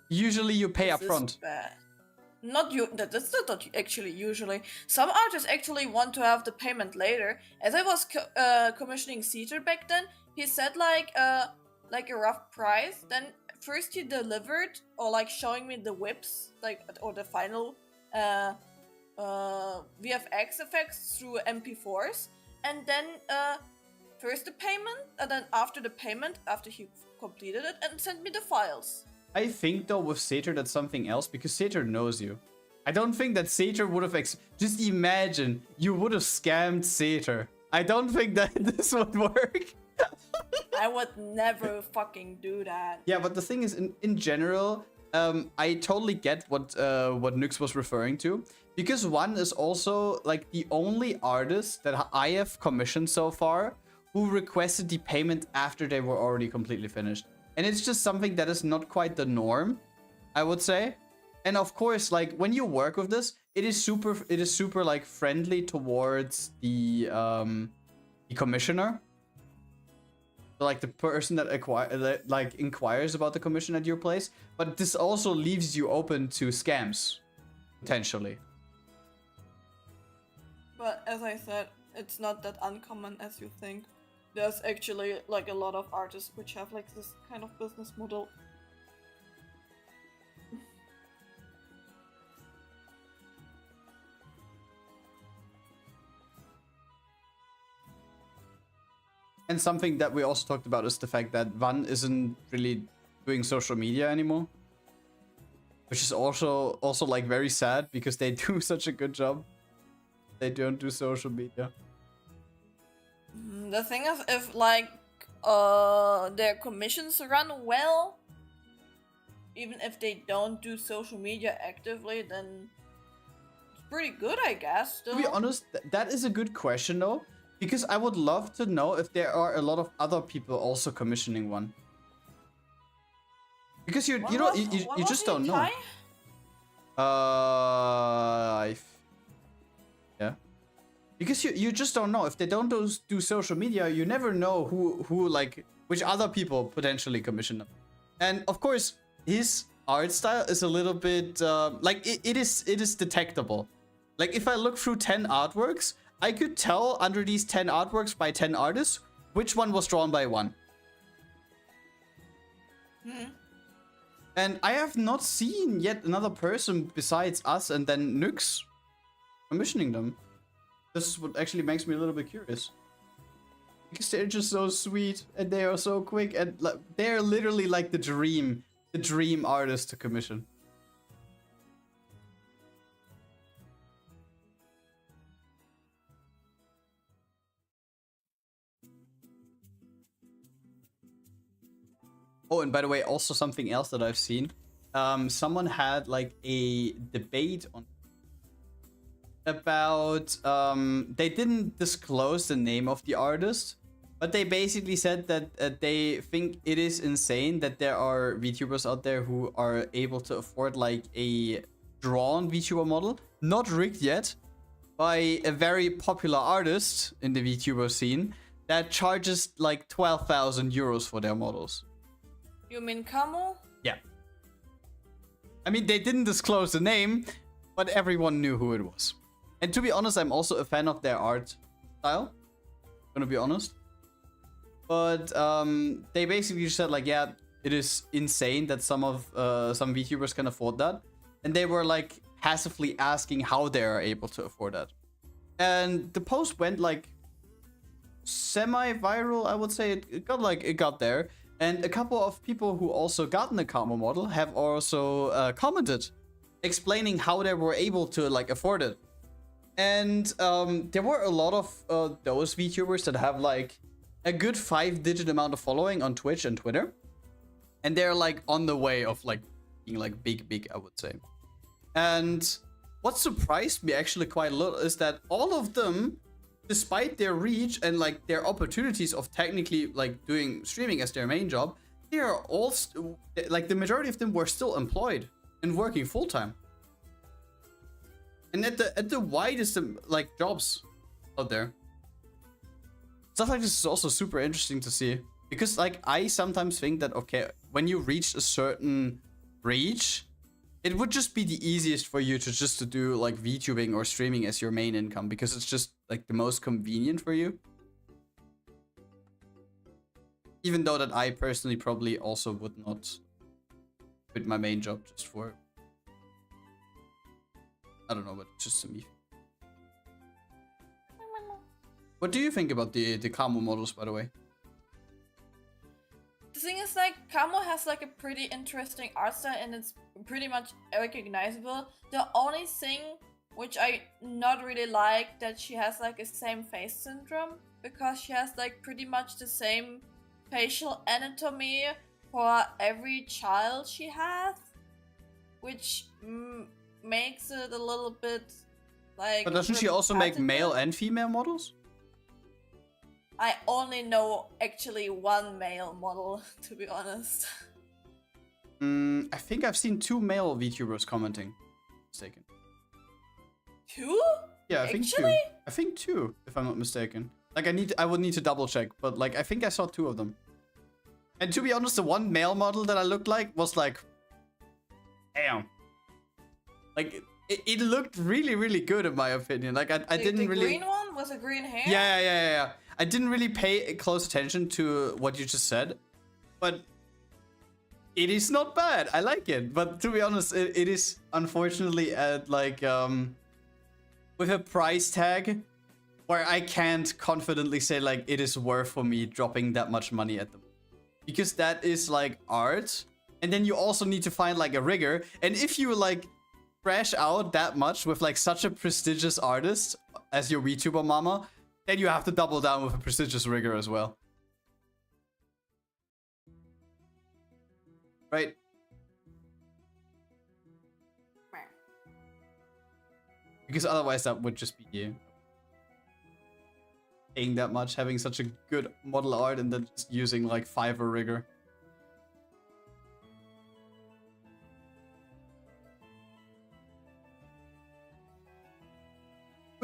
Usually you pay up front. Not you. That's not actually usually. Some artists actually want to have the payment later. As I was commissioning Caesar back then, he said like a rough price. Then first he delivered or like showing me the whips, like or the final VFX effects through MP4s, and then first the payment, and then after the payment, after he completed it, and sent me the files. I think though with Satyr that's something else because Satyr knows you. I don't think that Satyr would have just imagine you would have scammed Satyr. I don't think that this would work. I would never fucking do that. Yeah, but the thing is, in general, I totally get what Nux was referring to. Because one is also like the only artist that I have commissioned so far who requested the payment after they were already completely finished. And it's just something that is not quite the norm, I would say. And of course, like when you work with this, it is super like friendly towards the commissioner. So, like the person that inquires about the commission at your place. But this also leaves you open to scams, potentially. But as I said, it's not that uncommon as you think. There's actually like a lot of artists which have like this kind of business model. And something that we also talked about is the fact that Van isn't really doing social media anymore. Which is also like very sad because they do such a good job. They don't do social media. The thing is, if like their commissions run well, even if they don't do social media actively, then it's pretty good, I guess. Still. To be honest, that is a good question though, because I would love to know if there are a lot of other people also commissioning one. Because you just don't know. Yeah. because you just don't know. If they don't do social media, you never know who like which other people potentially commission them. And of course, his art style is a little bit like it is detectable. Like if I look through 10 artworks, I could tell under these 10 artworks by 10 artists which one was drawn by one. And I have not seen yet another person besides us and then Nyx commissioning them. This is what actually makes me a little bit curious. Because they're just so sweet and they are so quick and like, they're literally like the dream artist to commission. Oh, and by the way, also something else that I've seen. Someone had like a debate on about they didn't disclose the name of the artist, but they basically said that they think it is insane that there are VTubers out there who are able to afford like a drawn VTuber model, not rigged yet, by a very popular artist in the VTuber scene that charges like 12,000 euros for their models. You mean Camo? Yeah. I mean, they didn't disclose the name, but everyone knew who it was. And to be honest, I'm also a fan of their art style. Gonna be honest. But they basically said like, yeah, it is insane that some VTubers can afford that. And they were like passively asking how they are able to afford that. And the post went like semi-viral, I would say. It got there. And a couple of people who also got the Camo model have also commented, explaining how they were able to like afford it. And there were a lot of those VTubers that have like a good 5-digit amount of following on Twitch and Twitter. And they're like on the way of like being like big, I would say. And what surprised me actually quite a lot is that all of them, despite their reach and like their opportunities of technically like doing streaming as their main job, they are all like the majority of them were still employed and working full-time. And at the widest like jobs out there. Stuff like this is also super interesting to see, because like I sometimes think that okay, when you reach a certain reach, it would just be the easiest for you to do like VTubing or streaming as your main income, because it's just like the most convenient for you. Even though that I personally probably also would not quit my main job just for, I don't know, but just to me. What do you think about the Camo models, by the way? The thing is, like, Camo has like a pretty interesting art style and it's pretty much recognizable. The only thing which I not really like, that she has like a same face syndrome, because she has like pretty much the same facial anatomy for every child she has, which makes it a little bit like... But doesn't she also make male and female models? I only know actually one male model, to be honest. I think I've seen 2 male VTubers commenting. Mistaken. 2? Yeah, I think actually? 2. I think 2, if I'm not mistaken. Like I would need to double check, but like I think I saw 2 of them. And to be honest, the one male model that I looked like was like, damn. Like it looked really good in my opinion. Like I didn't really. The green one was a green hair. Yeah. I didn't really pay close attention to what you just said, but it is not bad. I like it, but to be honest, it is unfortunately at like with a price tag where I can't confidently say like it is worth for me dropping that much money at them, because that is like art, and then you also need to find like a rigger, and if you like crash out that much with like such a prestigious artist as your VTuber mama, then you have to double down with a prestigious rigger as well. Right? Because otherwise that would just be you paying that much, having such a good model art, and then just using like Fiverr rigger.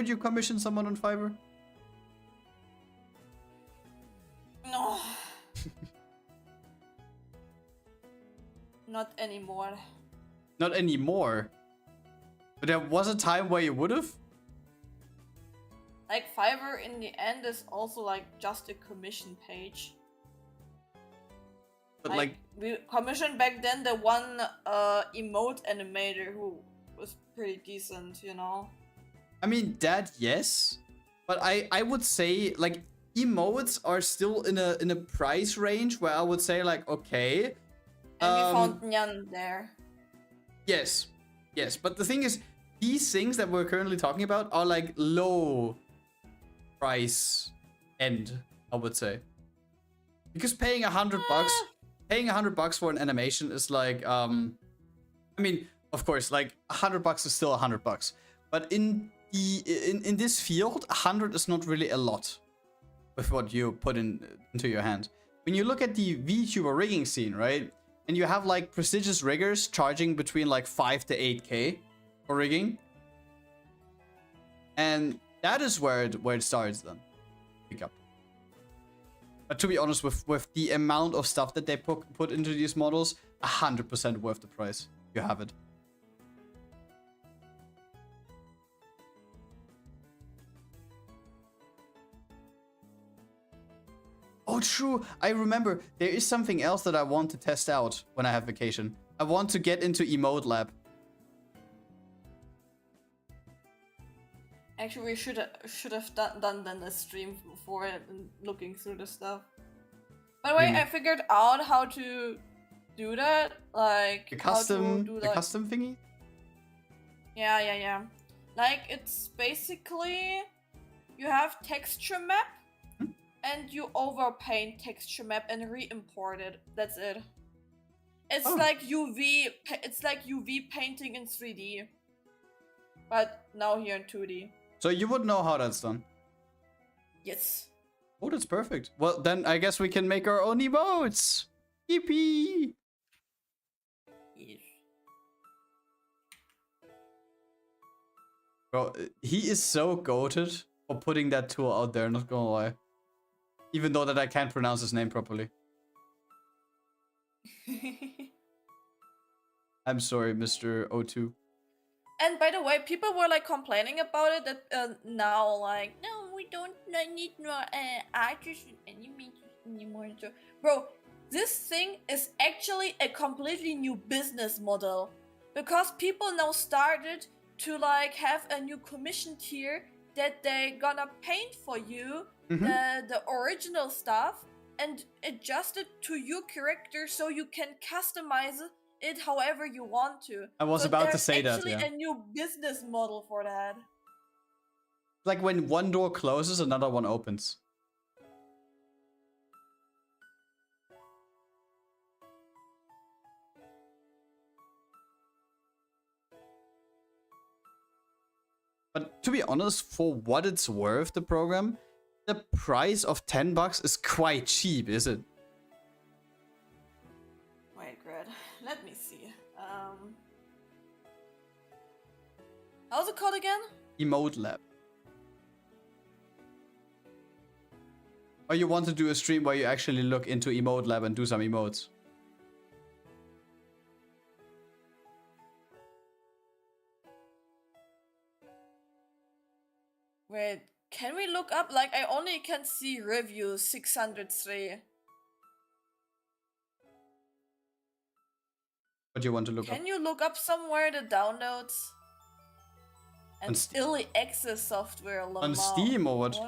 Would you commission someone on Fiverr? No. Not anymore. Not anymore. But there was a time where you would have? Like Fiverr in the end is also like just a commission page. But like we commissioned back then the one emote animator who was pretty decent, you know. I mean that yes. But I would say like emotes are still in a price range where I would say like okay. And we found Nyan there. Yes. Yes. But the thing is, these things that we're currently talking about are like low price end, I would say. Because paying $100 for an animation is like I mean, of course, like $100 is still $100. But in this field, 100 is not really a lot with what you put into your hand. When you look at the VTuber rigging scene, right? And you have like prestigious riggers charging between like 5 to 8K for rigging. And that is where it starts then. Pick up. But to be honest, with the amount of stuff that they put into these models, 100% worth the price. You have it. Oh, true. I remember there is something else that I want to test out when I have vacation. I want to get into Emote Lab. Actually, we should have done then a stream for it and looking through the stuff. By the way, I figured out how to do that. Like the custom thingy? Yeah. Like it's basically you have texture map and you overpaint texture map and re-import it. That's it. It's like UV. It's like UV painting in 3D, but now here in 2D. So you would know how that's done. Yes. Oh, that's perfect. Well, then I guess we can make our own emotes. Yippee! Yes. Bro, he is so goated for putting that tool out there, not gonna lie. Even though that I can't pronounce his name properly. I'm sorry, Mr. O2. And by the way, people were like complaining about it that now like, no, we don't need more artists and animators anymore. So, bro, this thing is actually a completely new business model because people now started to like have a new commission tier that they gonna paint for you the original stuff and adjust it to your character so you can customize it however you want to. I was about to say that, yeah. There's actually a new business model for that. Like when one door closes, another one opens. But to be honest, for what it's worth, the program, the price of $10 is quite cheap, is it? Wait, Grad, let me see. How's it called again? Emote Lab. Or you want to do a stream where you actually look into Emote Lab and do some emotes? Wait, can we look up? Like, I only can see reviews 603. What do you want to look up? Can you look up somewhere the downloads? And early access software. On Steam or what?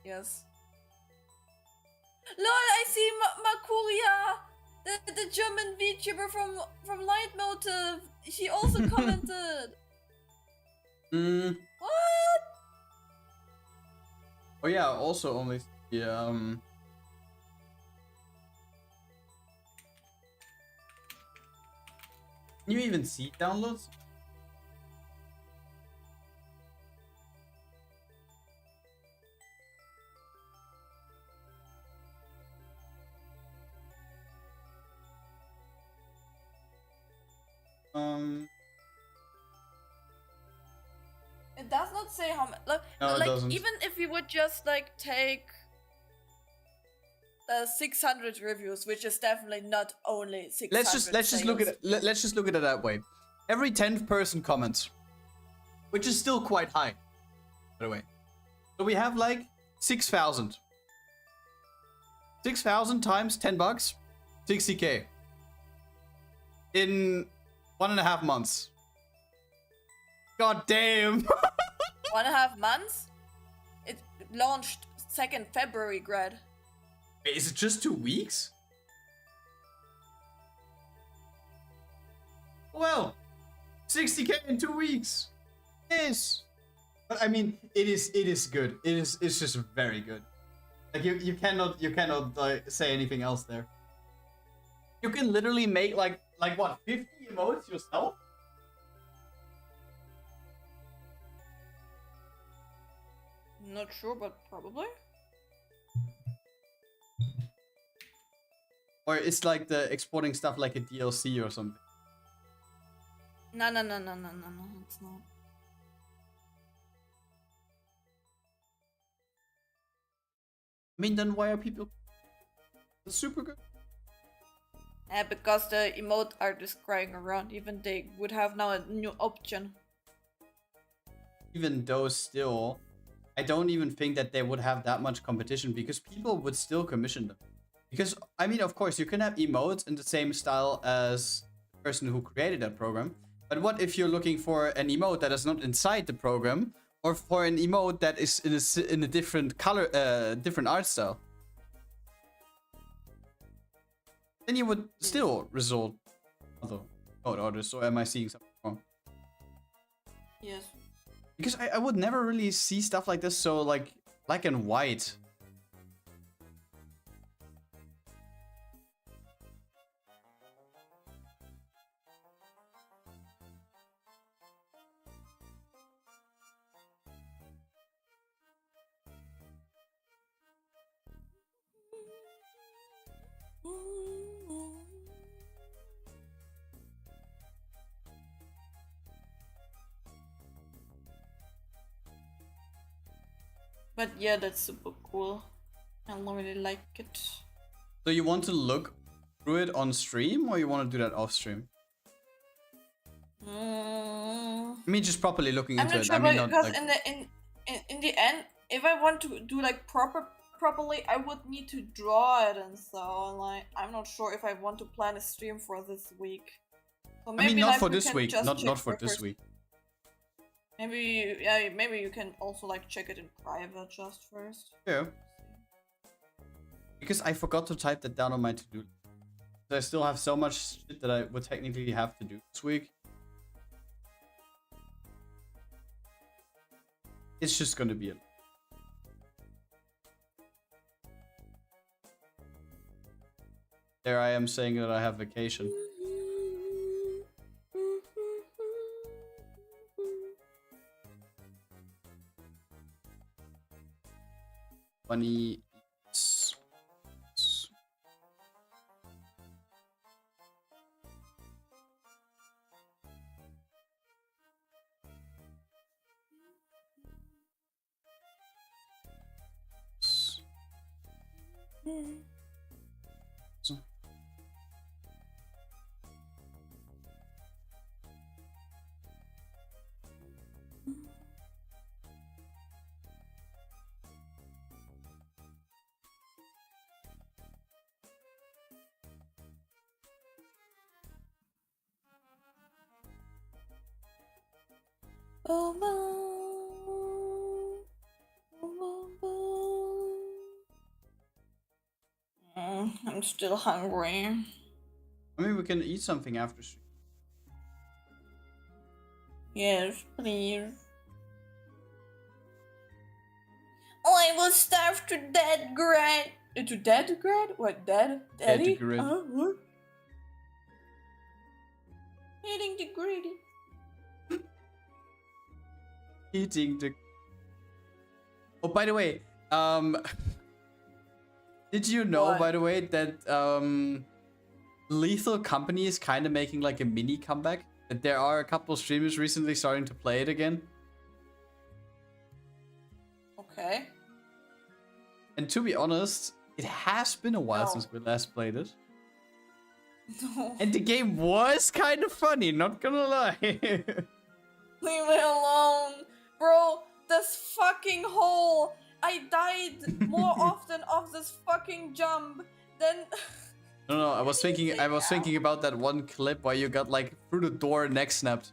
Yes. LOL, I see Makuria! The German VTuber from Leitmotive! She also commented! What? Oh yeah, also only can you even see downloads? does not say how much. No, it like doesn't. even if we would just like take 600 reviews, which is definitely not only 600. Let's just look at it. Let's just look at it that way. Every 10th person comments, which is still quite high, by the way. So we have like 6,000. 6,000 times $10, 60k. In 1.5 months. God damn. 1.5 months? It launched 2nd February, Grad. Wait, is it just 2 weeks? Well, 60k in 2 weeks. Yes. But I mean, it is good. It's just very good. Like you cannot say anything else there. You can literally make like what, 50 emotes yourself? Not sure, but probably. Or it's like the exporting stuff like a DLC or something. No, it's not. I mean, then why are people... It's super good. Because the emote are just crying around, even they would have now a new option. Even though still, I don't even think that they would have that much competition because people would still commission them. Because, I mean, of course, you can have emotes in the same style as the person who created that program. But what if you're looking for an emote that is not inside the program, or for an emote that is in a different color, different art style? Then you would still result other emote orders, or am I seeing something wrong? Yes. Because I would never really see stuff like this so like black and white. But yeah, that's super cool. I really like it. So you want to look through it on stream, or you want to do that off stream? I mean, just properly looking into it. Sure, I mean, not because like... in the end, if I want to do like properly, I would need to draw it, and so like I'm not sure if I want to plan a stream for this week. So maybe, I mean, not like, for this week. Not for this first. week. Maybe, yeah, maybe you can also like check it in private just first. Yeah. Because I forgot to type that down on my to-do list. I still have so much shit that I would technically have to do this week. It's just gonna be a... There I am saying that I have vacation. Funny. I'm still hungry. I mean, we can eat something after stream. Yes, please. Oh, I will starve to death, Grad. To death, Grad? What, dead? Daddy? Grad. What? Eating the greedy. Eating the... Oh, by the way, did you know, What? by the way, that Lethal Company is kind of making like a mini comeback? That there are a couple streamers recently starting to play it again? Okay. And to be honest, it has been a while since we last played it. No. And the game was kind of funny, not gonna lie. Leave me alone. Bro, this fucking hole. I died more often off this fucking jump than... No, I was thinking about that one clip where you got like through the door, neck snapped.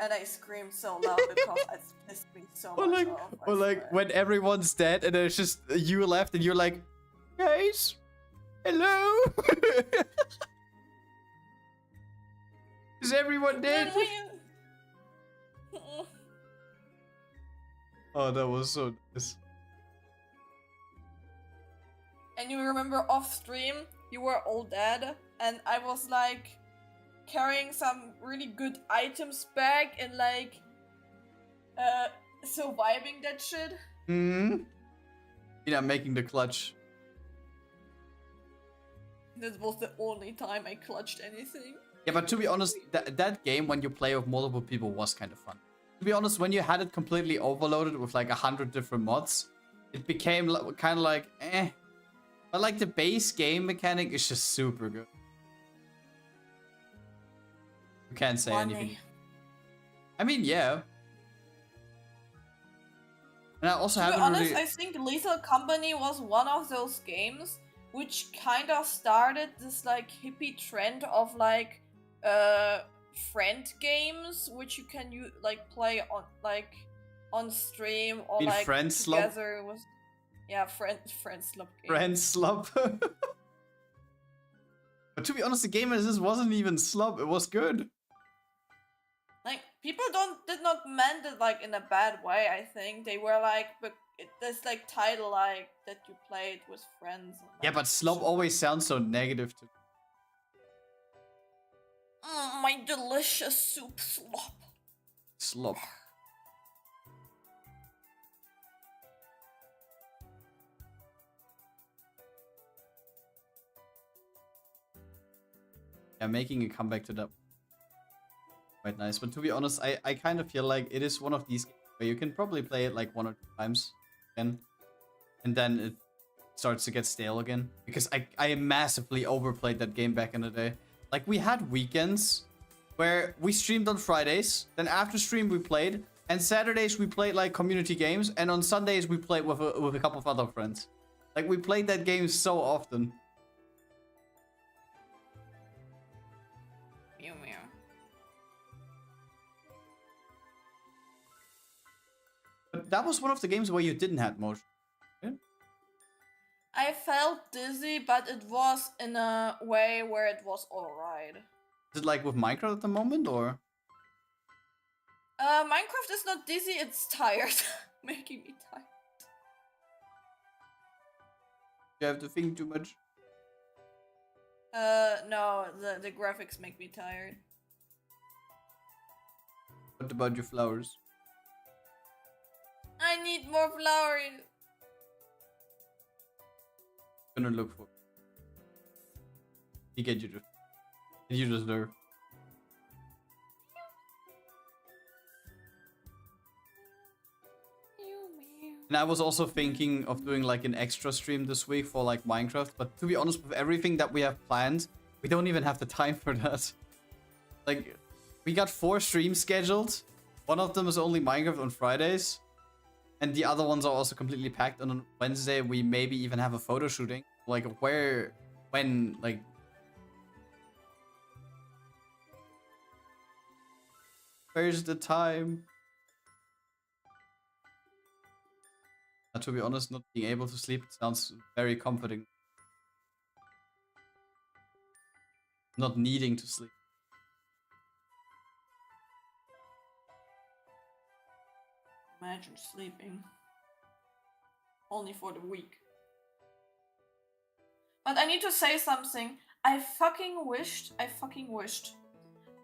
And I screamed so loud because it pissed me so much off. Or like when everyone's dead and there's just you left and you're like, guys, hello? Is everyone dead? Oh, that was so nice. And you remember off stream, you were all dead, and I was like carrying some really good items back and like surviving that shit. Hmm. Yeah, making the clutch. That was the only time I clutched anything. Yeah, but to be honest, that game when you play with multiple people was kind of fun. To be honest, when you had it completely overloaded with like 100 different mods, it became kind of like eh. But like the base game mechanic is just super good. You can't say anything. I mean, yeah. And I also haven't To be honest, really... I think Lethal Company was one of those games which kind of started this like hippie trend of like friend games which you can play on stream or like friend together with friend slop game. Friend slop. But to be honest, the game as this wasn't even slop, it was good. Like people did not meant it like in a bad way, I think. They were like, but this like title like that you played with friends. And, like, yeah, but slop always sounds so negative to me. My delicious soup slop. Slop. Yeah, making a comeback to that. Quite nice. But to be honest, I kind of feel like it is one of these games where you can probably play it like 1 or 2 times again. And then it starts to get stale again. Because I massively overplayed that game back in the day. Like we had weekends where we streamed on Fridays. Then after stream we played. And Saturdays we played like community games. And on Sundays we played with a couple of other friends. Like we played that game so often. But that was one of the games where you didn't have motion. Yeah? I felt dizzy, but it was in a way where it was alright. Is it like with Minecraft at the moment, or? Minecraft is not dizzy, it's tired. Making me tired. You have to think too much? No, the graphics make me tired. What about your flowers? I need more flowers. I'm gonna look for it. You get you deserve. And I was also thinking of doing like an extra stream this week for like Minecraft, but to be honest, with everything that we have planned, we don't even have the time for that. Like, we got 4 streams scheduled. One of them is only Minecraft on Fridays. And the other ones are also completely packed. And on Wednesday, we maybe even have a photo shooting. Like, when, like... Where's the time? To be honest, not being able to sleep sounds very comforting. Not needing to sleep. Imagine sleeping. Only for the week. But I need to say something. I fucking wished.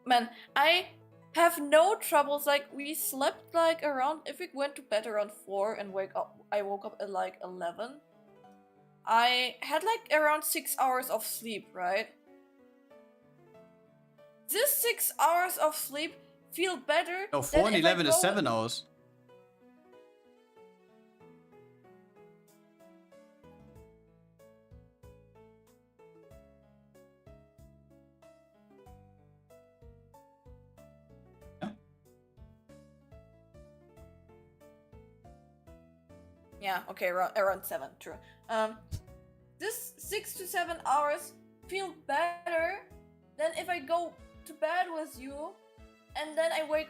Man, I have no troubles. Like, we slept like around, if we went to bed around 4 and I woke up at like 11. I had like around 6 hours of sleep, right? This 6 hours of sleep feel better. No, 4 and 11 is 7 hours. Yeah, okay, around 7, true. This 6 to 7 hours feel better than if I go to bed with you, and then I wake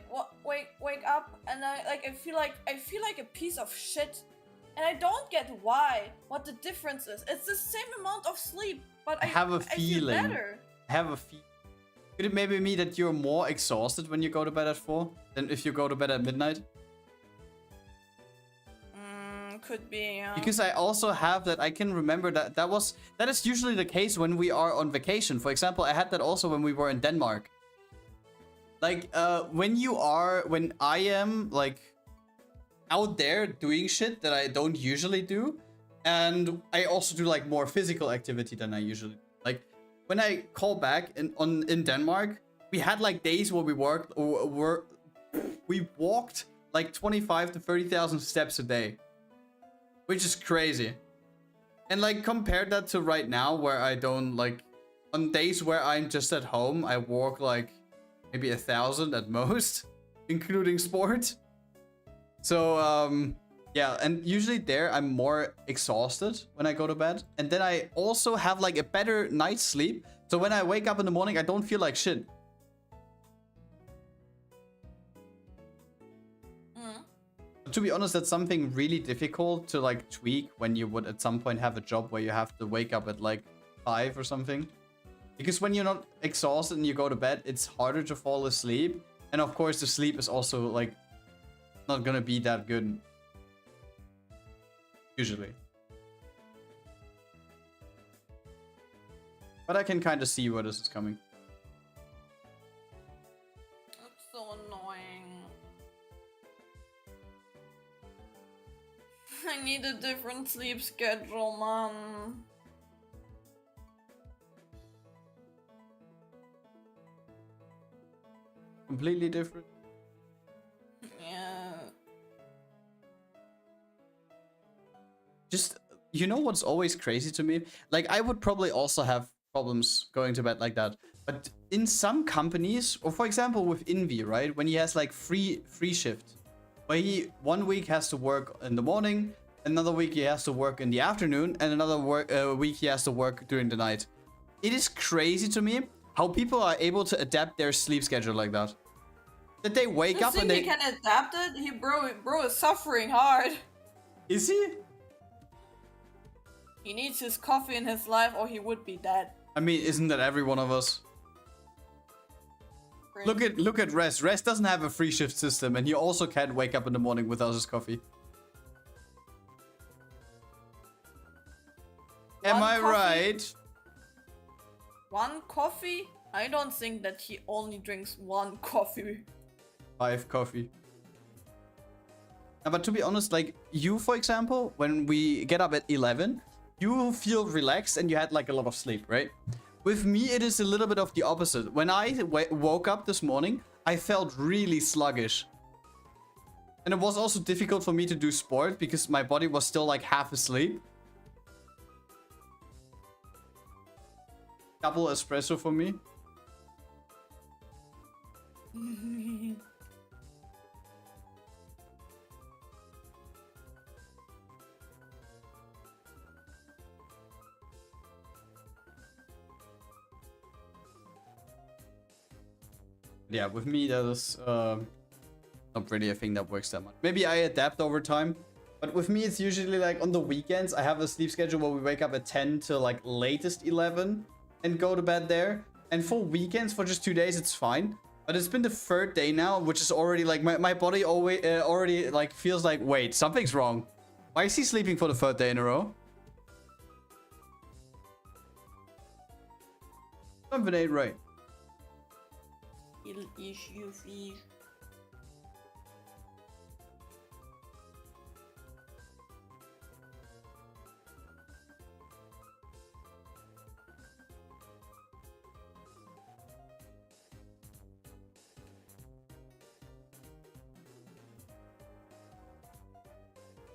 up, and I feel like a piece of shit, and I don't get what the difference is. It's the same amount of sleep, but I have a feeling. I feel better. I have a feeling. Could it maybe be that you're more exhausted when you go to bed at 4 than if you go to bed at midnight? Could be, yeah. Because I also have that. I can remember that is usually the case when we are on vacation. For example, I had that also when we were in Denmark. Like when I am like out there doing shit that I don't usually do, and I also do like more physical activity than I usually do. Like when I call back in Denmark, we had like days where we walked like 25 to 30,000 steps a day. Which is crazy. And like compare that to right now where I don't like, on days where I'm just at home, I walk like maybe 1,000 at most, including sport. So yeah, and usually there I'm more exhausted when I go to bed. And then I also have like a better night's sleep. So when I wake up in the morning, I don't feel like shit. To be honest, that's something really difficult to like tweak when you would at some point have a job where you have to wake up at like 5 or something. Because when you're not exhausted and you go to bed, it's harder to fall asleep. And of course, the sleep is also like not gonna be that good. Usually. But I can kind of see where this is coming. That's so annoying. I need a different sleep schedule, man. Completely different? Yeah. Just, you know what's always crazy to me? Like, I would probably also have problems going to bed like that. But in some companies, or for example with Invi, right? When he has like free shift. Where he 1 week has to work in the morning, another week he has to work in the afternoon, and another week he has to work during the night. It is crazy to me how people are able to adapt their sleep schedule like that. That they wake up and they can adapt it? Bro is suffering hard. Is he? He needs his coffee in his life or he would be dead. I mean, isn't that every one of us? Look at Rest. Rest doesn't have a free shift system, and he also can't wake up in the morning without his coffee. Am I right? 1 coffee? I don't think that he only drinks 1 coffee. 5 coffee. But to be honest, like you, for example, when we get up at 11, you feel relaxed and you had like a lot of sleep, right? With me, it is a little bit of the opposite. When I woke up this morning, I felt really sluggish. And it was also difficult for me to do sport because my body was still like half asleep. Double espresso for me. Yeah, with me, that is not really a thing that works that much. Maybe I adapt over time. But with me, it's usually like on the weekends, I have a sleep schedule where we wake up at 10 to like latest 11 and go to bed there. And for weekends, for just 2 days, it's fine. But it's been the 3rd day now, which is already like my body already like feels like, wait, something's wrong. Why is he sleeping for the 3rd day in a row? Something ain't right.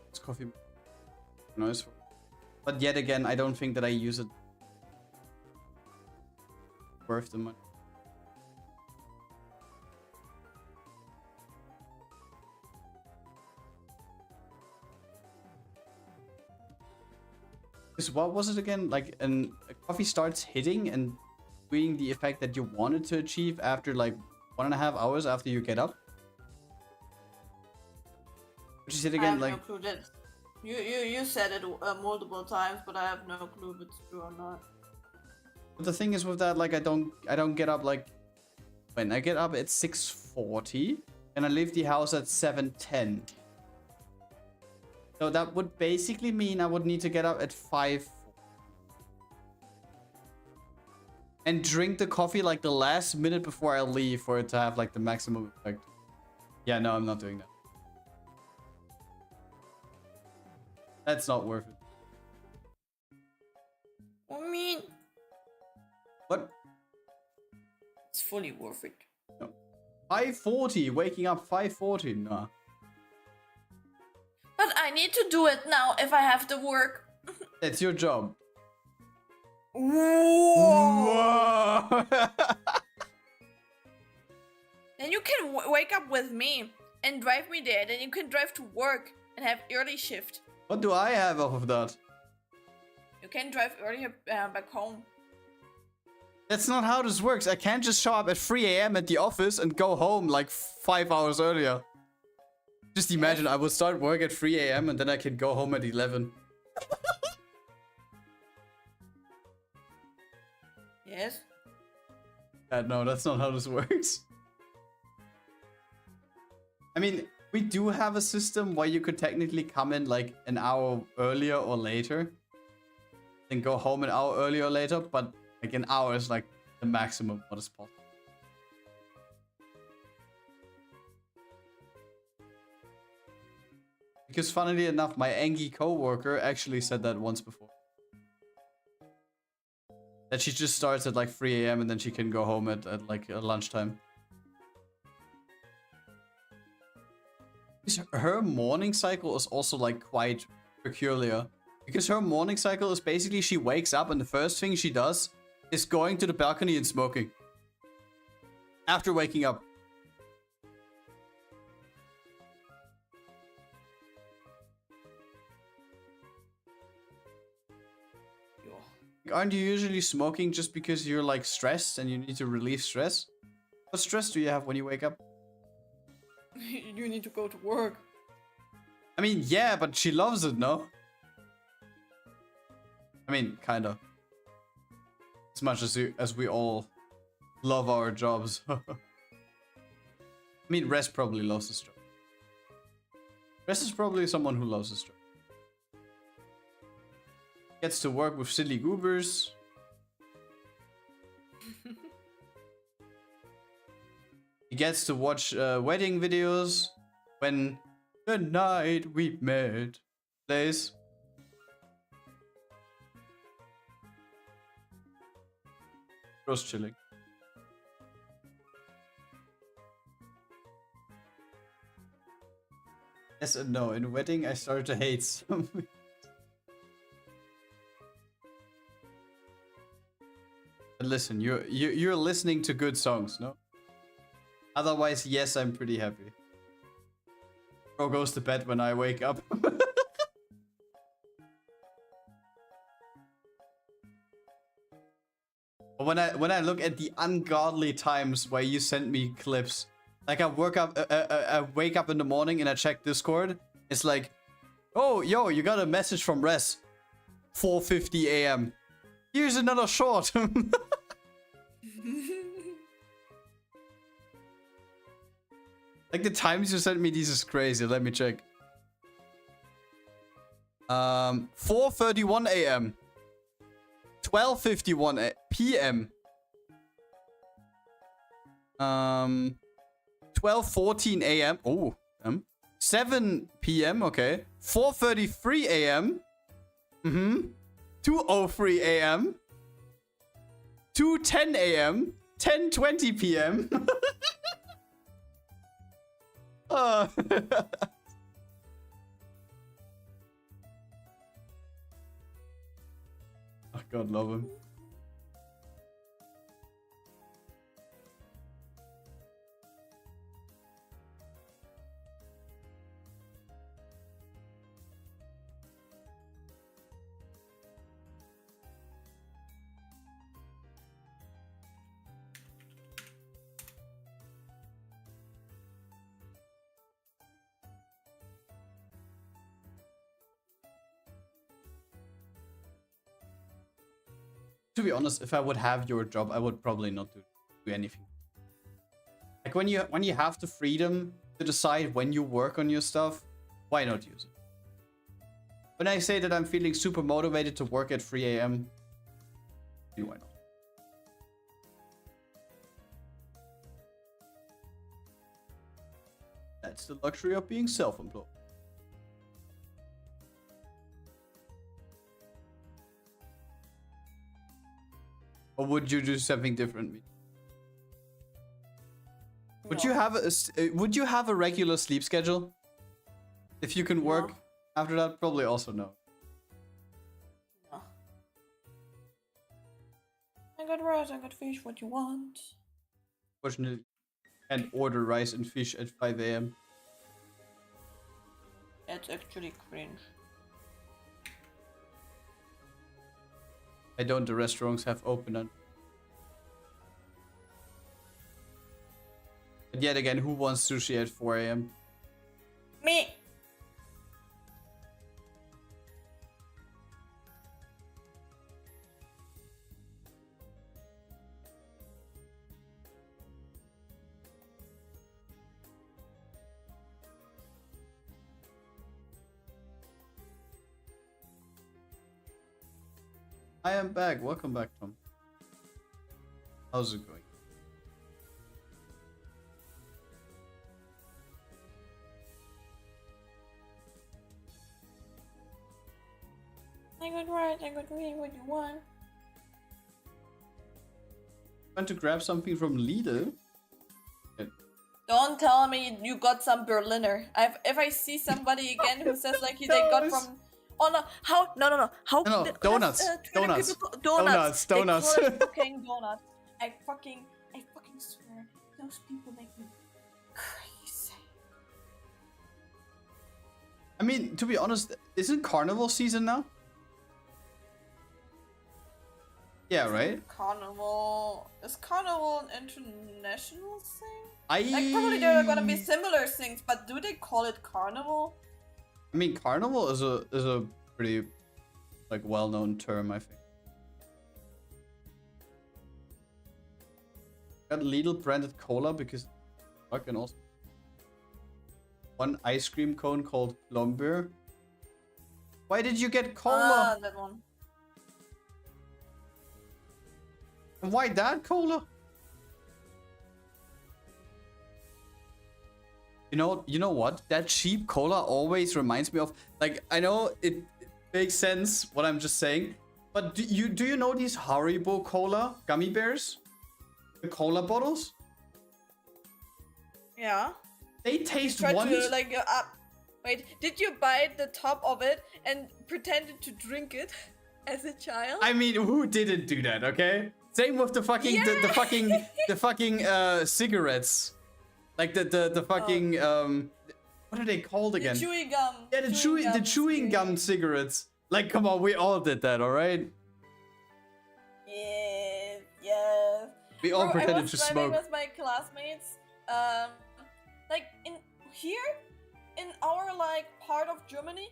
It's coffee noise. But yet again, I don't think that I use it worth the money. Because what was it again? Like a coffee starts hitting and doing the effect that you wanted to achieve after like 1.5 hours after you get up. Which is it I again? have Like no clue. That you said it multiple times, but I have no clue if it's true or not. but the thing is with that, like I don't get up like when I get up at 6:40 and I leave the house at 7:10. So that would basically mean I would need to get up at 5 and drink the coffee like the last minute before I leave for it to have like the maximum effect. Yeah, no, I'm not doing that. That's not worth it. I mean, What? it's fully worth it. No. 5:40, waking up 5:40. Nah. But I need to do it now if I have to work. That's your job. Whoa. Whoa. Then you can wake up with me and drive me there. Then you can drive to work and have early shift. What do I have off of that? You can drive earlier back home. That's not how this works. I can't just show up at 3 a.m. at the office and go home like 5 hours earlier. Just imagine I would start work at 3 a.m. and then I can go home at 11. Yes. No, that's not how this works. I mean, we do have a system where you could technically come in like an hour earlier or later. Then go home an hour earlier or later, but like an hour is like the maximum what is possible. Because funnily enough, my Angie coworker actually said that once before. That she just starts at like 3 a.m. and then she can go home at like lunchtime. Her morning cycle is also like quite peculiar. Because her morning cycle is basically she wakes up and the first thing she does is going to the balcony and smoking. After waking up. Aren't you usually smoking just because you're like stressed and you need to relieve stress? What stress do you have when you wake up? You need to go to work. I mean, yeah, but she loves it, no? I mean, kinda. As much as we all love our jobs. I mean, Rest probably loves his job. Rest is probably someone who loves his job. Gets to work with silly goobers. He gets to watch wedding videos when the night we met plays. Just chilling. Yes and no. In wedding, I started to hate something. Listen, you're listening to good songs, no? Otherwise, yes, I'm pretty happy. Bro goes to bed when I wake up. When I look at the ungodly times where you send me clips, like I wake up in the morning and I check Discord, it's like, oh yo, you got a message from Res, 4:50 a.m. Here's another short. Like the times you sent me these is crazy. Let me check. 4:31 a.m. 12:51 p.m. 12:14 a.m. Oh, 7 p.m. Okay. 4:33 a.m. 2:03 a.m. 2:10 a.m. 10:20 p.m. Oh God, love him. to be honest, if I would have your job, I would probably not do anything. Like when you have the freedom to decide when you work on your stuff, why not use it? When I say that I'm feeling super motivated to work at 3 a.m., why not? That's the luxury of being self-employed. Or would you do something different? Would you have a regular sleep schedule? If you can work after that, probably also no. No. I got rice, I got fish, what you want? Fortunately, can't order rice and fish at 5 a.m. That's actually cringe. I don't. The restaurants have opened. But yet again, who wants sushi at 4 a.m.? Me! I am back. Welcome back, Tom. How's it going? I got rice, I got me, what you want? Want to grab something from Lidl? Don't tell me you got some Berliner. If I see somebody again who says like they got from... Oh no! How? No! How? No, donuts. Donuts. Donuts. Donuts. They call it fucking donuts. I fucking swear, those people make me crazy. I mean, to be honest, isn't carnival season now? Yeah, right? Carnival. Is carnival an international thing? Like, probably there are gonna be similar things, but do they call it carnival? I mean, carnival is a pretty like well-known term, I think. Got Lidl branded cola because fucking awesome. One ice cream cone called Plombeer. Why did you get cola? Ah, that one. And why that cola? You know what? That cheap cola always reminds me of, like, I know it makes sense what I'm just saying, but do you know these Haribo cola gummy bears? The cola bottles? Yeah. They taste wait, did you bite the top of it and pretended to drink it as a child? I mean, who didn't do that, okay? Same with the fucking the fucking cigarettes. Like the fucking what are they called again? The chewing gum. Yeah, the chewing gum cigarettes. Like, come on, we all did that, all right? Yes. We all pretended to smoke. I smoke. was with my classmates. Like in our like part of Germany,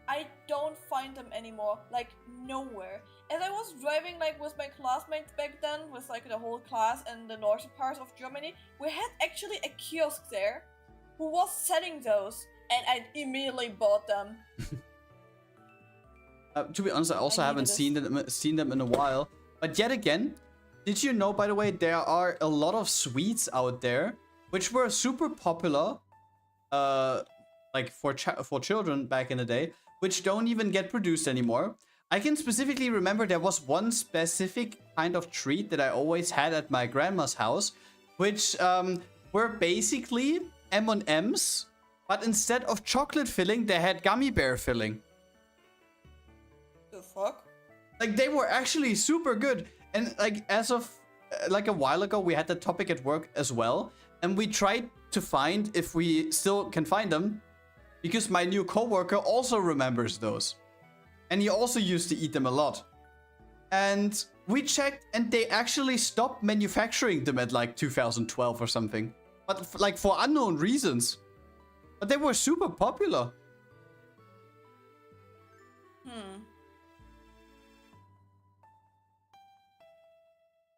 I don't find them anymore. Like nowhere. As I was driving like with my classmates back then, with like the whole class in the northern part of Germany, we had actually a kiosk there who was selling those, and I immediately bought them. To be honest, I also haven't seen them in a while. But yet again, did you know, by the way, there are a lot of sweets out there which were super popular, like for children back in the day, which don't even get produced anymore. I can specifically remember there was one specific kind of treat that I always had at my grandma's house, which were basically M&Ms, but instead of chocolate filling, they had gummy bear filling. The fuck? Like, they were actually super good. And like, as of like a while ago, we had that topic at work as well, and we tried to find if we still can find them, because my new coworker also remembers those. And he also used to eat them a lot. And we checked, and they actually stopped manufacturing them at like 2012 or something. But like for unknown reasons. But they were super popular.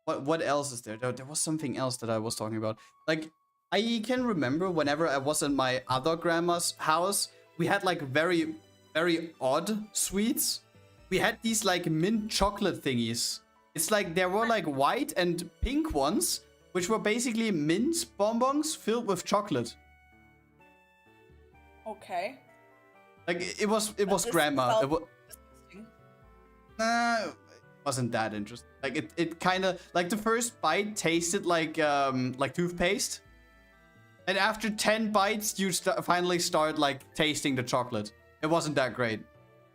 What else is there? There was something else that I was talking about. Like, I can remember whenever I was in my other grandma's house, we had like very, very odd sweets. We had these like mint chocolate thingies. It's like there were like white and pink ones, which were basically mint bonbons filled with chocolate. Okay. Like it was grandma. It wasn't that interesting. Like it kind of like the first bite tasted like toothpaste, and after 10 bites you finally start like tasting the chocolate. It wasn't that great.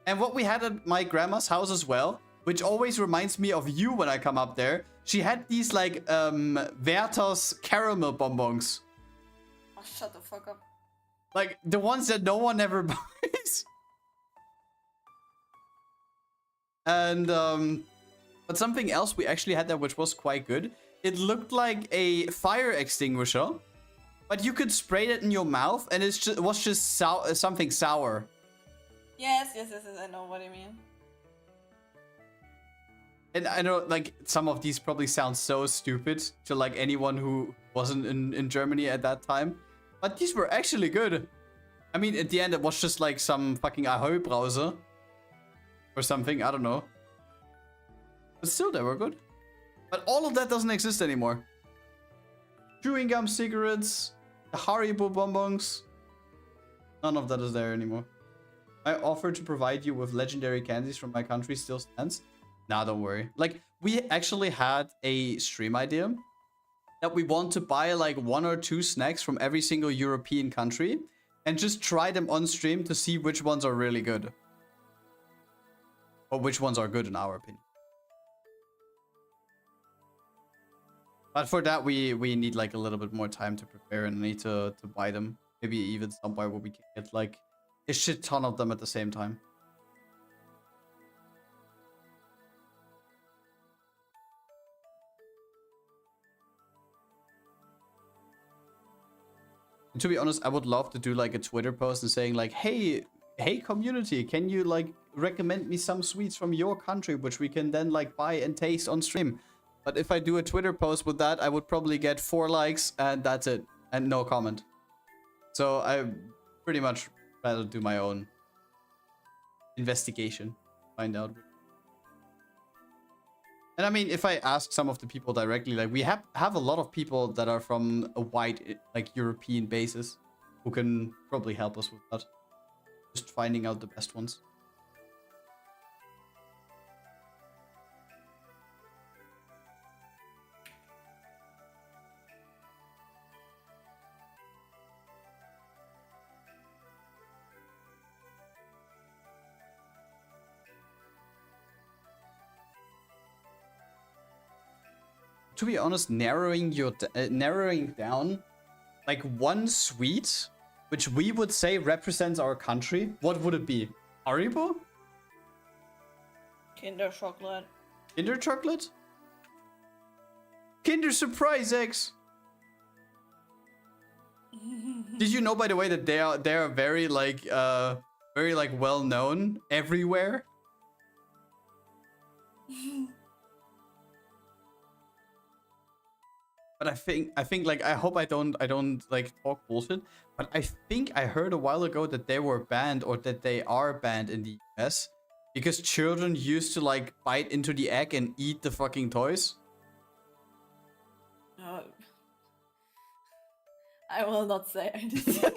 And what we had at my grandma's house as well, which always reminds me of you when I come up there, she had these like Werther's caramel bonbons. Oh, shut the fuck up. Like the ones that no one ever buys. And but something else we actually had there which was quite good. It looked like a fire extinguisher, but you could spray it in your mouth and it was just something sour. Yes, I know what you mean. And I know like some of these probably sound so stupid to like anyone who wasn't in Germany at that time, but these were actually good. I mean, at the end it was just like some fucking Ahoy browser or something, I don't know. But still, they were good. But all of that doesn't exist anymore. Chewing gum, cigarettes, the Haribo bonbons. None of that is there anymore. I offered to provide you with legendary candies from my country still stands. Nah, don't worry. Like, we actually had a stream idea that we want to buy like 1 or 2 snacks from every single European country and just try them on stream to see which ones are really good. Or which ones are good in our opinion. But for that, we need like a little bit more time to prepare and need to buy them. Maybe even somewhere where we can get like a shit ton of them at the same time. And to be honest, I would love to do like a Twitter post and saying like, hey community, can you like recommend me some sweets from your country which we can then like buy and taste on stream? But if I do a Twitter post with that, I would probably get 4 likes and that's it. And no comment. So I pretty much rather do my own investigation. Find out. And I mean, if I ask some of the people directly, like we have a lot of people that are from a wide like European basis who can probably help us with that. Just finding out the best ones. To be honest, narrowing down like one sweet, which we would say represents our country, what would it be? Haribo? Kinder chocolate. Kinder chocolate? Kinder Surprise eggs. Did you know, by the way, that they are very like well known everywhere? But I think like I hope I don't like talk bullshit, but I think I heard a while ago that they were banned or that they are banned in the US because children used to like bite into the egg and eat the fucking toys. I will not say anything.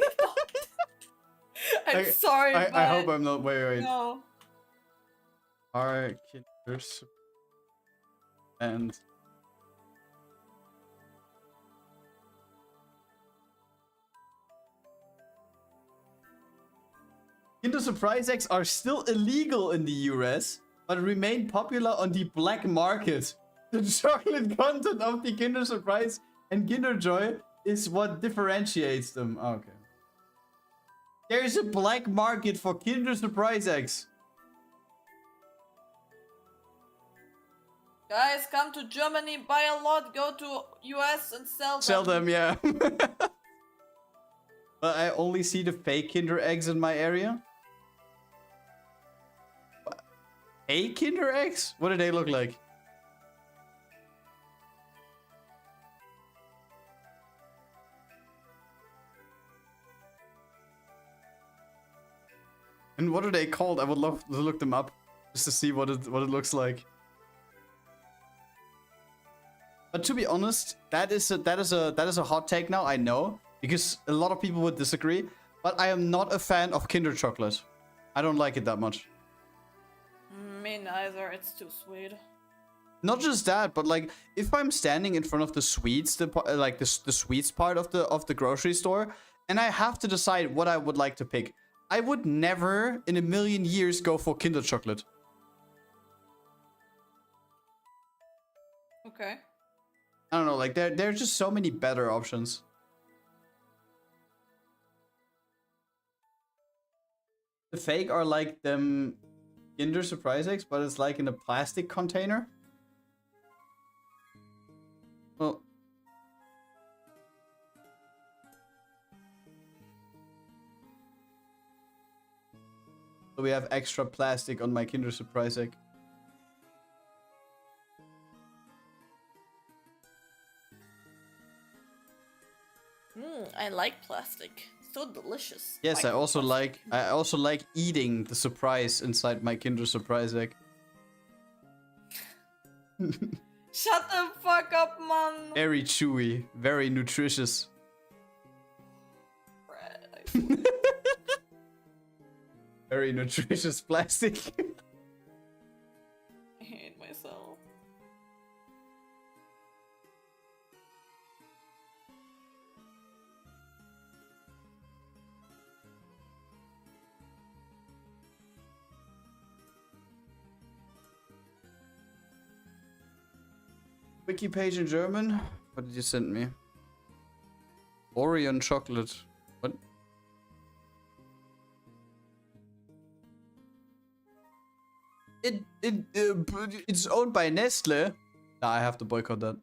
I'm sorry, but I hope I'm not. Wait. No. Are kinders and Kinder Surprise eggs are still illegal in the US, but remain popular on the black market. The chocolate content of the Kinder Surprise and Kinder Joy is what differentiates them. Okay. There is a black market for Kinder Surprise eggs. Guys, come to Germany, buy a lot, go to US and sell them. Sell them, yeah. But I only see the fake Kinder eggs in my area. Fake Kinder eggs? What do they look like? And what are they called? I would love to look them up just to see what it looks like. But to be honest, that is a hot take now, I know, because a lot of people would disagree, but I am not a fan of Kinder chocolate. I don't like it that much. Me neither, it's too sweet. Not just that, but like if I'm standing in front of the sweets, the sweets part of the grocery store, and I have to decide what I would like to pick, I would never in a million years go for Kinder chocolate. Okay. I don't know, like there are just so many better options. The fake are like them Kinder Surprise eggs, but it's like in a plastic container. Well, so we have extra plastic on my Kinder Surprise egg. I like plastic. So delicious. Yes, I also like eating the surprise inside my Kinder Surprise egg. Shut the fuck up, man. Very chewy, very nutritious. Brad, Very nutritious plastic. I hate myself. Wiki page in German? What did you send me? Orion chocolate. What? It's owned by Nestle. Nah, I have to boycott that.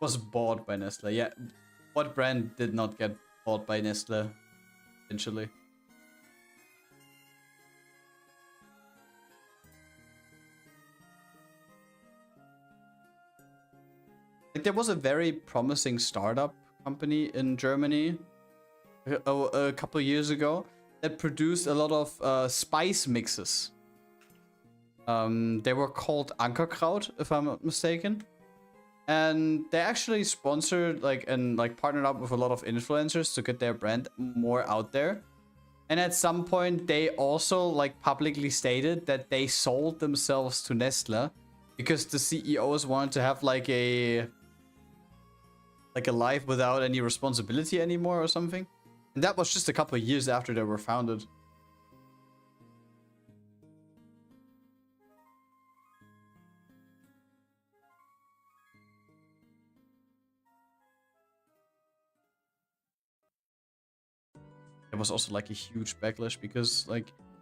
Was bought by Nestle. Yeah, what brand did not get bought by Nestle eventually? Like there was a very promising startup company in Germany a couple of years ago that produced a lot of spice mixes. They were called Ankerkraut, if I'm not mistaken. And they actually sponsored and partnered up with a lot of influencers to get their brand more out there. And at some point they also publicly stated that they sold themselves to Nestle because the CEOs wanted to have a life without any responsibility anymore or something. And that was just a couple of years after they were founded. It was also a huge backlash because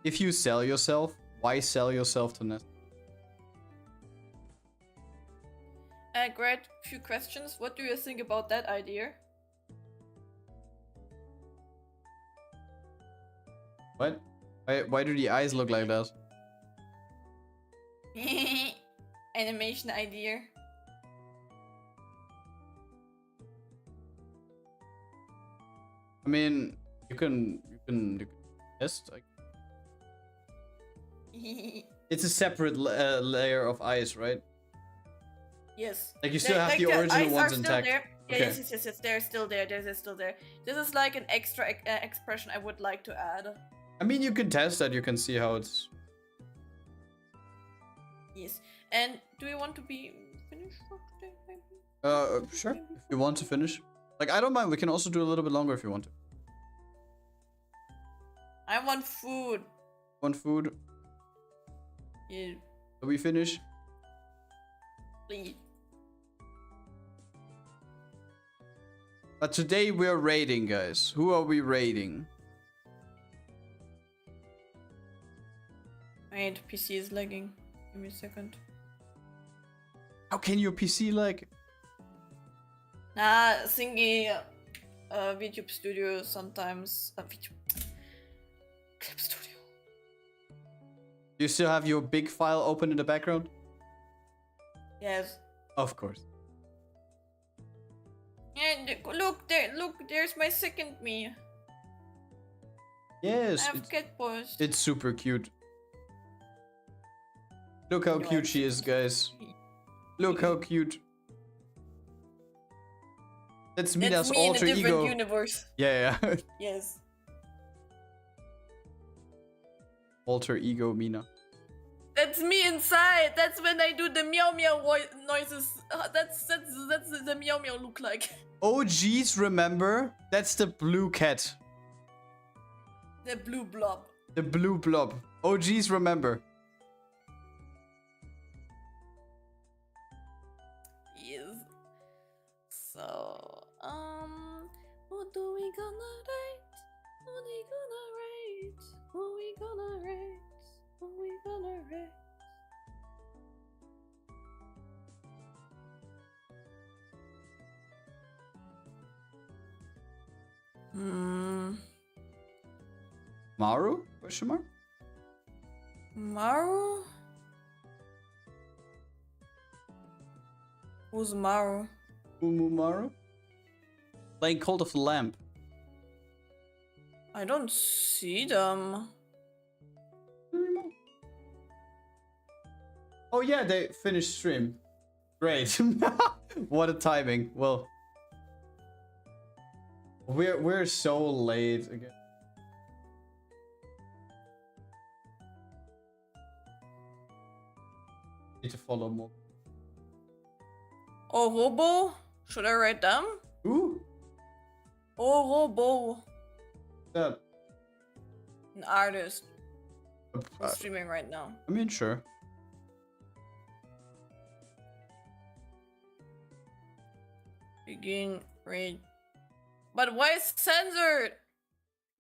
if you sell yourself, why sell yourself to Nestle? Grad, few questions. What do you think about that idea? What? Why do the eyes look like that? Animation idea. I mean, you can test. It's a separate layer of eyes, right? Yes. You still have the original ones intact. Yeah, Okay. yes. They're still there. They're still there. This is an extra expression I would like to add. I mean, you can test that. You can see how it's. Yes. And do you want to be finished for today, maybe? Sure. If you want to finish, I don't mind. We can also do a little bit longer if you want to. I want food. Want food? Yeah, Are we finish? please. But today we're raiding, guys. Who are we raiding? Wait, PC is lagging. Give me a second. How can your PC lag? Nah, thingy. VTube Studio sometimes. VTube. Clip Studio. Do you still have your big file open in the background? Yes. Of course. And look there, there's my second me. Yes. I have cat paws. It's super cute. Look how cute she is, guys. Look how cute. That's Mina's me alter in a different ego. universe. Yeah. Yes. Alter ego Mina. That's me inside. That's when I do the meow meow noises. That's the meow meow look like. Oh geez, remember? That's the blue cat. The blue blob. The blue blob. Oh geez, remember? Yes. So, what do we gonna rate? What we gonna rate? What we gonna rate? What we gonna rate? Maru? Question mark? Maru? Who's Maru? Maru? Playing Cult of the Lamp. I don't see them. Oh yeah, they finished stream. Great. What a timing. Well, we're so late again. Need to follow more. Orobo? Should I write them? Who? Orobo. Uh, An artist. uh, Who's streaming right now. I mean, sure. Begin read. But why is it censored?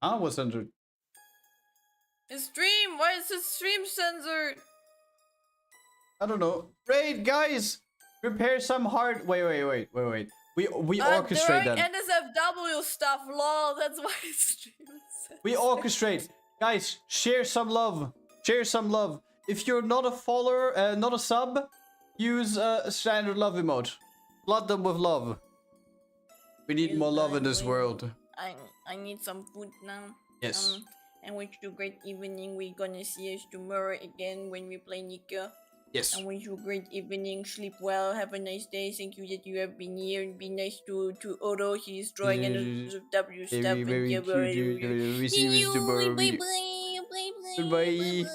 I was under. The stream. Why is the stream censored? I don't know. Raid, guys! Prepare some hard. Wait. We orchestrate during them. NSFW stuff, lol. That's why it's stream censored. We orchestrate. Guys, share some love. Share some love. If you're not a follower, not a sub, use a standard love emote. Flood them with love. We need more love in this world. I need some food now. Yes. And wish you a great evening. We're gonna see us tomorrow again when we play Nikke. Yes. I wish you a great evening. Sleep well. Have a nice day. Thank you that you have been here. And be nice to Odo. He's drawing NSFW stuff. Very cute. We see you tomorrow. Bye bye. Goodbye.